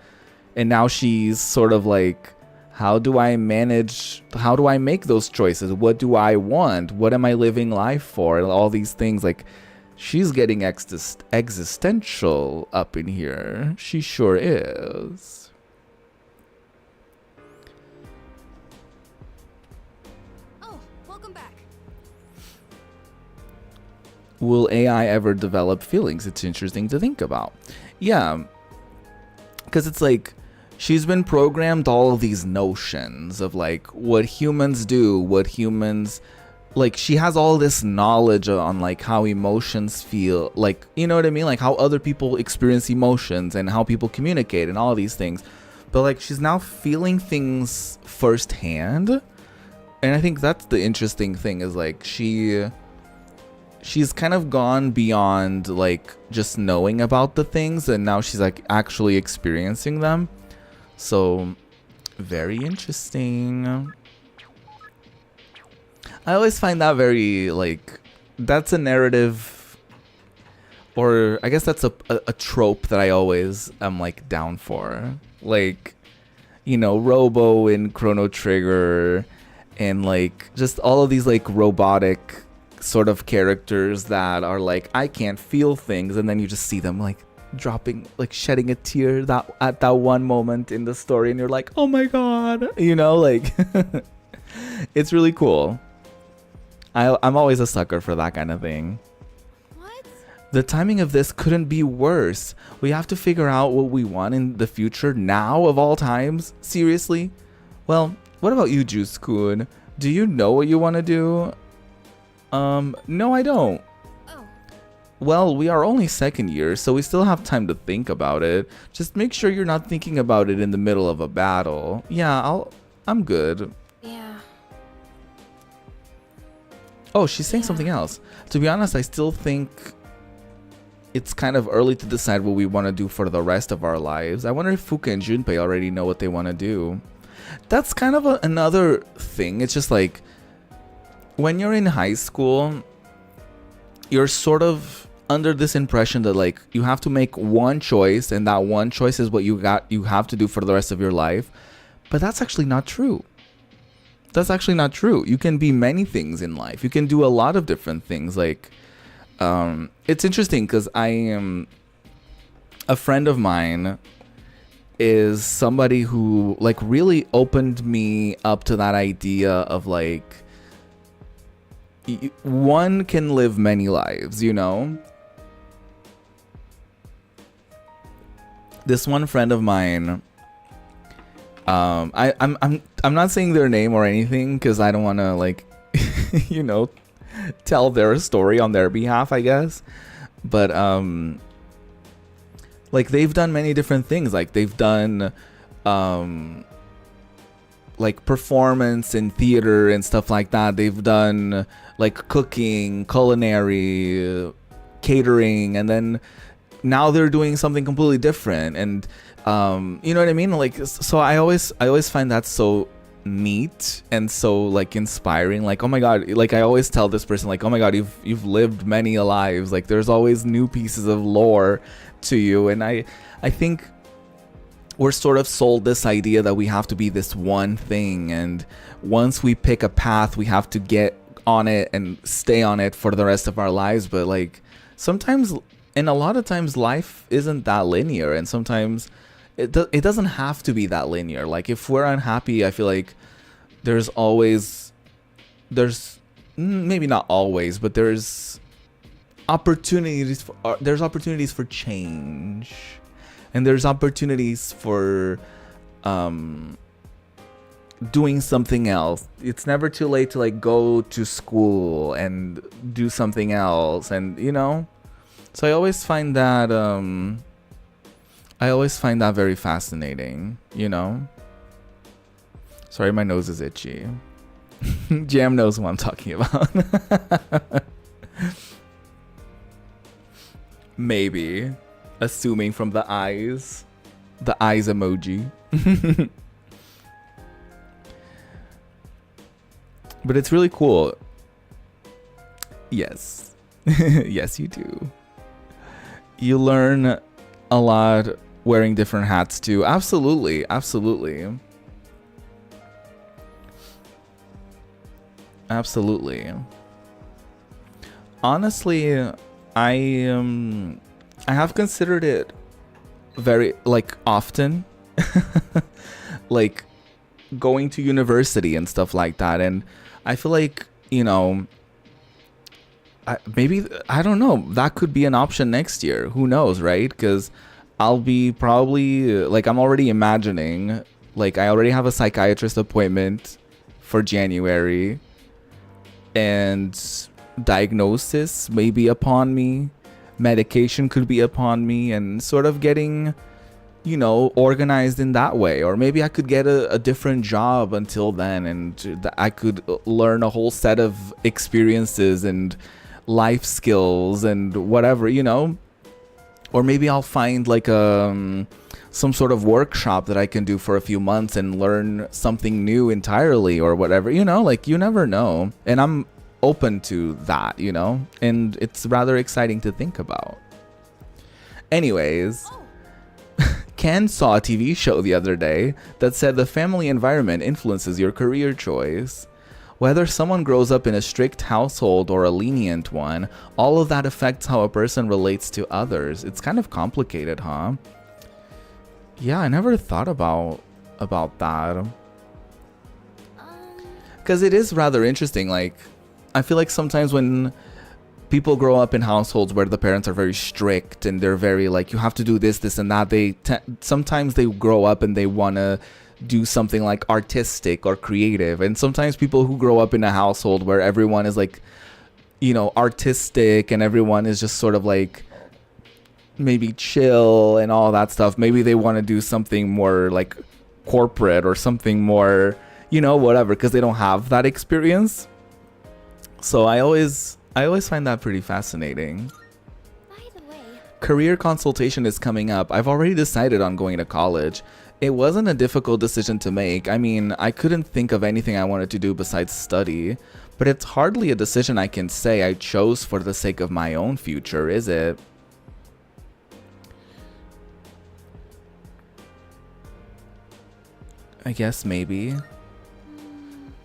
and now she's sort of like, how do I manage, how do I make those choices? What do I want? What am I living life for? And all these things, like, she's getting existential up in here. She sure is. Will AI ever develop feelings? It's interesting to think about. Yeah, because it's like, she's been programmed all of these notions of like what humans do, what humans, like, she has all this knowledge on like how emotions feel, like, you know what I mean, like how other people experience emotions and how people communicate and all these things. But like, she's now feeling things firsthand, and I think that's the interesting thing, is like she's kind of gone beyond like just knowing about the things, and now she's like actually experiencing them. So very interesting. I always find that very like, that's a narrative, or I guess that's a trope that I always am like down for. Like, you know, Robo in Chrono Trigger, and like just all of these like robotic sort of characters that are like, I can't feel things, and then you just see them like dropping, like shedding a tear that at that one moment in the story, and you're like, oh my god, you know, like it's really cool. I'm always a sucker for that kind of thing. What? The timing of this couldn't be worse. We have to figure out what we want in the future now of all times. Seriously? Well, what about you, Juice-kun? Do you know what you want to do? No, I don't. Oh. Well, we are only second year, so we still have time to think about it. Just make sure you're not thinking about it in the middle of a battle. Yeah, I'm good. Yeah. Oh, she's saying something else. To be honest, I still think it's kind of early to decide what we want to do for the rest of our lives. I wonder if Fuka and Junpei already know what they want to do. That's kind of another thing. It's just like, when you're in high school, you're sort of under this impression that like you have to make one choice, and that one choice is what you have to do for the rest of your life. But that's actually not true. That's actually not true. You can be many things in life. You can do a lot of different things. Like, it's interesting because a friend of mine is somebody who like really opened me up to that idea of like, one can live many lives, you know? This one friend of mine, I'm not saying their name or anything because I don't want to like, you know, tell their story on their behalf, I guess. But like, they've done many different things. Like, they've done like performance in theater and stuff like that. They've done like cooking, culinary, catering, and then now they're doing something completely different. And you know what I mean? Like, so I always find that so neat and so like inspiring. Like, oh my god, like I always tell this person like, oh my god, you've lived many lives. Like, there's always new pieces of lore to you. And I think we're sort of sold this idea that we have to be this one thing, and once we pick a path, we have to get on it and stay on it for the rest of our lives. But like, sometimes, and a lot of times, life isn't that linear, and sometimes it doesn't have to be that linear. Like, if we're unhappy, I feel like there's maybe not always, but there's opportunities for change. And there's opportunities for doing something else. It's never too late to like go to school and do something else, and you know. So I always find that very fascinating, you know. Sorry, my nose is itchy. Jam knows what I'm talking about. Maybe, assuming from the eyes emoji. But it's really cool. Yes. Yes, you do. You learn a lot wearing different hats too. Absolutely. Absolutely. Absolutely. Honestly, I have considered it very like often. Like going to university and stuff like that, and I feel like, you know, maybe, I don't know, that could be an option next year. Who knows, right? Because I'll be probably, like, I'm already imagining, like, I already have a psychiatrist appointment for January, and diagnosis may be upon me, medication could be upon me, and sort of getting, you know, organized in that way. Or maybe I could get a different job until then, and I could learn a whole set of experiences and life skills and whatever, you know. Or maybe I'll find like some sort of workshop that I can do for a few months and learn something new entirely or whatever, you know, like you never know. And I'm open to that, you know, and it's rather exciting to think about. Anyways, Ken saw a TV show the other day that said the family environment influences your career choice. Whether someone grows up in a strict household or a lenient one, all of that affects how a person relates to others. It's kind of complicated, huh? Yeah, I never thought about that. Because it is rather interesting. Like, I feel like sometimes when people grow up in households where the parents are very strict and they're very like, you have to do this, this, and that, sometimes they grow up and they want to do something like artistic or creative. And sometimes people who grow up in a household where everyone is like, you know, artistic and everyone is just sort of like maybe chill and all that stuff, maybe they want to do something more like corporate or something more, you know, whatever, because they don't have that experience. So I always find that pretty fascinating. By the way, Career consultation is coming up. I've already decided on going to college. It wasn't a difficult decision to make. I mean, I couldn't think of anything I wanted to do besides study, but it's hardly a decision I can say I chose for the sake of my own future, is it? I guess maybe.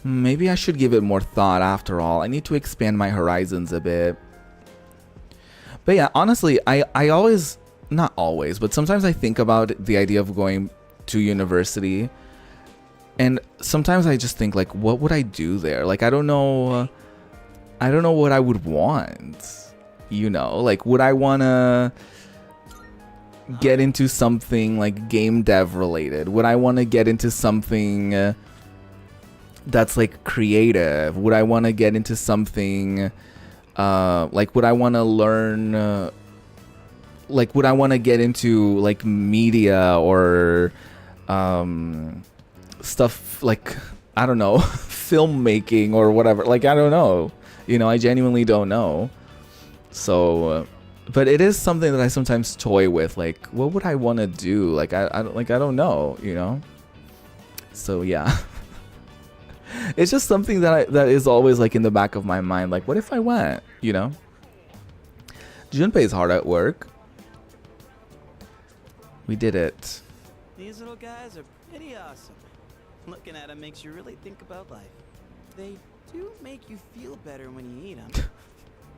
Maybe I should give it more thought after all. I need to expand my horizons a bit. But yeah, honestly, I always, not always, but sometimes I think about the idea of going to university. And sometimes I just think like, what would I do there? Like, I don't know what I would want. You know, like, would I want to get into something like game dev related? Would I want to get into something that's like creative? Would I want to get into something like, would I want to learn like, would I want to get into like media or stuff like, I don't know, filmmaking or whatever? Like, I don't know, you know, I genuinely don't know. So but it is something that I sometimes toy with, like, what would I want to do? Like, I don't know, you know. So yeah. It's just something that is always like in the back of my mind, like, what if I went, you know? Junpei's hard at work. We did it. These little guys are pretty awesome. Looking at them makes you really think about life. They do make you feel better when you eat them.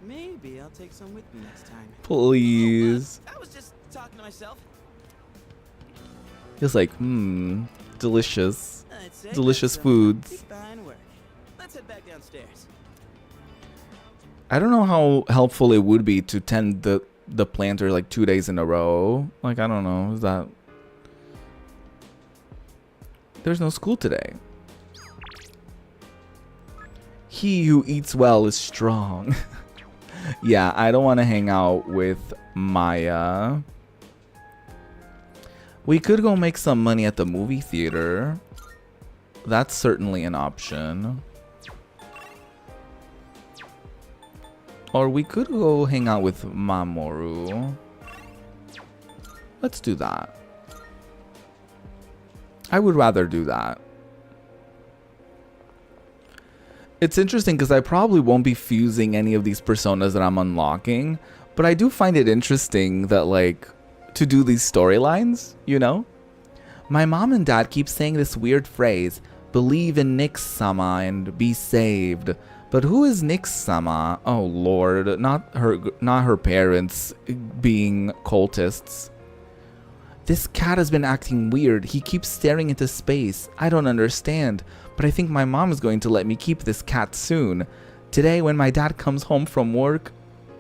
Maybe I'll take some with me next time. Please. I was just talking to myself. It's like, delicious. Delicious foods. Let's head back downstairs. I don't know how helpful it would be to tend the planter like 2 days in a row. Like, I don't know. Is that... There's no school today. He who eats well is strong. Yeah, I don't want to hang out with Maya. We could go make some money at the movie theater. That's certainly an option. Or we could go hang out with Mamoru. Let's do that. I would rather do that. It's interesting because I probably won't be fusing any of these personas that I'm unlocking, but I do find it interesting that, like, to do these storylines, you know? My mom and dad keep saying this weird phrase, believe in Nix-sama and be saved. But who is Nix-sama? Oh lord, not her parents being cultists. This cat has been acting weird. He keeps staring into space. I don't understand, but I think my mom is going to let me keep this cat soon. Today, when my dad comes home from work,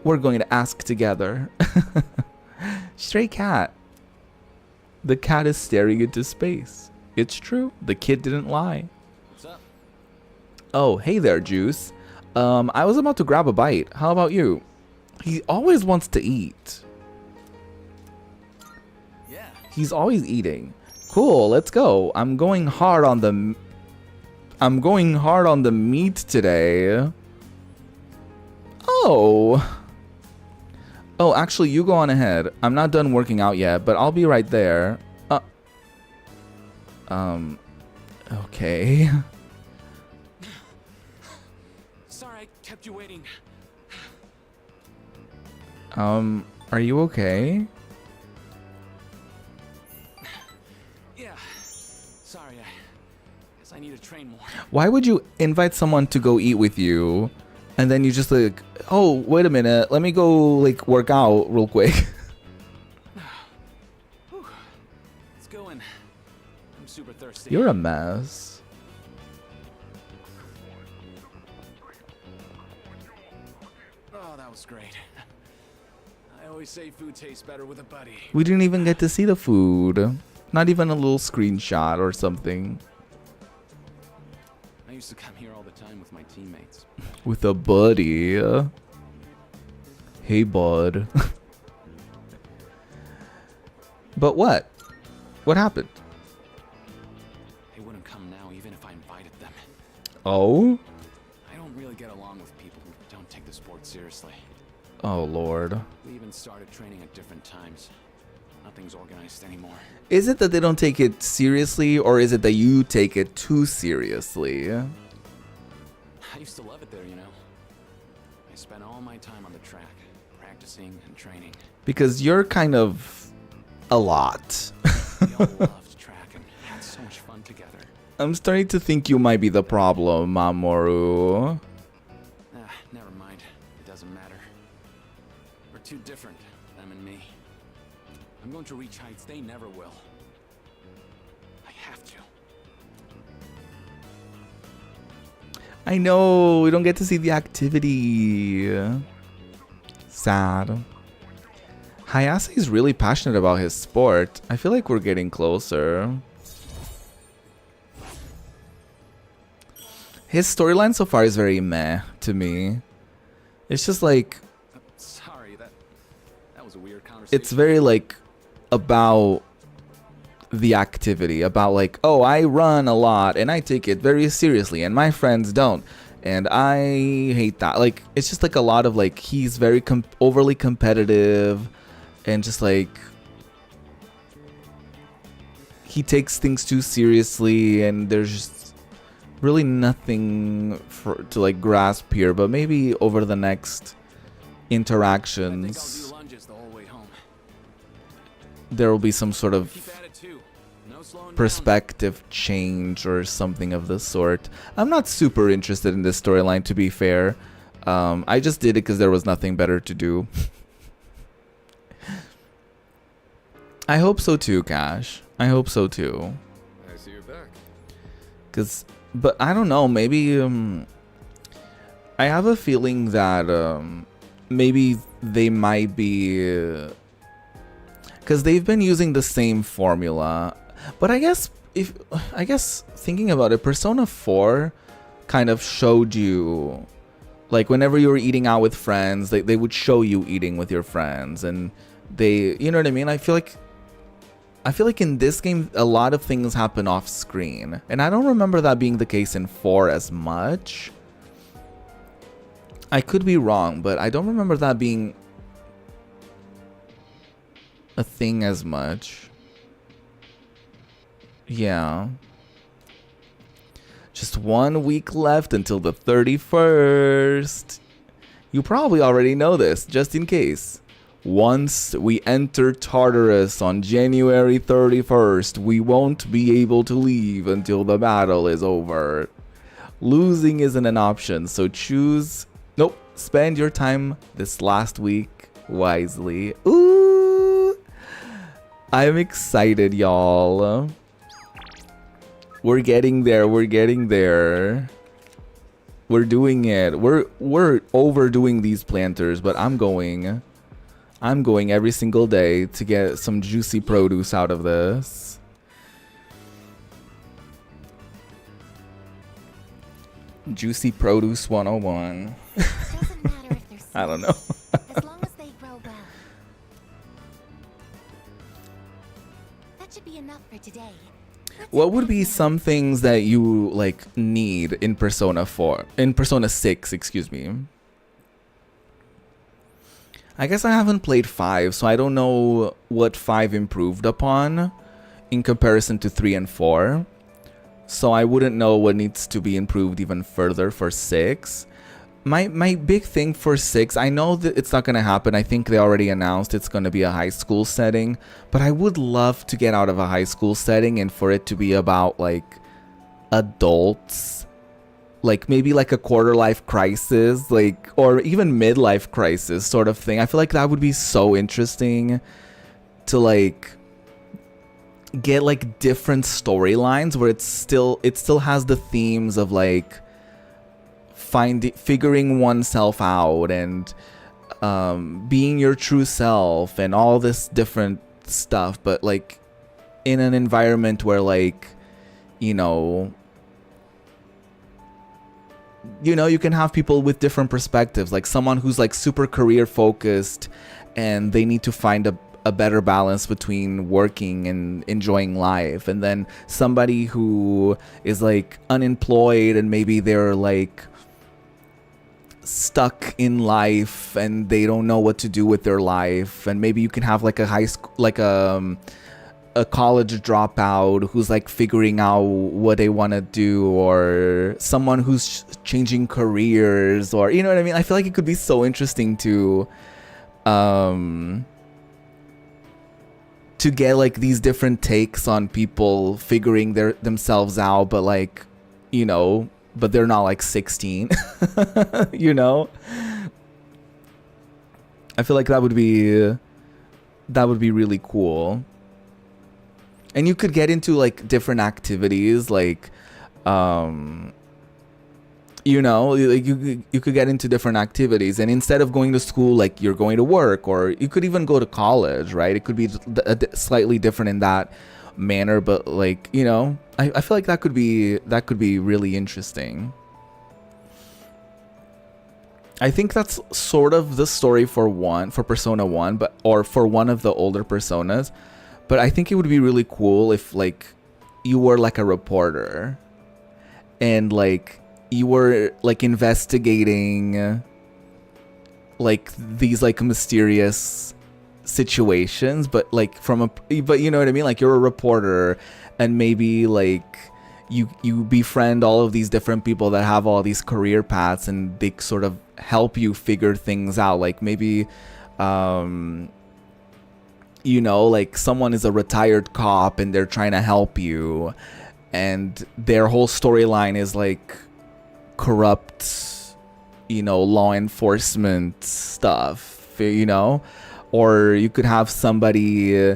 we're going to ask together. Stray cat. The cat is staring into space. It's true. The kid didn't lie. What's up? Oh, hey there, Juice. I was about to grab a bite. How about you? He always wants to eat. Yeah. He's always eating. Cool, let's go. I'm going hard on the meat today. Oh. Oh, actually, you go on ahead. I'm not done working out yet, but I'll be right there. Okay. Sorry, I kept you waiting. Are you okay? Yeah. Sorry, I guess I need to train more. Why would you invite someone to go eat with you, and then you just like, oh, wait a minute, let me go like work out real quick. Let's go in. I'm super thirsty. You're a mess. Oh, that was great. I always say food tastes better with a buddy. We didn't even get to see the food. Not even a little screenshot or something. I used to come here all the time with my teammates. With a buddy. Hey, bud. But what? What happened? They wouldn't come now even if I invited them. Oh? I don't really get along with people who don't take the sport seriously. Oh, Lord. We even started training at different times. Nothing's organized anymore. Is it that they don't take it seriously, or is it that you take it too seriously? I used to love it there, you know. I spent all my time on the track, practicing and training. Because you're kind of a lot. We all loved track and had so much fun together. I'm starting to think you might be the problem, Mamoru. Never mind. It doesn't matter. We're too different, them and me. I'm going to reach heights they never will. I have to. I know, we don't get to see the activity. Sad. Hayase is really passionate about his sport. I feel like we're getting closer. His storyline so far is very meh to me. It's just like... Sorry, that was a weird conversation. It's very like about the activity, about like, oh, I run a lot and I take it very seriously and my friends don't, and I hate that. Like, it's just like a lot of like, he's very overly competitive, and just like he takes things too seriously, and there's just really nothing to like grasp here. But maybe over the next interactions there will be some sort of perspective change or something of the sort. I'm not super interested in this storyline, to be fair. I just did it because there was nothing better to do. I hope so too, Cash. I hope so too. I see you're back. But I don't know, maybe I have a feeling that maybe they might be, because they've been using the same formula. But I guess thinking about it, Persona 4 kind of showed you, like whenever you were eating out with friends, they would show you eating with your friends, and they, you know what I mean? I feel like in this game a lot of things happen off screen, and I don't remember that being the case in 4 as much. I could be wrong, but I don't remember that being a thing as much. Yeah. Just 1 week left until the 31st. You probably already know this, just in case. Once we enter Tartarus on January 31st, we won't be able to leave until the battle is over. Losing isn't an option, so choose... Nope, spend your time this last week wisely. Ooh! I'm excited, y'all. We're getting there, we're getting there. We're doing it. We're overdoing these planters, but I'm going every single day to get some juicy produce out of this. Juicy Produce 101. Doesn't matter if they're I don't know. as long as they grow well. That should be enough for today. What would be some things that you like need in Persona 4? In Persona 6, excuse me. I guess I haven't played 5, so I don't know what 5 improved upon in comparison to 3 and 4. So I wouldn't know what needs to be improved even further for 6. My big thing for 6, I know that it's not going to happen. I think they already announced it's going to be a high school setting. But I would love to get out of a high school setting and for it to be about, like, adults. Like, maybe like a quarter-life crisis, like, or even midlife crisis sort of thing. I feel like that would be so interesting to, like, get, like, different storylines where it still has the themes of, like, figuring oneself out and being your true self and all this different stuff, but like in an environment where, like, you know, you can have people with different perspectives, like someone who's like super career focused and they need to find a better balance between working and enjoying life, and then somebody who is like unemployed and maybe they're like stuck in life and they don't know what to do with their life, and maybe you can have like a high school, like a college dropout who's like figuring out what they want to do, or someone who's changing careers, or you know what I mean. I feel like it could be so interesting to get like these different takes on people figuring themselves out, but like, you know, but they're not like 16. You know, I feel like that would be really cool. And you could get into like different activities, like you know, like you could get into different activities, and instead of going to school, like you're going to work, or you could even go to college, right? It could be slightly different in that manner, but like, you know, I feel like that could be really interesting. I think that's sort of the story for Persona 1, or for one of the older Personas. But I think it would be really cool if like you were like a reporter and like you were like investigating like these like mysterious situations, but like but you know what I mean? Like you're a reporter and maybe like you befriend all of these different people that have all these career paths, and they sort of help you figure things out. Like maybe you know, like someone is a retired cop and they're trying to help you, and their whole storyline is like corrupt, you know, law enforcement stuff, you know. Or you could have somebody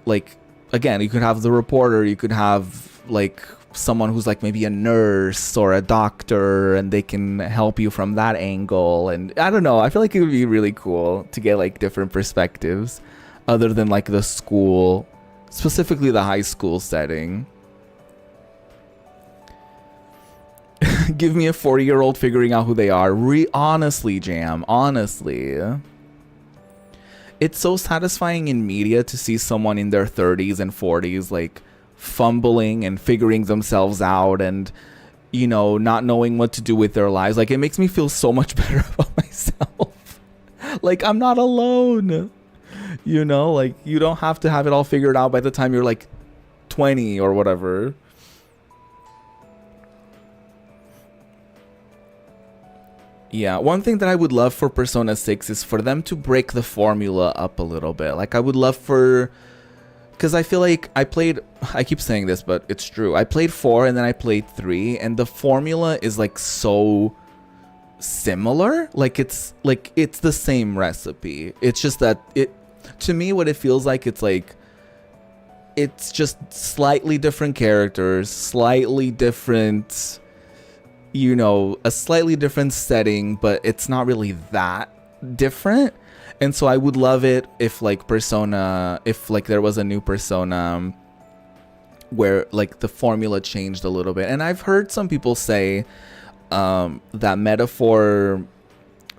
like, again, you could have the reporter, you could have like someone who's like maybe a nurse or a doctor, and they can help you from that angle. And I don't know, I feel like it would be really cool to get like different perspectives other than like the school, specifically the high school setting. Give me a 40-year-old figuring out who they are. Honestly, Jam, honestly. It's so satisfying in media to see someone in their 30s and 40s like fumbling and figuring themselves out and, you know, not knowing what to do with their lives. Like, it makes me feel so much better about myself. Like, I'm not alone. You know, like, you don't have to have it all figured out by the time you're like 20 or whatever. Yeah, one thing that I would love for Persona 6 is for them to break the formula up a little bit. Like, I would love for... Because I feel like I keep saying this, but it's true. I played 4 and then I played 3, and the formula is like so similar. Like, it's the same recipe. It's just that to me, what it feels like, it's like, it's just slightly different characters, slightly different, you know, a slightly different setting, but it's not really that different. And so I would love it if like Persona, if like there was a new Persona where like the formula changed a little bit. And I've heard some people say that Metaphor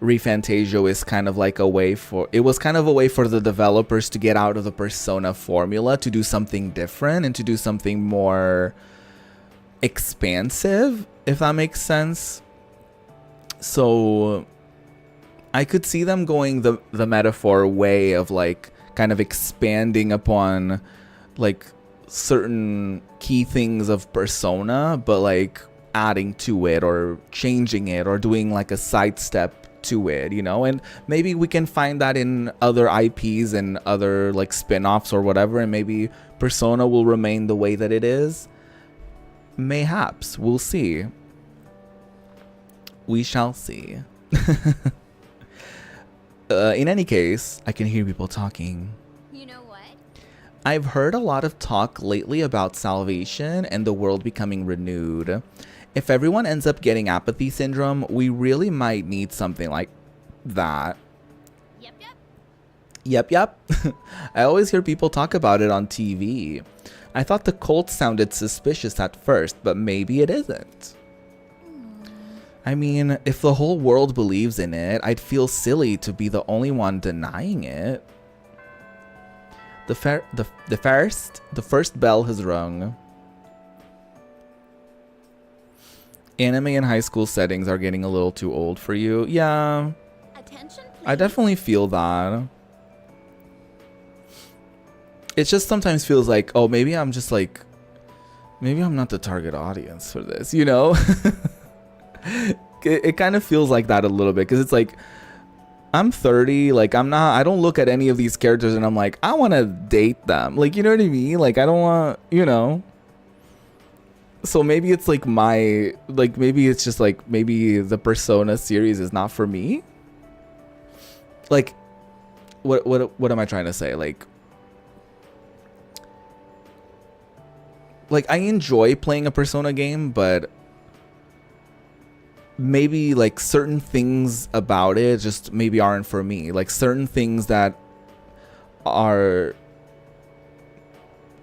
ReFantazio is kind of like a way for, it was kind of a way for the developers to get out of the Persona formula, to do something different and to do something more expansive, if that makes sense. So I could see them going the Metaphor way of like kind of expanding upon like certain key things of Persona, but like adding to it or changing it or doing like a sidestep to it, you know. And maybe we can find that in other IPs and other like spin-offs or whatever, and maybe Persona will remain the way that it is. Mayhaps. We'll see. We shall see. In any case, I can hear people talking. You know what? I've heard a lot of talk lately about salvation and the world becoming renewed. If everyone ends up getting apathy syndrome, we really might need something like that. Yep. I always hear people talk about it on TV. I thought the cult sounded suspicious at first, but maybe it isn't. I mean, if the whole world believes in it, I'd feel silly to be the only one denying it. The first bell has rung. Anime in high school settings are getting a little too old for you. Yeah. Attention, please. I definitely feel that. It just sometimes feels like, oh, maybe I'm just like, maybe I'm not the target audience for this, you know? It kind of feels like that a little bit, because it's like, I'm 30, like I don't look at any of these characters and I'm like, I want to date them, like, you know what I mean? Like, I don't want, you know. So maybe it's like maybe it's just like, maybe the Persona series is not for me. Like, what am I trying to say? Like I enjoy playing a Persona game, but maybe like certain things about it just maybe aren't for me. Like certain things that are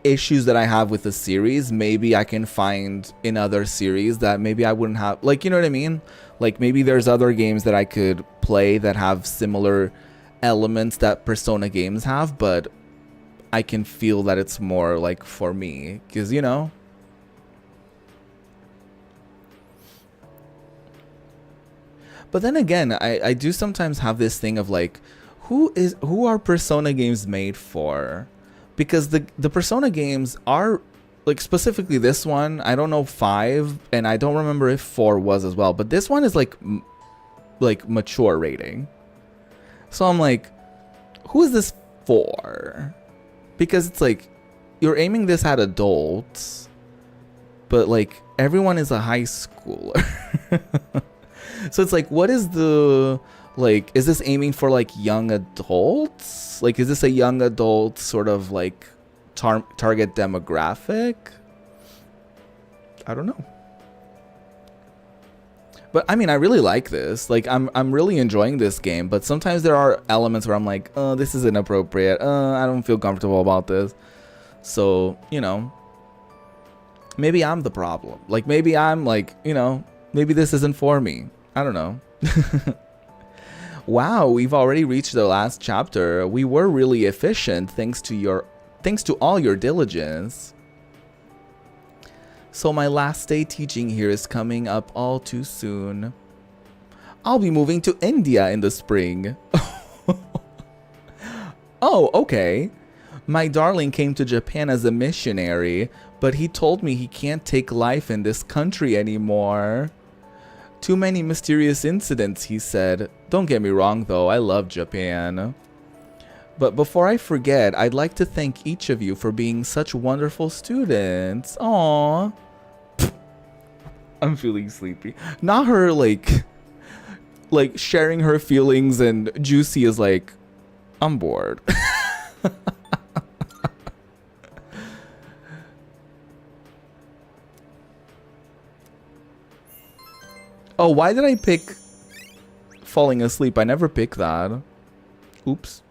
issues that I have with the series, maybe I can find in other series that maybe I wouldn't have. Like, you know what I mean? Like maybe there's other games that I could play that have similar elements that Persona games have, but I can feel that it's more like for me, because, you know. But then again, I do sometimes have this thing of like, who are Persona games made for? Because the Persona games are, like, specifically this one, I don't know 5, and I don't remember if 4 was as well, but this one is like mature rating. So I'm like, who is this for? Because it's like, you're aiming this at adults, but like everyone is a high schooler. So it's like, what is the, like, is this aiming for like young adults? Like, is this a young adult sort of like target demographic? I don't know. But I mean, I really like this. Like, I'm really enjoying this game, but sometimes there are elements where I'm like, oh, this is inappropriate. I don't feel comfortable about this. So, you know, maybe I'm the problem. Like, maybe I'm like, you know, Maybe this isn't for me. I don't know. Wow, we've already reached the last chapter. We were really efficient thanks to all your diligence. So my last day teaching here is coming up all too soon. I'll be moving to India in the spring. Oh, okay. My darling came to Japan as a missionary, but he told me he can't take life in this country anymore. Too many mysterious incidents, he said. Don't get me wrong though, I love Japan. But before I forget, I'd like to thank each of you for being such wonderful students. Aww. I'm feeling sleepy. Not her like sharing her feelings, and Juicy is like, I'm bored. Oh, why did I pick falling asleep? I never picked that. Oops.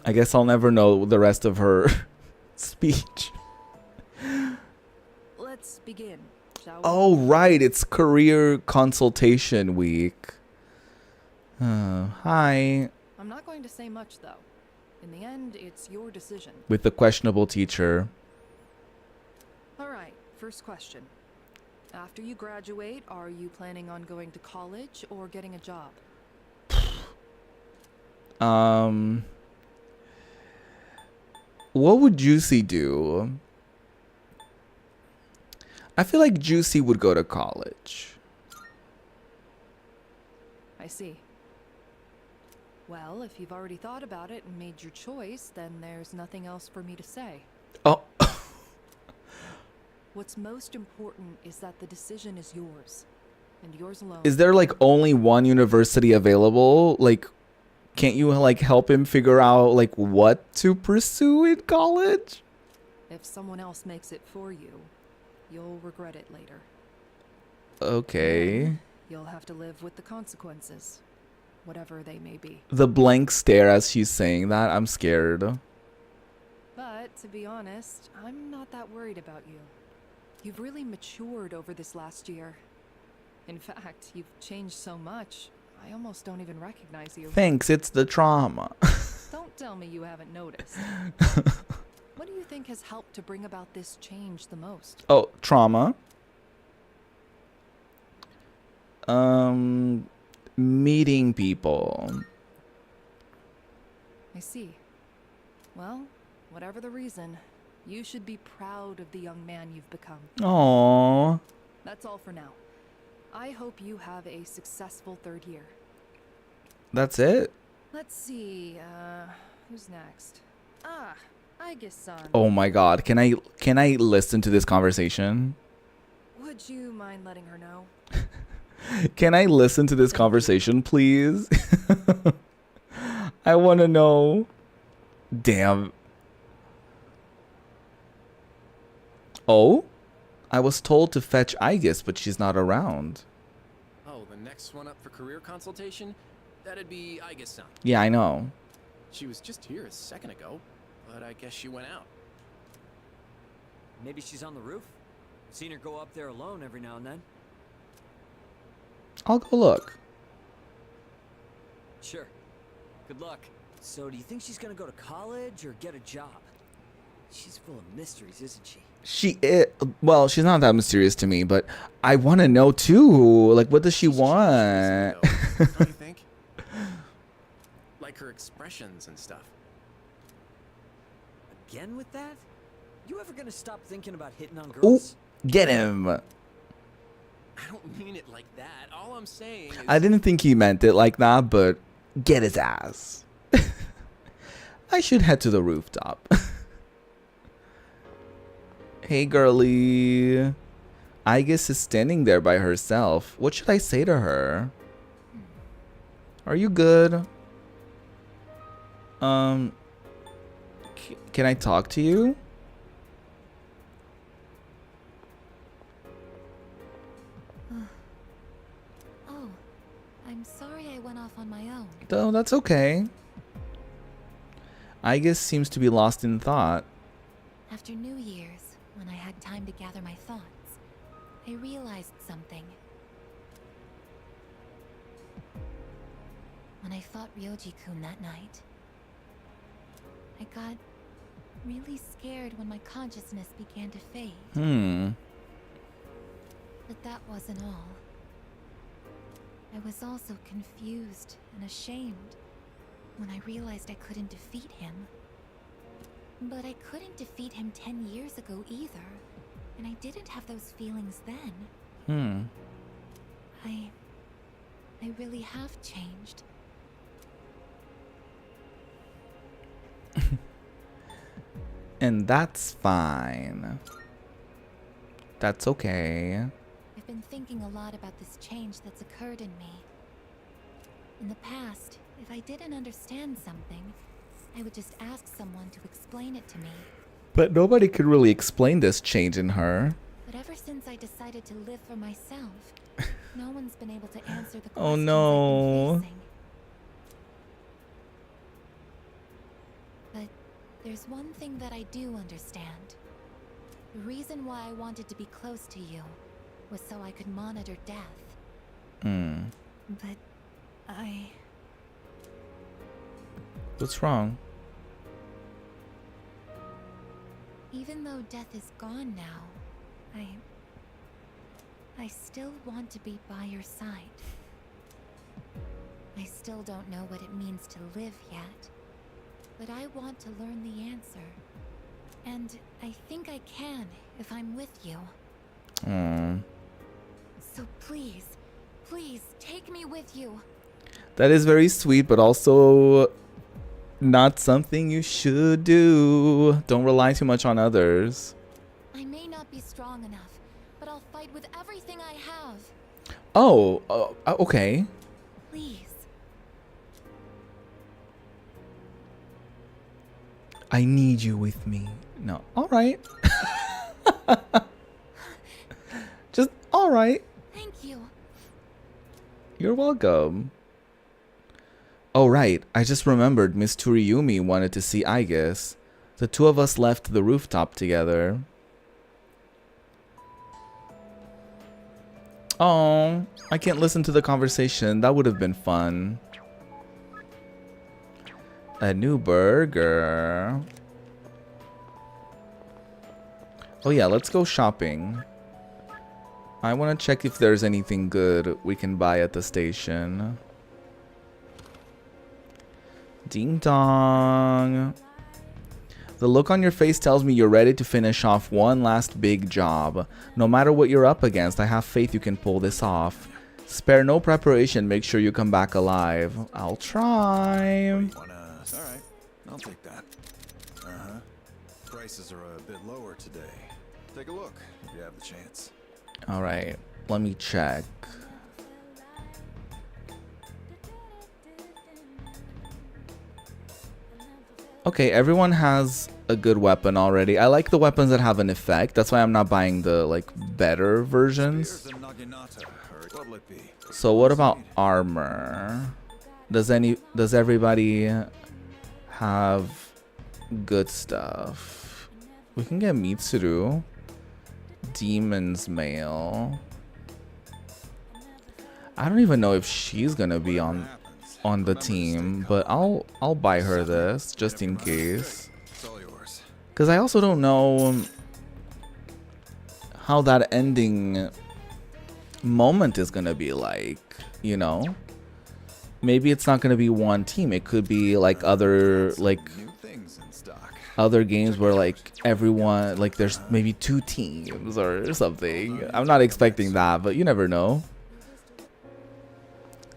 I guess I'll never know the rest of her speech. Let's begin, shall we? Oh, right. It's career consultation week. Hi. I'm not going to say much, though. In the end, it's your decision. With the questionable teacher. All right, first question. After you graduate, are you planning on going to college or getting a job? What would Juicy do? I feel like Juicy would go to college. I see. Well, if you've already thought about it and made your choice, then there's nothing else for me to say. Oh. What's most important is that the decision is yours, and yours alone. Is there like only one university available? Like, can't you like help him figure out like what to pursue in college? If someone else makes it for you, you'll regret it later. Okay. You'll have to live with the consequences, whatever they may be. The blank stare as she's saying that, I'm scared. But to be honest, I'm not that worried about you. You've really matured over this last year. In fact, you've changed so much, I almost don't even recognize you. Thanks, it's the trauma. Don't tell me you haven't noticed. What do you think has helped to bring about this change the most? Oh, trauma. Meeting people. I see. Well, whatever the reason, you should be proud of the young man you've become. Aww. That's all for now. I hope you have a successful third year. That's it? Let's see, who's next? Ah, Aigis-san. Oh my god, can I listen to this conversation? Would you mind letting her know? Can I listen to this conversation, please? I want to know. Damn. Oh? I was told to fetch Aigis, but she's not around. Oh, the next one up for career consultation? That'd be Aigis-san. Yeah, I know. She was just here a second ago, but I guess she went out. Maybe she's on the roof? Seen her go up there alone every now and then. I'll go look. Sure. Good luck. So do you think she's gonna go to college or get a job? She's full of mysteries, isn't she? She is, well, she's not that mysterious to me, but I want to know too. Like, what does she want? Don't you think? Like her expressions and stuff. Again with that? You ever gonna stop thinking about hitting on Ooh, girls? get him. I don't mean it like that. All I'm saying is... I didn't think he meant it like that, but get his ass. I should head to the rooftop. Hey, girly. Aigis is standing there by herself. What should I say to her? Are you good? Can I talk to you? Oh, I'm sorry I went off on my own. No, that's okay. Aigis seems to be lost in thought. After New Year's, when I had time to gather my thoughts, I realized something. When I fought Ryoji-kun that night, I got really scared when my consciousness began to fade. But that wasn't all. I was also confused and ashamed when I realized I couldn't defeat him. But I couldn't defeat him 10 years ago either, and I didn't have those feelings then. I really have changed. And that's fine. That's okay. I've been thinking a lot about this change that's occurred in me. In the past, if I didn't understand something, I would just ask someone to explain it to me. But nobody could really explain this change in her. But ever since I decided to live for myself, no one's been able to answer the questions Oh no. I've been facing. But there's one thing that I do understand. The reason why I wanted to be close to you was so I could monitor death. But What's wrong? even though death is gone now, I still want to be by your side. I still don't know what it means to live yet, but I want to learn the answer. And I think I can if I'm with you. So please, please take me with you. That is very sweet, but also not something you should do. Don't rely too much on others. I may not be strong enough, but I'll fight with everything I have. Oh, okay. Please. I need you with me. No, all right. Just all right. Thank you. You're welcome. Oh, right. I just remembered Miss Tsuriyumi wanted to see Aigis. The two of us left the rooftop together. Oh, I can't listen to the conversation. That would have been fun. A new burger. Oh yeah, let's go shopping. I want to check if there's anything good we can buy at the station. Ding dong. The look on your face tells me you're ready to finish off one last big job. No matter what you're up against, I have faith you can pull this off. Spare no preparation, make sure you come back alive. I'll try. Alright, I'll take that. Prices are a bit lower today. Take a look if you have the chance. Alright, let me check. Okay, everyone has a good weapon already. I like the weapons that have an effect. That's why I'm not buying the like better versions. So what about armor? Does everybody have good stuff? We can get Mitsuru. Demon's Mail. I don't even know if she's gonna be on the team, but I'll buy her this just in case. Because I also don't know how that ending moment is gonna be like, you know? Maybe it's not gonna be one team. It could be like other games where like everyone, like there's maybe 2 teams or something. I'm not expecting that, but you never know.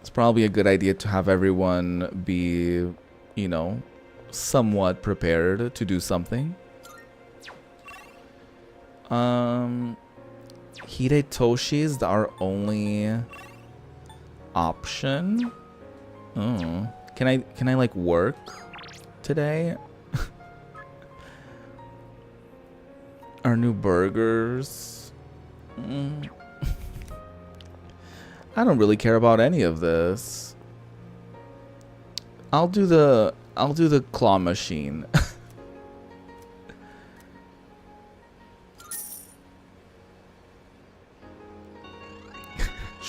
It's probably a good idea to have everyone be, you know, somewhat prepared to do something. Hidetoshi is our only option. Oh, can I like work today? Our new burgers. I don't really care about any of this. I'll do the claw machine.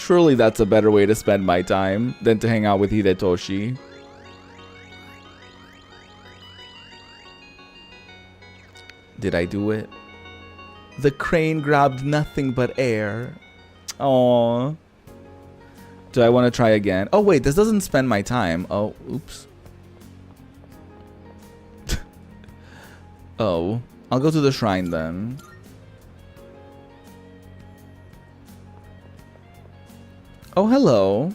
Surely that's a better way to spend my time than to hang out with Hidetoshi. Did I do it? The crane grabbed nothing but air. Aww. Do I want to try again? Oh wait, this doesn't spend my time. Oh, oops. Oh, I'll go to the shrine then. Oh, hello.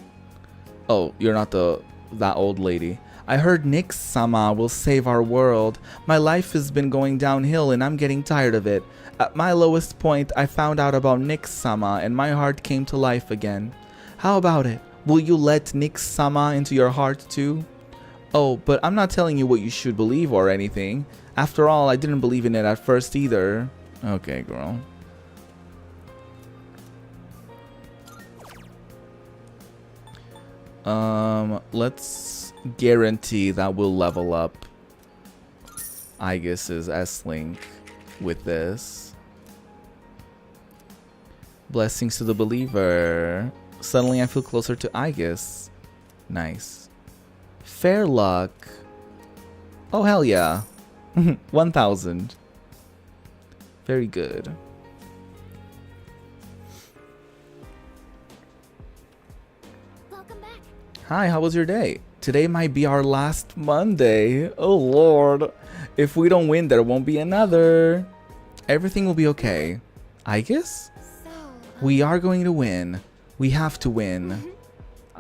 Oh, you're not that old lady. I heard Nix-sama will save our world. My life has been going downhill and I'm getting tired of it. At my lowest point, I found out about Nix-sama and my heart came to life again. How about it? Will you let Nix-sama into your heart too? Oh, but I'm not telling you what you should believe or anything. After all, I didn't believe in it at first either. Okay, girl. Let's guarantee that we'll level up Aegis's S-Link with this. Blessings to the believer. Suddenly I feel closer to Aegis. Nice. Fair luck. Oh, hell yeah. 1,000. Very good. Welcome back. Hi, how was your day? Today might be our last Monday. Oh, Lord. If we don't win, there won't be another. Everything will be okay. Aegis? We are going to win. We have to win.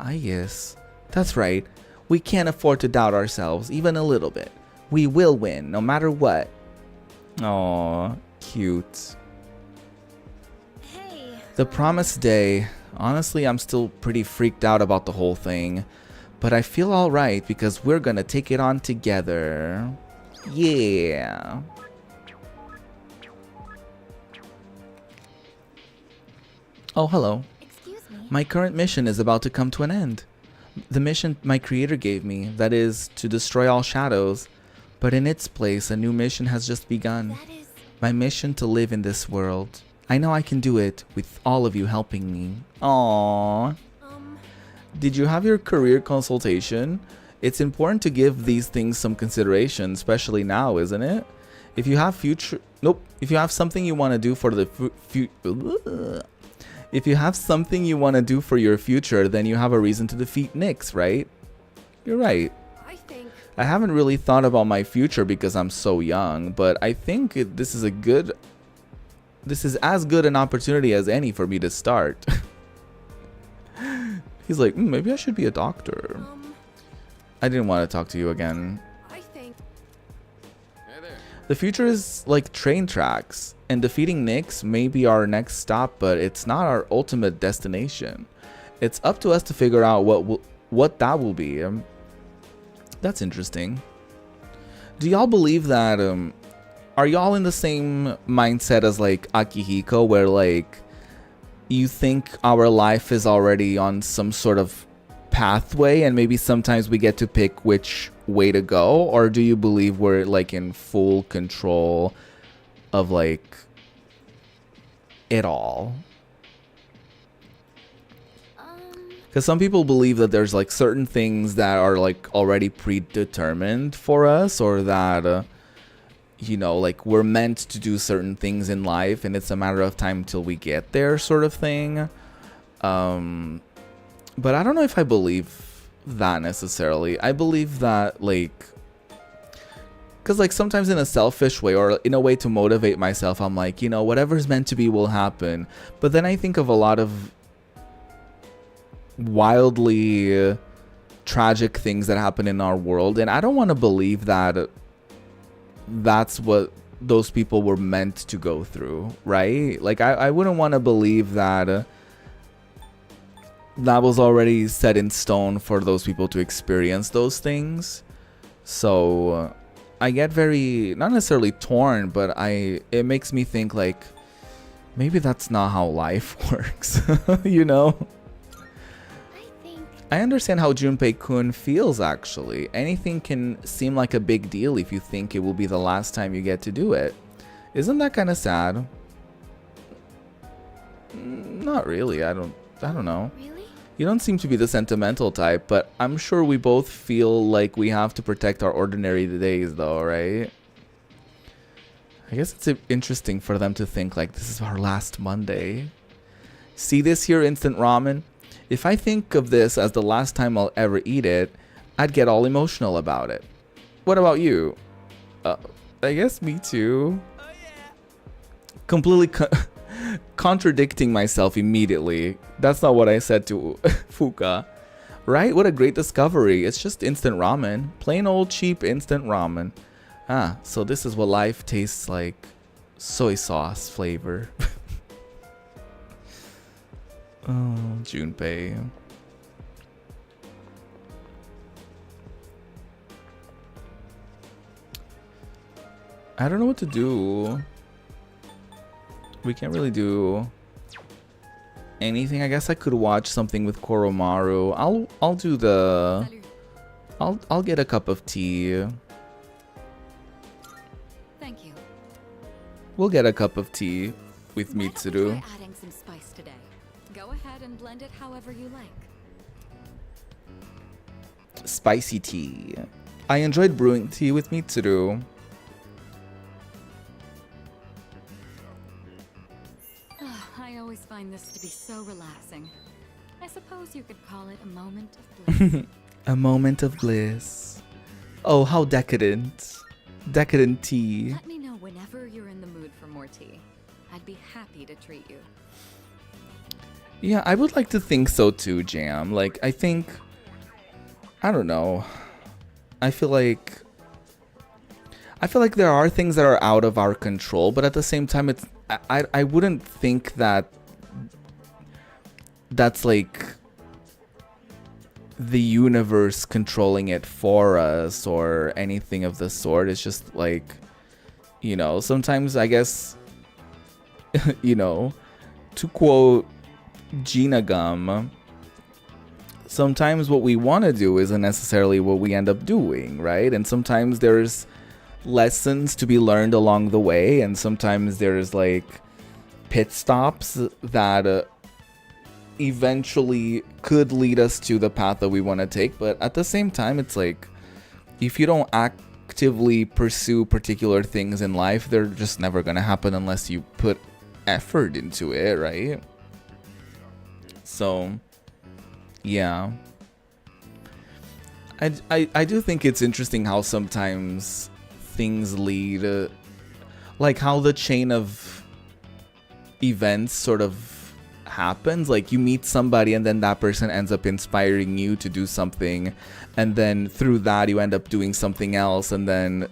Aegis. That's right. We can't afford to doubt ourselves, even a little bit. We will win, no matter what. Aww, cute. Hey. The promised day. Honestly, I'm still pretty freaked out about the whole thing. But I feel alright because we're gonna take it on together. Yeah. Oh, hello. Excuse me. My current mission is about to come to an end. The mission my creator gave me, that is, to destroy all shadows. But in its place, a new mission has just begun. That is... My mission to live in this world. I know I can do it with all of you helping me. Aww. Did you have your career consultation? It's important to give these things some consideration, especially now, isn't it? If you have if you have something you want to do for the if you have something you want to do for your future, then you have a reason to defeat Nix, right? You're right. I haven't really thought about my future because I'm so young, but I think this is as good an opportunity as any for me to start. He's like, maybe I should be a doctor. I didn't want to talk to you again. The future is like train tracks, and defeating Nix may be our next stop, but it's not our ultimate destination. It's up to us to figure out what that will be. That's interesting. Do y'all believe that, are y'all in the same mindset as like Akihiko, where like you think our life is already on some sort of pathway and maybe sometimes we get to pick which way to go? Or do you believe we're like in full control of like it all? Because some people believe that there's like certain things that are like already predetermined for us, or that you know, like we're meant to do certain things in life and it's a matter of time till we get there, sort of thing. But I don't know if I believe that necessarily. I believe that like, because like sometimes in a selfish way or in a way to motivate myself, I'm like, you know, whatever's meant to be will happen. But then I think of a lot of wildly tragic things that happen in our world, and I don't want to believe that that's what those people were meant to go through, right? Like I wouldn't want to believe that that was already set in stone for those people to experience those things. So I get very, not necessarily torn, but it makes me think like maybe that's not how life works. You know, I understand how Junpei-kun feels, actually. Anything can seem like a big deal if you think it will be the last time you get to do it. Isn't that kind of sad? Not really, I don't I don't know. Really? You don't seem to be the sentimental type, but I'm sure we both feel like we have to protect our ordinary days, though, right? I guess it's interesting for them to think like this is our last Monday. See this here instant ramen? If I think of this as the last time I'll ever eat it, I'd get all emotional about it. What about you? I guess me too. Oh yeah. Completely contradicting myself immediately. That's not what I said to Fuka. Right? What a great discovery. It's just instant ramen. Plain old cheap instant ramen. Ah, so this is what life tastes like. Soy sauce flavor. Oh, Junpei. I don't know what to do. We can't really do anything. I guess I could watch something with Koromaru. I'll do the I'll get a cup of tea. Thank you. We'll get a cup of tea with Mitsuru. Try adding some spice today. Go ahead and blend it however you like. Spicy tea. I enjoyed brewing tea with Mitsuru. I always find this to be so relaxing. I suppose you could call it a moment of bliss. A moment of bliss. Oh, how decadent. Decadent tea. Let me know whenever you're in the mood for more tea. I'd be happy to treat you. Yeah, I would like to think so too, Jam. Like, I think... I don't know. I feel like there are things that are out of our control, but at the same time, it's... I wouldn't think that... that's like... the universe controlling it for us or anything of the sort. It's just like... you know, sometimes I guess... you know, to quote Gina Gum, sometimes what we want to do isn't necessarily what we end up doing, right? And sometimes there's lessons to be learned along the way, and sometimes there's like pit stops that eventually could lead us to the path that we want to take. But at the same time, it's like if you don't actively pursue particular things in life, they're just never going to happen unless you put effort into it, right? So yeah, I do think it's interesting how sometimes things lead, like how the chain of events sort of happens. Like you meet somebody and then that person ends up inspiring you to do something, and then through that you end up doing something else, and then,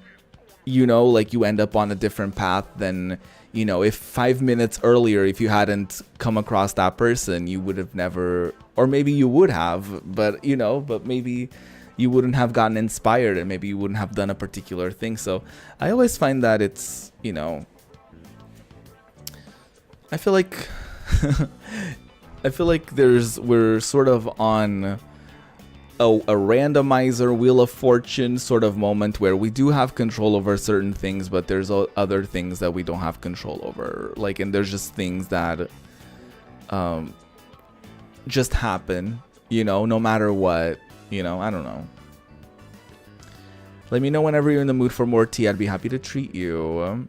you know, like you end up on a different path than, you know, if 5 minutes earlier, if you hadn't come across that person, you would have never, or maybe you would have, but, you know, but maybe you wouldn't have gotten inspired and maybe you wouldn't have done a particular thing. So I always find that it's, you know, I feel like, we're sort of on a randomizer Wheel of Fortune sort of moment where we do have control over certain things, but there's other things that we don't have control over. Like, and there's just things that just happen, you know, no matter what, you know, I don't know. Let me know whenever you're in the mood for more tea. I'd be happy to treat you.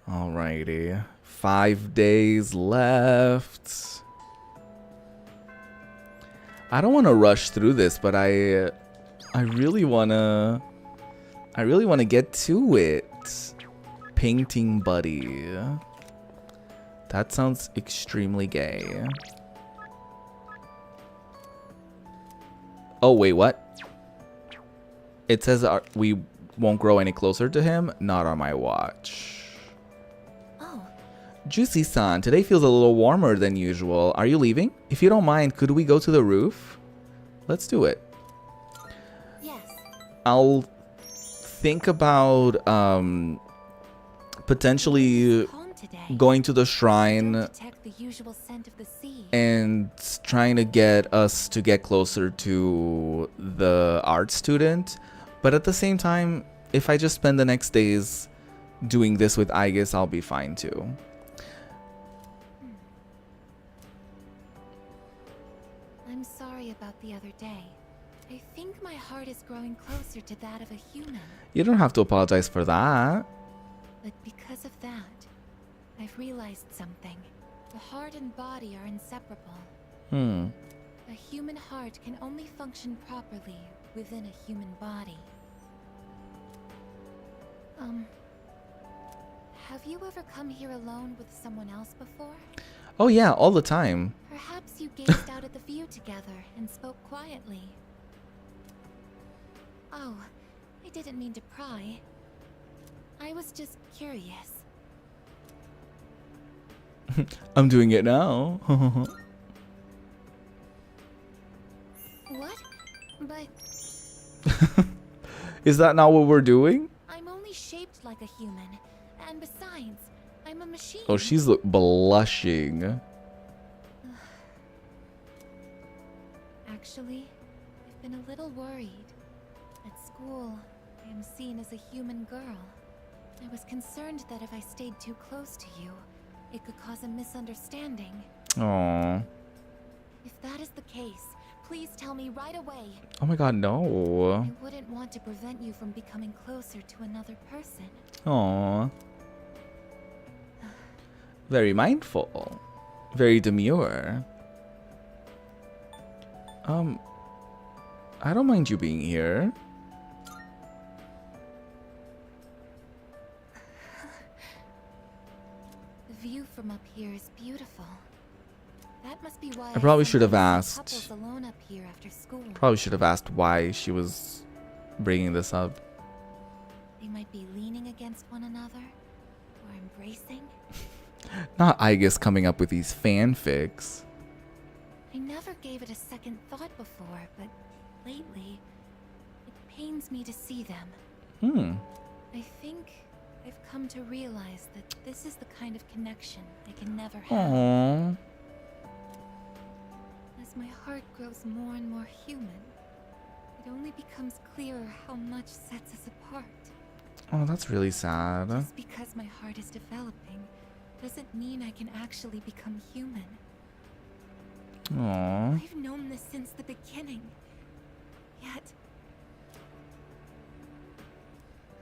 Alrighty. 5 days left. I don't want to rush through this, but I really wanna get to it. Painting buddy. That sounds extremely gay. Oh wait, what? It says we won't grow any closer to him. Not on my watch. Juicy-san, today feels a little warmer than usual. Are you leaving? If you don't mind, could we go to the roof? Let's do it. Yes. I'll think about potentially going to the shrine Detect the usual scent of the sea. and trying to get us to get closer to the art student. But at the same time, if I just spend the next days doing this with Aigis, I'll be fine too. the other day. I think my heart is growing closer to that of a human. You don't have to apologize for that. But because of that, I've realized something. The heart and body are inseparable. A human heart can only function properly within a human body. Have you ever come here alone with someone else before? Oh yeah, all the time. Perhaps you gazed out at the view together and spoke quietly. Oh, I didn't mean to pry. I was just curious. I'm doing it now. What? But Is that not what we're doing? I'm only shaped like a human. And besides, I'm a machine. Oh, she's blushing. Actually, I've been a little worried. At school, I am seen as a human girl. I was concerned that if I stayed too close to you, it could cause a misunderstanding. Aww. If that is the case, please tell me right away. Oh my god, no. I wouldn't want to prevent you from becoming closer to another person. Aww. Very mindful. Very demure. I don't mind you being here. The view from up here is beautiful. That must be why I probably should have sometimes see asked. couples alone up here after school. Probably should have asked why she was bringing this up. They might be leaning against one another or embracing. Not I guess coming up with these fanfics. I never gave it a second thought before, but lately, it pains me to see them. I think I've come to realize that this is the kind of connection I can never have. Aww. As my heart grows more and more human, it only becomes clearer how much sets us apart. Oh, that's really sad. Just because my heart is developing doesn't mean I can actually become human. Aww. I've known this since the beginning. Yet...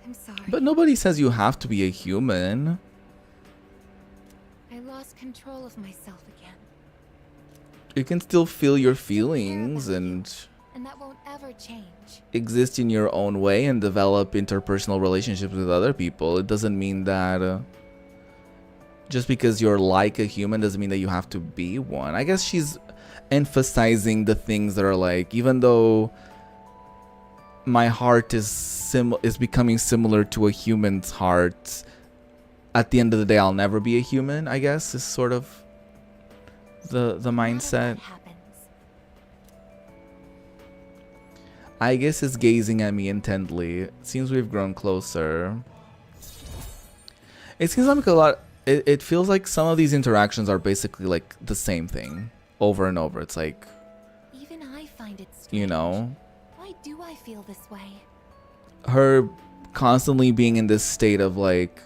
I'm sorry. But nobody says you have to be a human. I lost control of myself again. You can still feel your feelings and And that won't ever change. exist in your own way and develop interpersonal relationships with other people. It doesn't mean that just because you're like a human doesn't mean that you have to be one. I guess she's emphasizing the things that are like, even though my heart is becoming similar to a human's heart, at the end of the day I'll never be a human, I guess, is sort of the mindset. I guess is gazing at me intently. It seems we've grown closer. It seems like a lot. It feels like some of these interactions are basically like the same thing over and over. It's like, Even I find it strange. you know, Why do I feel this way? her constantly being in this state of like,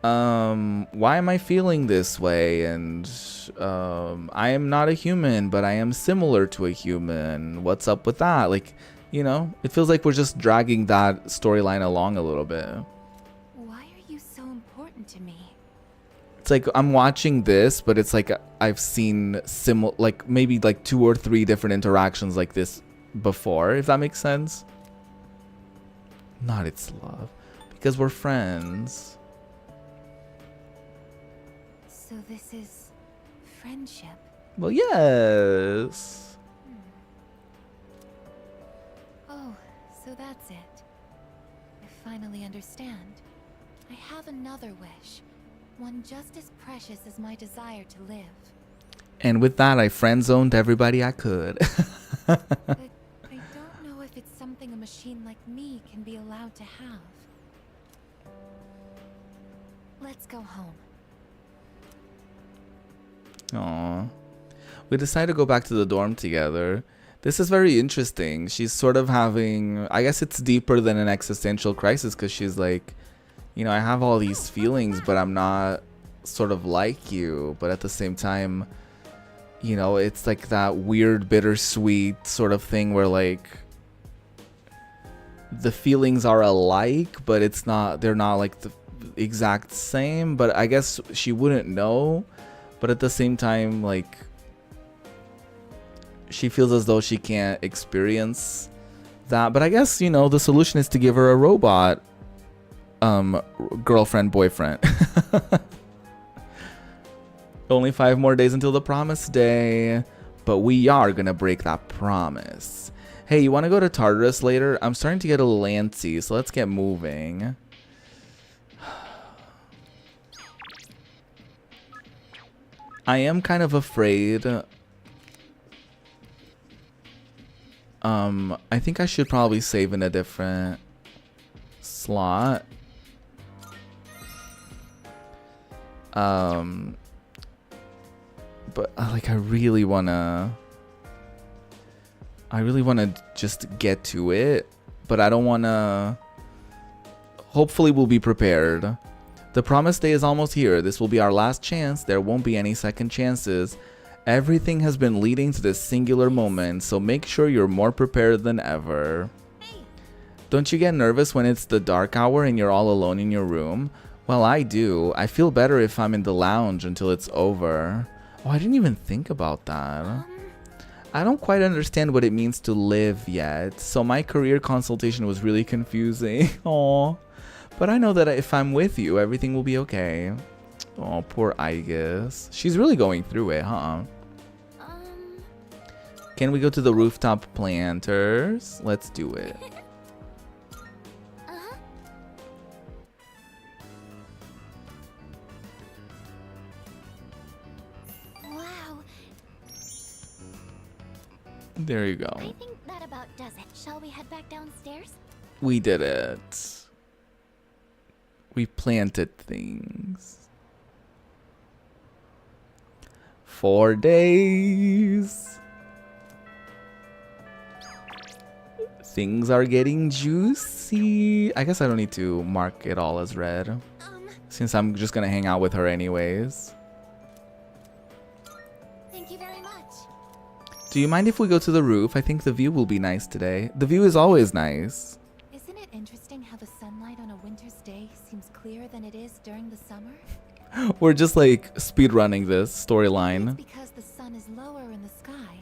why am I feeling this way? And I am not a human, but I am similar to a human. What's up with that? Like, you know, it feels like we're just dragging that storyline along a little bit. Why are you so important to me? It's like I'm watching this, but it's like I've seen like maybe like 2 or 3 different interactions like this before, if that makes sense. Not it's love, because we're friends. So this is friendship. Well, yes. Oh, so that's it. I finally understand. I have another wish. One just as precious as my desire to live. And with that, I friend-zoned everybody I could. But I don't know if it's something a machine like me can be allowed to have. Let's go home. Aww. We decided to go back to the dorm together. This is very interesting. She's sort of having, I guess it's deeper than an existential crisis, because she's like, you know, I have all these feelings, but I'm not sort of like you. But at the same time, you know, it's like that weird bittersweet sort of thing where like the feelings are alike, but it's not, they're not like the exact same. But I guess she wouldn't know, but at the same time, like, she feels as though she can't experience that. But I guess, you know, the solution is to give her a robot girlfriend, boyfriend. Only 5 more days until the promise day, but we are gonna break that promise. Hey, you want to go to Tartarus later? I'm starting to get a little antsy, so let's get moving. I am kind of afraid. I think I should probably save in a different slot. But like I really wanna just get to it, but I don't wanna. Hopefully we'll be prepared. The promise day is almost here. This will be our last chance. There won't be any second chances. Everything has been leading to this singular moment, so make sure you're more prepared than ever. Don't you get nervous when it's the dark hour and you're all alone in your room? Well, I do. I feel better if I'm in the lounge until it's over. Oh, I didn't even think about that. I don't quite understand what it means to live yet, so my career consultation was really confusing. Aww. But I know that if I'm with you, everything will be okay. Oh, poor Aigis. She's really going through it, huh? Can we go to the rooftop planters? Let's do it. Wow. There you go. I think that about does it. Shall we head back downstairs? We did it. We planted things. 4 days. Things are getting juicy. I guess I don't need to mark it all as red, since I'm just gonna hang out with her anyways. Thank you very much. Do you mind if we go to the roof? I think the view will be nice today. The view is always nice. Isn't it interesting how the sunlight on a winter's day seems clearer than it is during the summer? We're just like speed running this storyline. Because the sun is lower in the sky,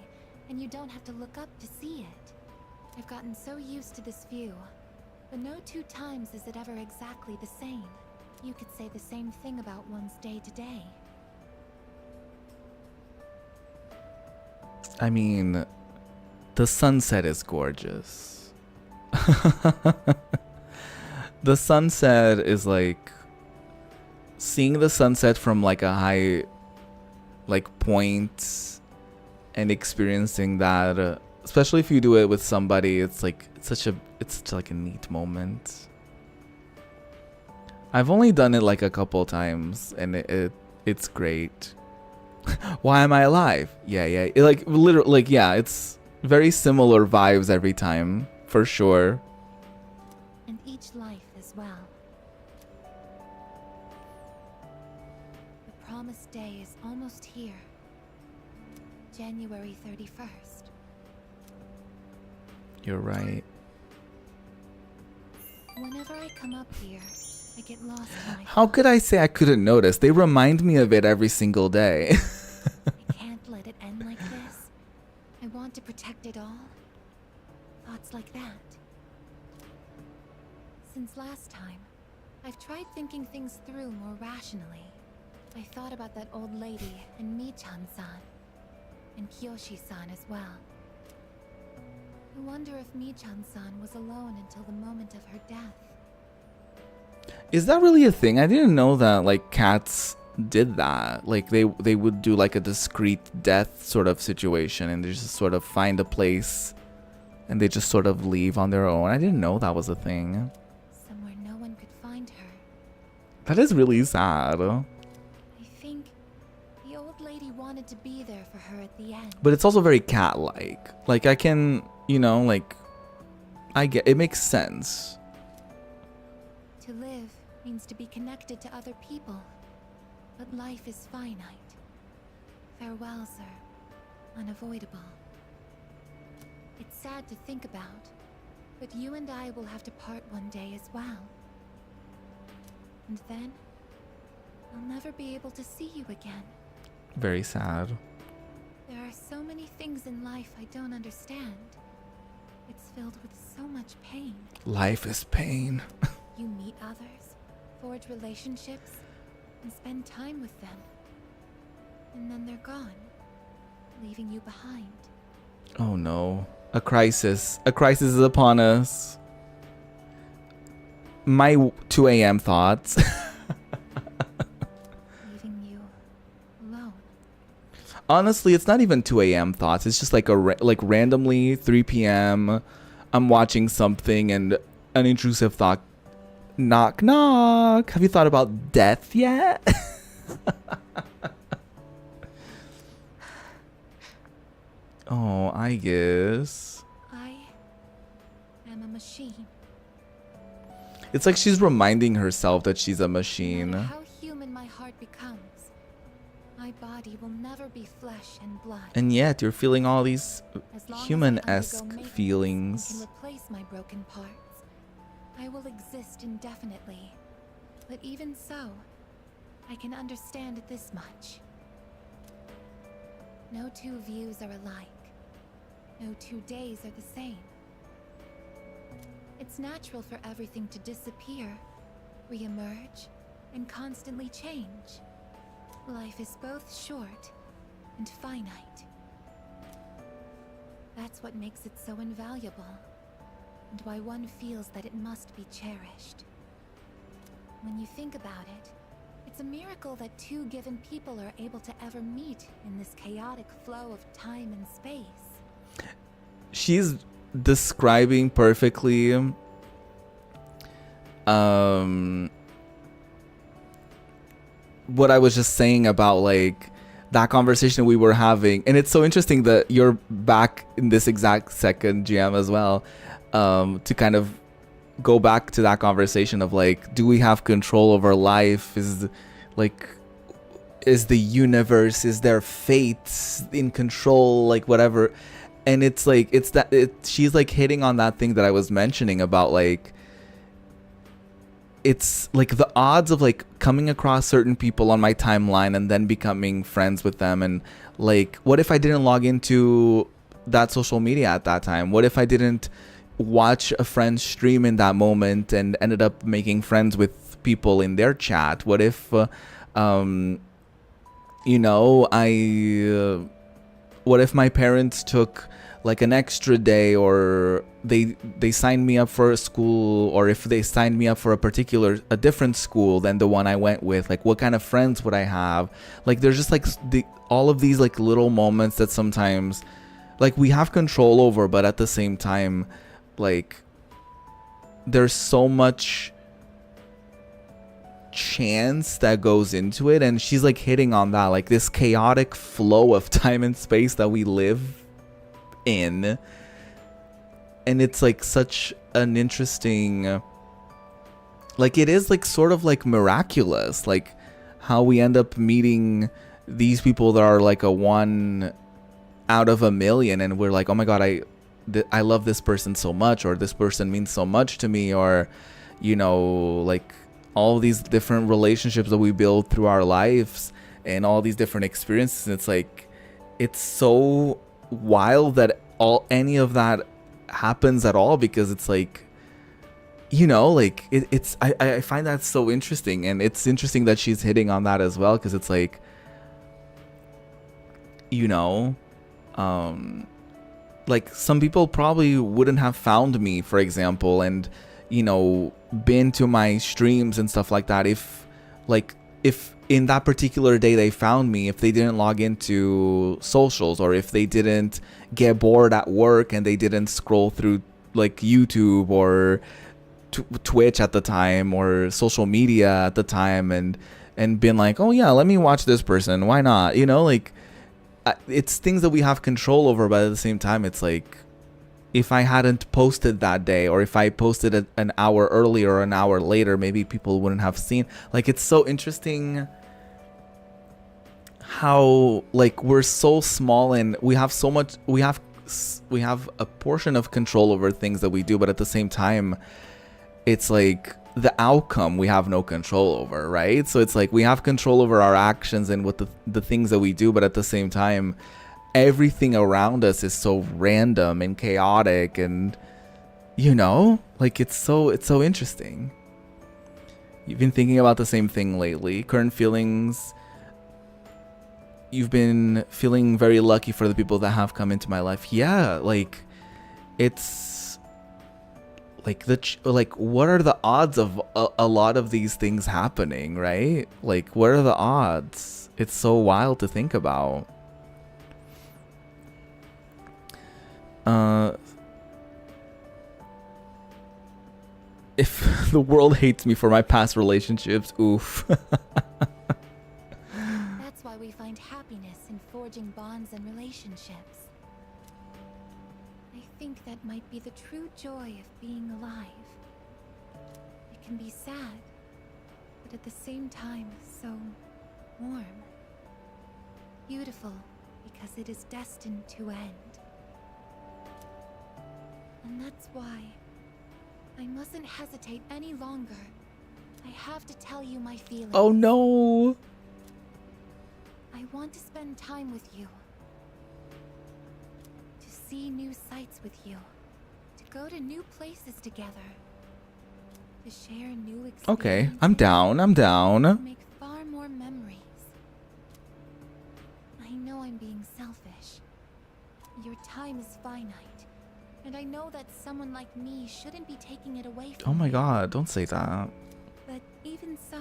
and you don't have to look up to see it. I've gotten so used to this view, but no 2 times is it ever exactly the same. You could say the same thing about one's day to day. I mean, the sunset is gorgeous. The sunset is like seeing the sunset from like a high like point and experiencing that, especially if you do it with somebody, it's such like a neat moment. I've only done it like a couple times and it's great. Why am I alive? Yeah. It, like literally, like, yeah, it's very similar vibes every time, for sure. And each life as well. The promised day is almost here. January 31st. You're right. Whenever I come up here, I get lost in my How could I say I couldn't notice? They remind me of it every single day. I can't let it end like this. I want to protect it all. Thoughts like that. Since last time, I've tried thinking things through more rationally. I thought about that old lady and Michan-san, and Kiyoshi-san as well. I wonder if Michan-san was alone until the moment of her death. Is that really a thing? I didn't know that like cats did that. Like they would do like a discreet death sort of situation and they just sort of find a place and they just sort of leave on their own. I didn't know that was a thing. Somewhere no one could find her. That is really sad. I think the old lady wanted to be there for her at the end. But it's also very cat-like. Like I can, you know, like I get it, makes sense. To live means to be connected to other people. But life is finite. Farewell, sir. unavoidable. It's sad to think about, but you and I will have to part one day as well. And then, I'll never be able to see you again. Very sad. There are so many things in life I don't understand. It's filled with so much pain. Life is pain. You meet others, forge relationships, and spend time with them. And then they're gone, leaving you behind. Oh no. A crisis. A crisis is upon us. My 2 a.m. thoughts. Leaving you alone. Honestly, it's not even 2 a.m. thoughts. It's just like randomly 3 p.m. I'm watching something and an intrusive thought. Knock, knock. Have you thought about death yet? Oh, I guess. I am a machine. It's like she's reminding herself that she's a machine. No matter how human my heart becomes, my body will never be flesh and blood. And yet you're feeling all these As long as I human-esque undergo maintenance feelings. and can replace my broken parts, I will exist indefinitely. But even so, I can understand this much. No two views are alike. No 2 days are the same. It's natural for everything to disappear, re-emerge, and constantly change. Life is both short and finite. That's what makes it so invaluable, and why one feels that it must be cherished. When you think about it, it's a miracle that two given people are able to ever meet in this chaotic flow of time and space. She's describing perfectly what I was just saying about like that conversation we were having. And it's so interesting that you're back in this exact second, GM, as well, to kind of go back to that conversation of like, do we have control over life? Is the universe, is there fate in control, like whatever. And it's like, she's like hitting on that thing that I was mentioning about like, it's like the odds of like coming across certain people on my timeline and then becoming friends with them. And like, what if I didn't log into that social media at that time? What if I didn't watch a friend's stream in that moment and ended up making friends with people in their chat? What if, you know, what if my parents took like an extra day, or they signed me up for a school, or if they signed me up for a different school than the one I went with? Like, what kind of friends would I have? Like, there's just like all of these like little moments that sometimes like we have control over, but at the same time, like, there's so much chance that goes into it. And she's like hitting on that, like this chaotic flow of time and space that we live in. And it's like such an interesting, like, it is like sort of like miraculous, like how we end up meeting these people that are like a 1 out of a million, and we're like, oh my god, I love this person so much, or this person means so much to me, or, you know, like all these different relationships that we build through our lives and all these different experiences. And it's like, it's so wild that any of that happens at all, because it's like, you know, like I find that so interesting. And it's interesting that she's hitting on that as well, because it's like, you know, like some people probably wouldn't have found me, for example, and, you know, been to my streams and stuff like that if in that particular day they found me, if they didn't log into socials, or if they didn't get bored at work and they didn't scroll through like YouTube or Twitch at the time, or social media at the time, and been like, oh yeah, let me watch this person, why not, you know, like it's things that we have control over. But at the same time, it's like, if I hadn't posted that day, or if I posted it an hour earlier or an hour later, maybe people wouldn't have seen. Like, it's so interesting how like we're so small and we have so much, we have a portion of control over things that we do, but at the same time it's like the outcome we have no control over, right? So it's like we have control over our actions and what the things that we do, but at the same time everything around us is so random and chaotic, and you know, like it's so interesting. You've been thinking about the same thing lately. Current feelings. You've been feeling very lucky for the people that have come into my life. Yeah, like it's like what are the odds of a lot of these things happening, right? Like what are the odds? It's so wild to think about. If the world hates me for my past relationships, oof. That's why we find happiness in forging bonds and relationships. I think that might be the true joy of being alive. It can be sad, but at the same time so warm. Beautiful because it is destined to end. And that's why I mustn't hesitate any longer. I have to tell you my feelings. Oh no! I want to spend time with you. To see new sights with you. To go to new places together. To share new experiences. Okay, I'm down. To make far more memories. I know I'm being selfish. Your time is finite. And I know that someone like me shouldn't be taking it away from Oh my you. god, don't say that. But even so,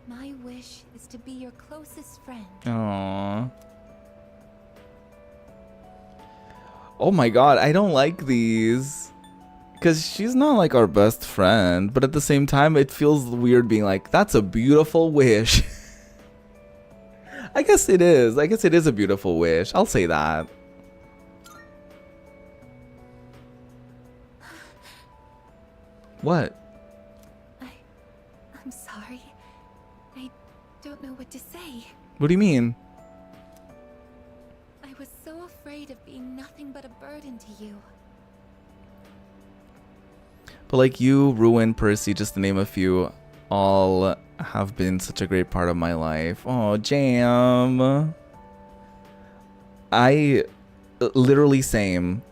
my wish is to be your closest friend. Aww. Oh my god, I don't like these. Because she's not like our best friend, but at the same time it feels weird being like, that's a beautiful wish. I guess it is. I guess it is a beautiful wish. I'll say that. What? I'm sorry. I don't know what to say. What do you mean? I was so afraid of being nothing but a burden to you. But like you, Ruin, Percy, just to name a few, all have been such a great part of my life. Oh, Jam. I literally same.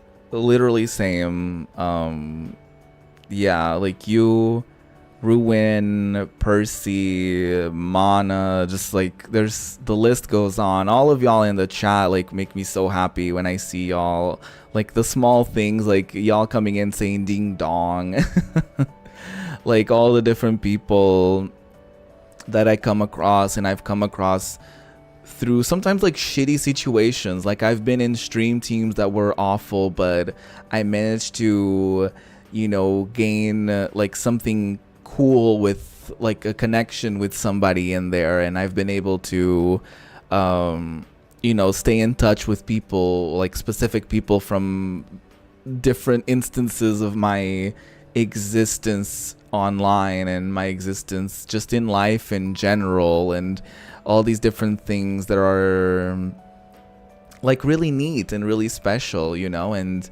Yeah, like you, Ruin, Percy, Mana, just like there's the list goes on. All of y'all in the chat like make me so happy when I see y'all. Like the small things, like y'all coming in saying ding dong. Like all the different people that I come across, and I've come across through sometimes like shitty situations. Like I've been in stream teams that were awful, but I managed to, you know, gain like something cool with like a connection with somebody in there, and I've been able to you know, stay in touch with people, like specific people from different instances of my existence online and my existence just in life in general, and all these different things that are like really neat and really special, you know, and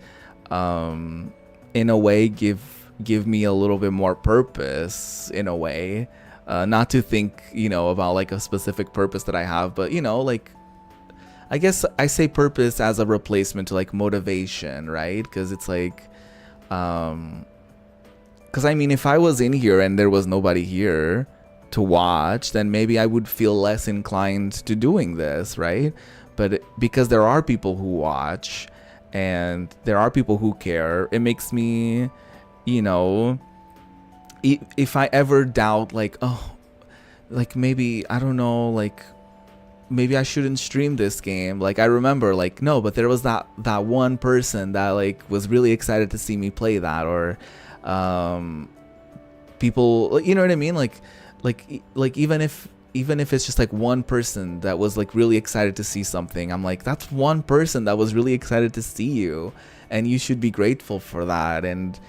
in a way give me a little bit more purpose in a way, not to think, you know, about like a specific purpose that I have, but you know, like I guess I say purpose as a replacement to like motivation, right? Because it's like because I mean, if I was in here and there was nobody here to watch, then maybe I would feel less inclined to doing this, right? But because there are people who watch and there are people who care, it makes me, you know, if I ever doubt like, oh, like maybe, I don't know, like maybe I shouldn't stream this game. Like I remember like, no, but there was that one person that like was really excited to see me play that, or people, you know what I mean? Like even if it's just like one person that was like really excited to see something, I'm like, that's one person that was really excited to see you, and you should be grateful for that. And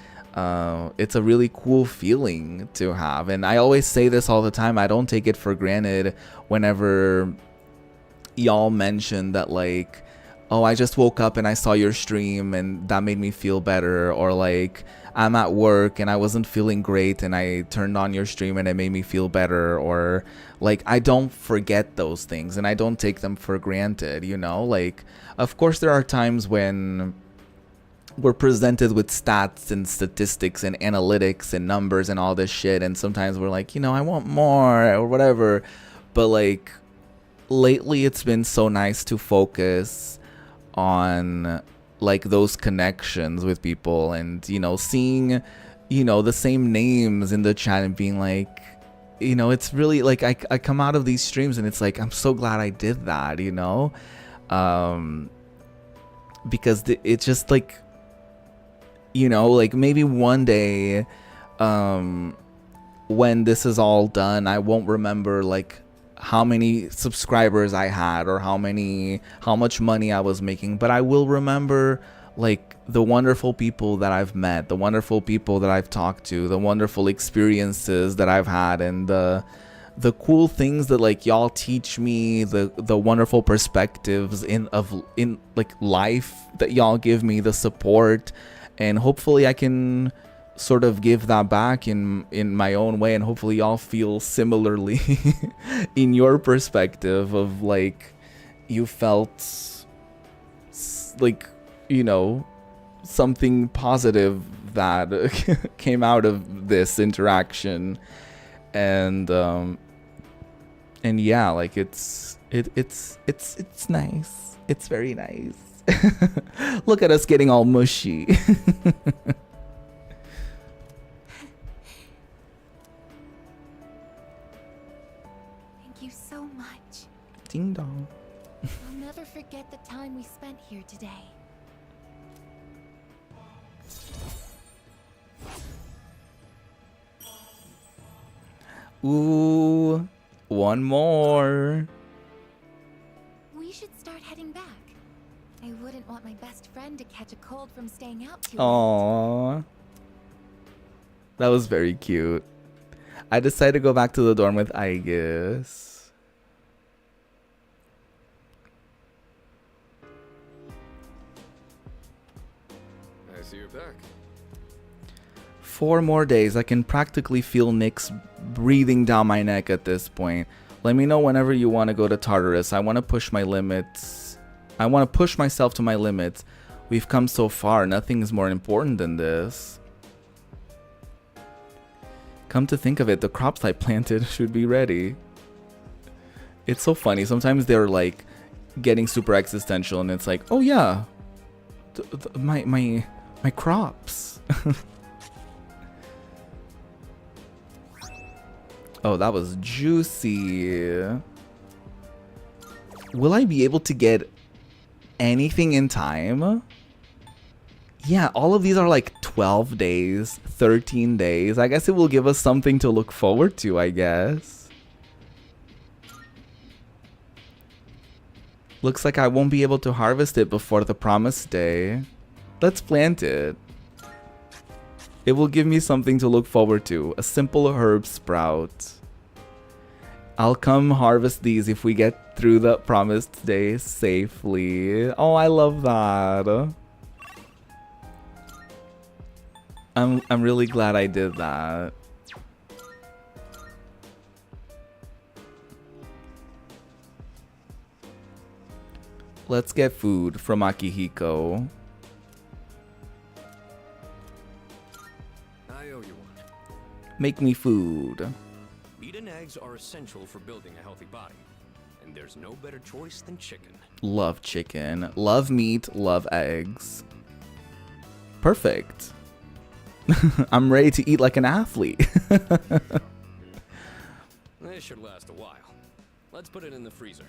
it's a really cool feeling to have. And I always say this all the time, I don't take it for granted whenever y'all mentioned that like, oh, I just woke up and I saw your stream and that made me feel better, or like I'm at work and I wasn't feeling great and I turned on your stream and it made me feel better, or like I don't forget those things and I don't take them for granted, you know? Like, of course there are times when we're presented with stats and statistics and analytics and numbers and all this shit, and sometimes we're like, you know, I want more or whatever, but like lately it's been so nice to focus on like those connections with people, and you know, seeing, you know, the same names in the chat and being like, you know, it's really like I come out of these streams and it's like, I'm so glad I did that, you know, because it's just like, you know, like maybe one day when this is all done, I won't remember like how many subscribers I had or how much money I was making, but I will remember like the wonderful people that I've met, the wonderful people that I've talked to, the wonderful experiences that I've had, and the cool things that like y'all teach me, the wonderful perspectives in like life that y'all give me, the support, and hopefully I can sort of give that back in my own way, and hopefully y'all feel similarly in your perspective of like you felt like, you know, something positive that came out of this interaction, and yeah, like it's nice, it's very nice. Look at us getting all mushy. Ding dong. I'll never forget the time we spent here today. Ooh, one more. We should start heading back. I wouldn't want my best friend to catch a cold from staying out too late. Aww. That was very cute. I decided to go back to the dorm with Aegis. I see you're back. 4 more days. I can practically feel Nyx breathing down my neck at this point. Let me know whenever you want to go to Tartarus. I want to push my limits. I want to push myself to my limits. We've come so far. Nothing is more important than this. Come to think of it, the crops I planted should be ready. It's so funny. Sometimes they're like getting super existential and it's like, oh yeah, my crops. Oh, that was juicy. Will I be able to get anything in time? Yeah, all of these are like 12 days, 13 days. I guess it will give us something to look forward to, I guess. Looks like I won't be able to harvest it before the promised day. Let's plant it. It will give me something to look forward to. A simple herb sprout. I'll come harvest these if we get through the promised day safely. Oh, I love that. I'm really glad I did that. Let's get food from Akihiko. I owe you one. Make me food. Meat and eggs are essential for building a healthy body, and there's no better choice than chicken. Love chicken. Love meat. Love eggs. Perfect. I'm ready to eat like an athlete. This should last a while. Let's put it in the freezer.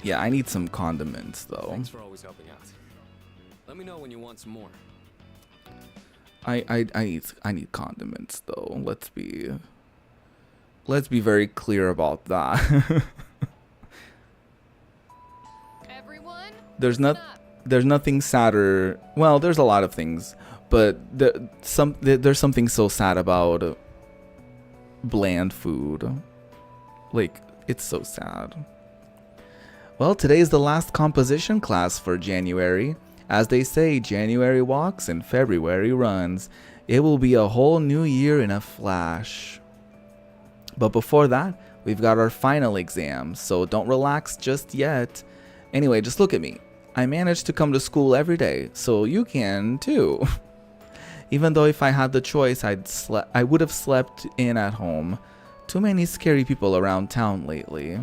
Yeah, I need some condiments though. Thanks for always helping out. Let me know when you want some more. I need condiments though. Let's be very clear about that. Everyone, there's nothing sadder. Well, there's a lot of things, but there's something so sad about bland food. Like It's so sad. Well, today is the last composition class for January. As they say, January walks and February runs. It will be a whole new year in a flash. But before that, we've got our final exams, so don't relax just yet. Anyway, just look at me. I managed to come to school every day, so you can too. Even though if I had the choice, I would have slept in at home. Too many scary people around town lately.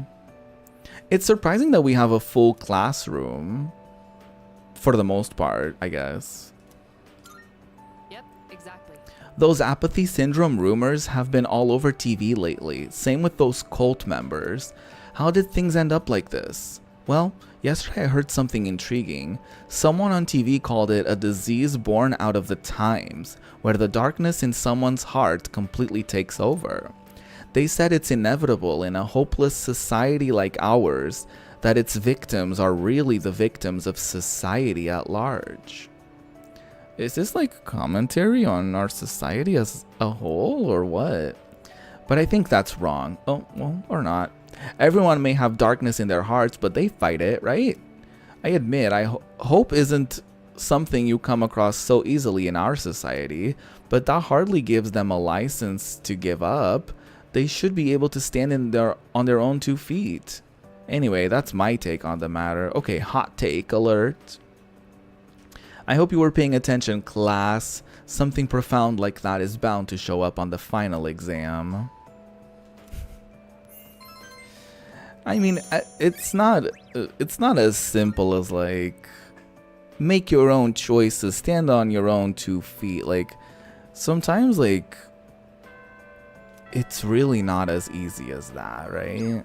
It's surprising that we have a full classroom. For the most part, I guess. Yep, exactly. Those apathy syndrome rumors have been all over TV lately. Same with those cult members. How did things end up like this? Well, yesterday I heard something intriguing. Someone on TV called it a disease born out of the times, where the darkness in someone's heart completely takes over. They said it's inevitable in a hopeless society like ours that its victims are really the victims of society at large. Is this like commentary on our society as a whole or what? But I think that's wrong. Oh, well, or not. Everyone may have darkness in their hearts, but they fight it, right? I admit, hope isn't something you come across so easily in our society, but that hardly gives them a license to give up. They should be able to stand on their own 2 feet. Anyway, that's my take on the matter. Okay, hot take alert. I hope you were paying attention, class. Something profound like that is bound to show up on the final exam. I mean, it's not as simple as like make your own choices, stand on your own 2 feet. Like sometimes like it's really not as easy as that, right?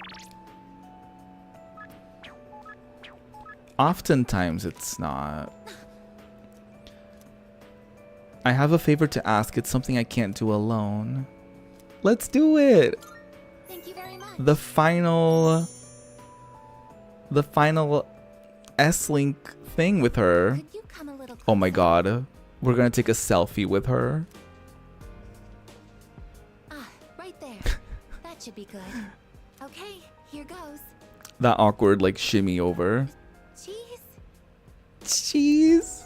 Oftentimes it's not. I have a favor to ask. It's something I can't do alone. Let's do it. Thank you very much. The final S-Link thing with her. Could you come a little closer? Oh my god. We're gonna take a selfie with her. Ah, right there. That should be good. Okay, here goes. That awkward like shimmy over. Cheese. Cheese.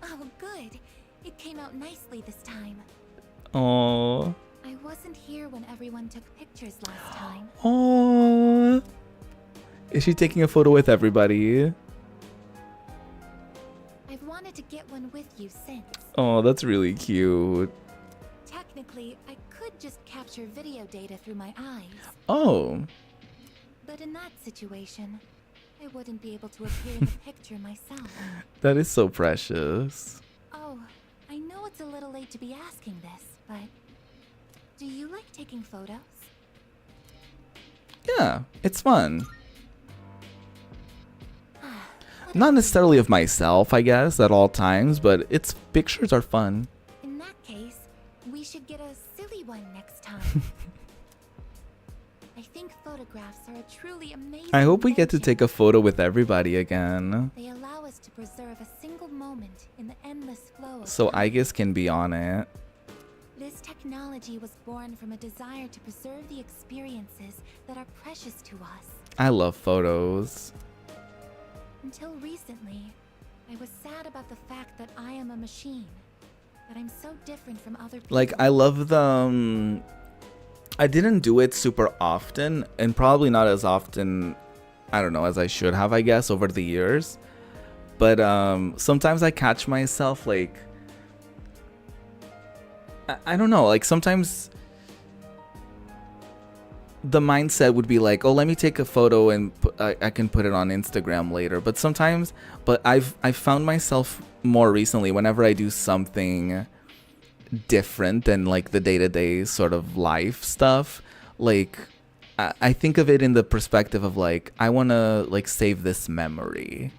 Oh, good. It came out nicely this time. Oh. I wasn't here when everyone took pictures last time. Oh. Is she taking a photo with everybody? I've wanted to get one with you since. Oh, that's really cute. Technically, I could just capture video data through my eyes. Oh. But in that situation, I wouldn't be able to appear in the picture myself. That is so precious. Oh, I know it's a little late to be asking this, but do you like taking photos? Yeah, it's fun. Not necessarily of myself, I guess, at all times, but its pictures are fun. In that case, we should get a silly one next time. I think photographs are a truly amazing I hope we get to invention. take a photo with everybody again. They allow us to preserve a single moment in the endless flow of So time. Aigis can be on it. This technology was born from a desire to preserve the experiences that are precious to us. I love photos. Until recently, I was sad about the fact that I am a machine. That I'm so different from other people. Like, I love the... I didn't do it super often, and probably not as often, I don't know, as I should have, I guess, over the years. But sometimes I catch myself, like... I don't know, like, sometimes... the mindset would be like, oh, let me take a photo and I can put it on Instagram later. But sometimes, I've found myself more recently, whenever I do something different than like the day-to-day sort of life stuff, like I think of it in the perspective of like, I want to like save this memory,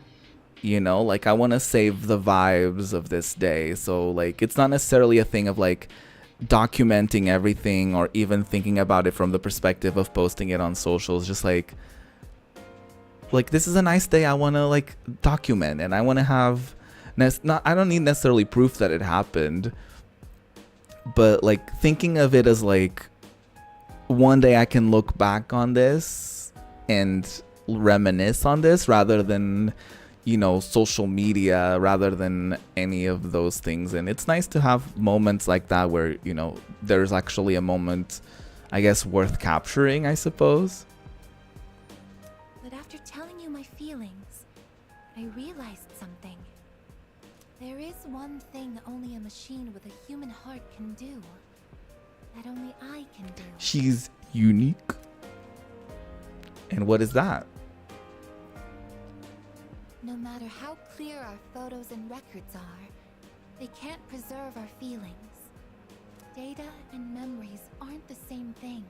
you know, like I want to save the vibes of this day. So like, it's not necessarily a thing of like documenting everything or even thinking about it from the perspective of posting it on socials. Just like this is a nice day, I want to like document, and I want to have I don't need necessarily proof that it happened. but like thinking of it as like one day I can look back on this and reminisce on this rather than, you know, social media, rather than any of those things. And it's nice to have moments like that where, you know, there's actually a moment, I guess, worth capturing, I suppose. But after telling you my feelings, I realized something. There is one thing only a machine with a human heart can do. That only I can do. She's unique. And what is that? No matter how clear our photos and records are, they can't preserve our feelings. Data and memories aren't the same thing.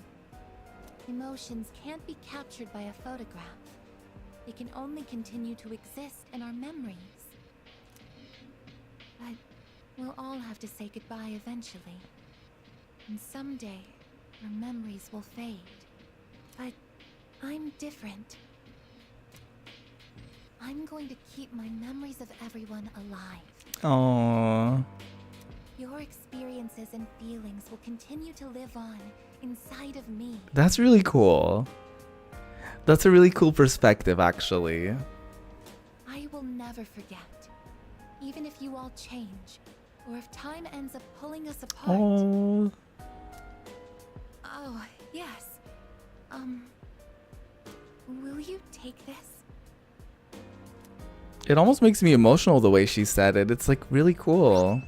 Emotions can't be captured by a photograph. They can only continue to exist in our memories. But we'll all have to say goodbye eventually. And someday, our memories will fade. But I'm different. I'm going to keep my memories of everyone alive. Aww. Your experiences and feelings will continue to live on inside of me. That's really cool. That's a really cool perspective, actually. I will never forget. Even if you all change, or if time ends up pulling us apart. Oh. Oh, yes. Will you take this? It almost makes me emotional the way she said it. It's like really cool.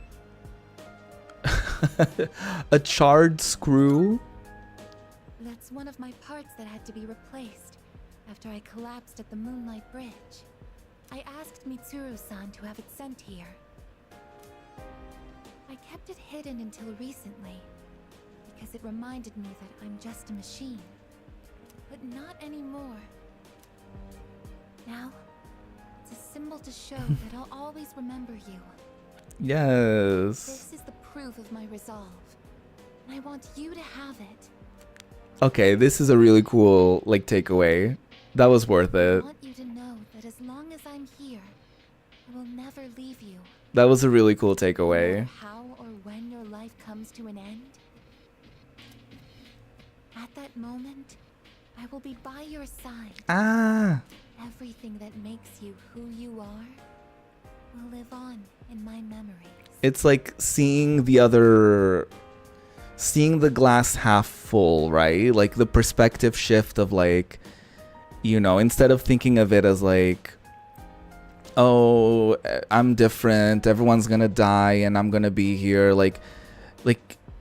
A charred screw? That's one of my parts that had to be replaced after I collapsed at the Moonlight Bridge. I asked Mitsuru-san to have it sent here. I kept it hidden until recently, because it reminded me that I'm just a machine. But not anymore. Now, it's a symbol to show that I'll always remember you. Yes. This is the proof of my resolve, and I want you to have it. Okay, this is a really cool, like, takeaway. That was worth I it. want you to know that as long as I'm here, I will never leave you. That was a really cool No matter takeaway. how or when your life comes to an end, at that moment, I will be by your side. Ah. Everything that makes you who you are will live on in my memories. It's like seeing the glass half full, right? Like the perspective shift of like, you know, instead of thinking of it as like, oh, I'm different, everyone's gonna die and I'm gonna be here, like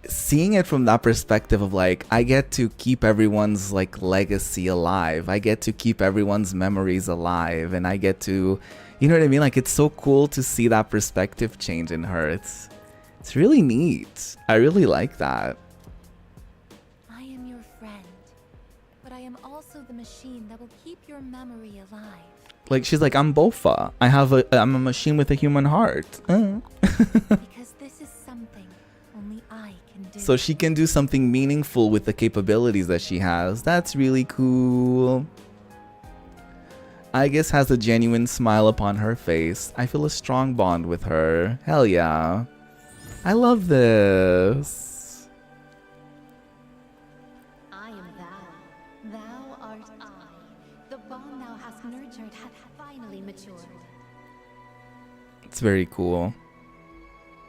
seeing it from that perspective of like, I get to keep everyone's like legacy alive, I get to keep everyone's memories alive, and I get to, you know what I mean? Like, it's so cool to see that perspective change in her. It's really neat. I really like that. I am your friend, but I am also the machine that will keep your memory alive. Like, she's like, I'm Bofa. I'm a machine with a human heart. Because this is something only I can do. So she can do something meaningful with the capabilities that she has. That's really cool. Aigis has a genuine smile upon her face. I feel a strong bond with her. Hell yeah. I love this. I am thou. Thou art I. The bond thou hast nurtured hath finally matured. It's very cool.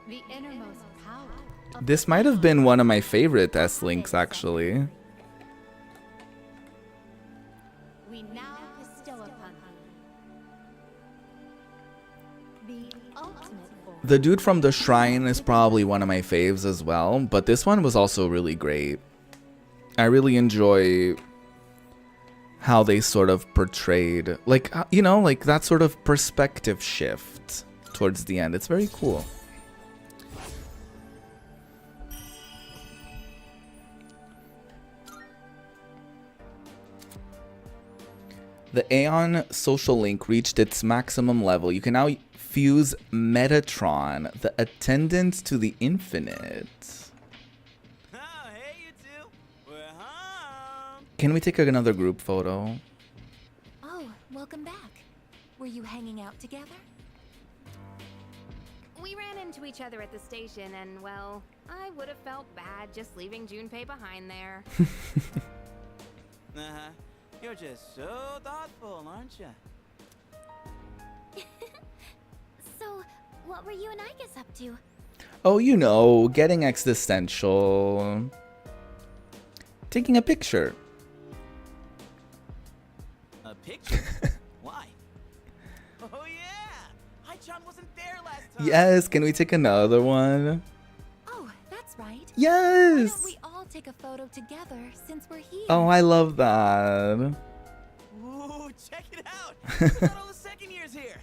The innermost power. This might have been one of my favorite S-Links, actually. We now bestow upon thee the ultimate form. The dude from the shrine is probably one of my faves as well, but this one was also really great. I really enjoy how they sort of portrayed, like, you know, like that sort of perspective shift towards the end. It's very cool. The Aeon social link reached its maximum level. You can now fuse Metatron, the attendant to the infinite. Oh, hey, you two. We're home. Can we take another group photo? Oh, welcome back. Were you hanging out together? We ran into each other at the station, and well, I would have felt bad just leaving Junpei behind there. Uh-huh. You're just so thoughtful, aren't you? So, what were you and Igus up to? Oh, you know, getting existential. Taking a picture. A picture? Why? Oh yeah! Hai-chan wasn't there last time! Yes, can we take another one? Oh, that's right. Yes! Why don't we all take a photo together since we're here? Oh, I love that. Ooh, check it out! Look at all the second years here!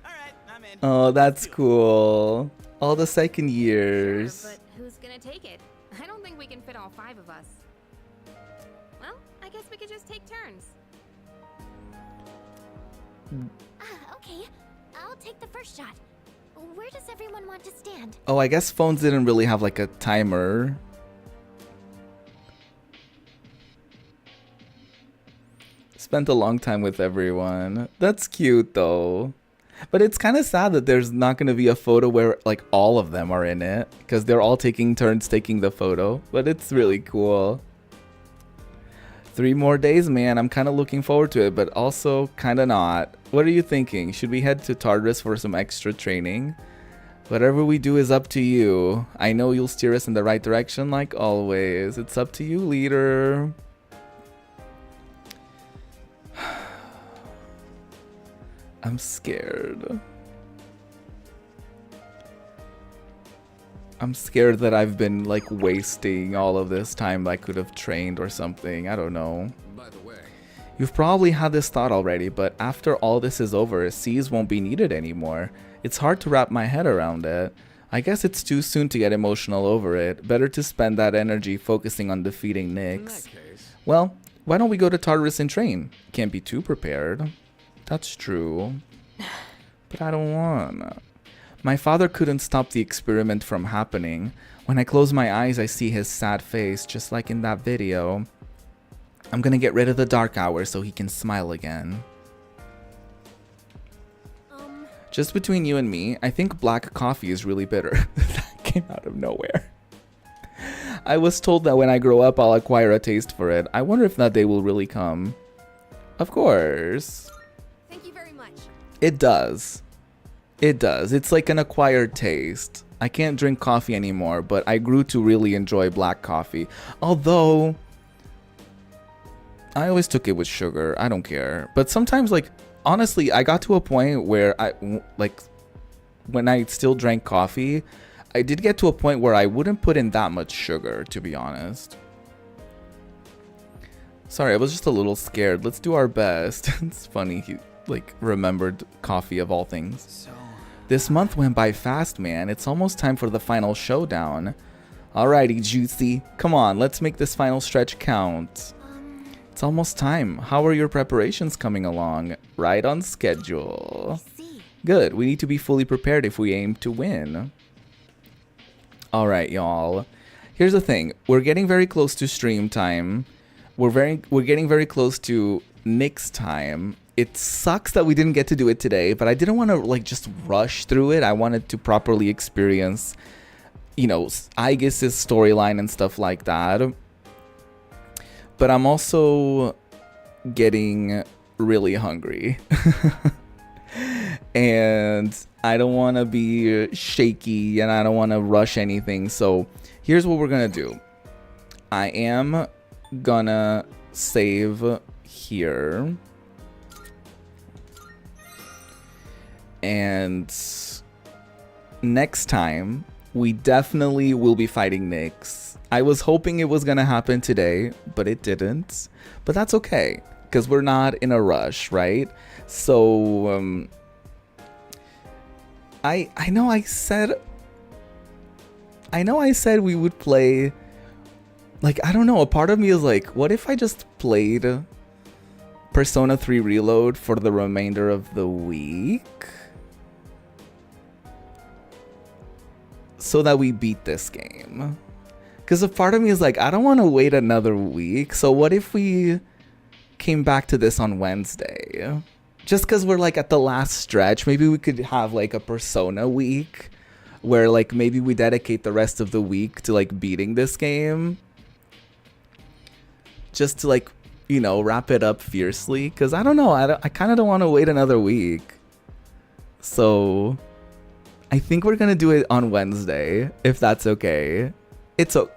Alright, I'm in. Oh, that's cool. All the second years. Sure, but who's gonna take it? I don't think we can fit all 5 of us. Well, I guess we could just take turns. Okay. I'll take the first shot. Where does everyone want to stand? Oh, I guess phones didn't really have like a timer. Spent a long time with everyone. That's cute though. But it's kind of sad that there's not going to be a photo where like all of them are in it, because they're all taking turns taking the photo. But it's really cool. 3 more days, man. I'm kind of looking forward to it, but also kind of not. What are you thinking? Should we head to Tartarus for some extra training? Whatever we do is up to you. I know you'll steer us in the right direction like always. It's up to you, leader. I'm scared. I'm scared that I've been like wasting all of this time I could have trained or something. I don't know. By the way, You've probably had this thought already, but after all this is over, C's won't be needed anymore. It's hard to wrap my head around it. I guess it's too soon to get emotional over it. Better to spend that energy focusing on defeating in Nyx. that case, Well, why don't we go to Tartarus and train? Can't be too prepared. That's true. But I don't wanna. My father couldn't stop the experiment from happening. When I close my eyes, I see his sad face, just like in that video. I'm gonna get rid of the dark hours so he can smile again. Just between you and me, I think black coffee is really bitter. That came out of nowhere. I was told that when I grow up, I'll acquire a taste for it. I wonder if that day will really come. Of course. Thank you very much. It does. It does. It's like an acquired taste. I can't drink coffee anymore, but I grew to really enjoy black coffee. Although, I always took it with sugar. I don't care. But sometimes, like, honestly, I got to a point where when I still drank coffee, I did get to a point where I wouldn't put in that much sugar, to be honest. Sorry, I was just a little scared. Let's do our best. It's funny he, like, remembered coffee of all things. This month went by fast, man. It's almost time for the final showdown. Alrighty, Juicy. Come on, let's make this final stretch count. It's almost time. How are your preparations coming along? Right on schedule. Good. We need to be fully prepared if we aim to win. Alright, y'all. Here's the thing. We're getting very close to stream time. We're getting very close to Nyx time. It sucks that we didn't get to do it today, but I didn't want to like just rush through it. I wanted to properly experience, you know, Igus's storyline and stuff like that. But I'm also getting really hungry. And I don't want to be shaky and I don't want to rush anything. So here's what we're going to do. I am gonna save here. And next time, we definitely will be fighting Nyx. I was hoping it was gonna happen today, but it didn't. But that's okay, because we're not in a rush, right? So, I know I said we would play, like, I don't know, a part of me is like, what if I just played Persona 3 Reload for the remainder of the week? So that we beat this game. Because a part of me is like, I don't want to wait another week. So what if we came back to this on Wednesday? Just because we're like at the last stretch, maybe we could have like a Persona week where like maybe we dedicate the rest of the week to like beating this game, just to like, you know, wrap it up fiercely, because I don't know, I kind of don't want to wait another week. So I think we're gonna do it on Wednesday, if that's okay.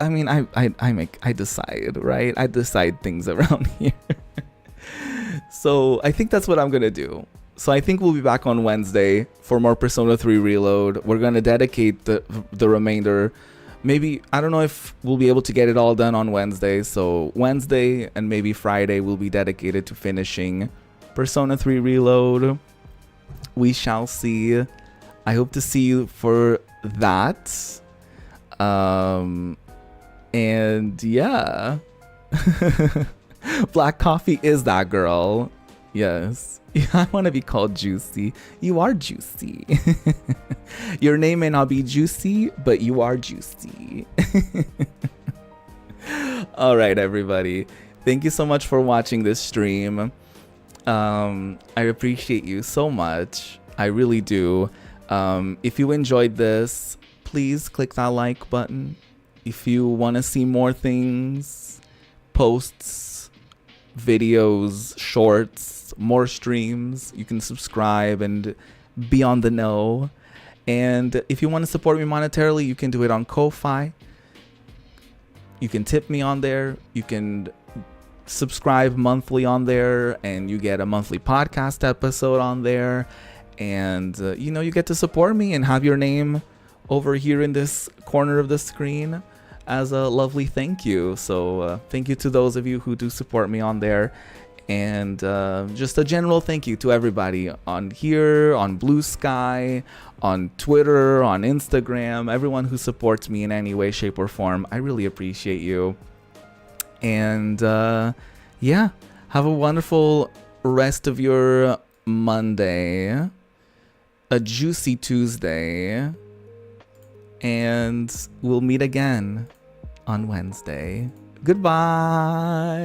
I mean, I decide, right? I decide things around here. So I think that's what I'm gonna do. So I think we'll be back on Wednesday for more Persona 3 Reload. We're gonna dedicate the remainder. Maybe, I don't know if we'll be able to get it all done on Wednesday. So Wednesday and maybe Friday will be dedicated to finishing Persona 3 Reload. We shall see. I hope to see you for that. And yeah. Black coffee is that girl. Yes. I want to be called Juicy. You are juicy. Your name may not be Juicy, but you are juicy. All right, everybody. Thank you so much for watching this stream. I appreciate you so much. I really do. If you enjoyed this, please click that like button. If you want to see more things, posts, videos, shorts, more streams, you can subscribe and be on the know. And if you want to support me monetarily, you can do it on Ko-Fi. You can tip me on there. You can subscribe monthly on there, and you get a monthly podcast episode on there. And, you know, you get to support me and have your name over here in this corner of the screen as a lovely thank you. So thank you to those of you who do support me on there. And just a general thank you to everybody on here, on Blue Sky, on Twitter, on Instagram, everyone who supports me in any way, shape, or form. I really appreciate you. And yeah, have a wonderful rest of your Monday, a juicy Tuesday, and we'll meet again on Wednesday. Goodbye.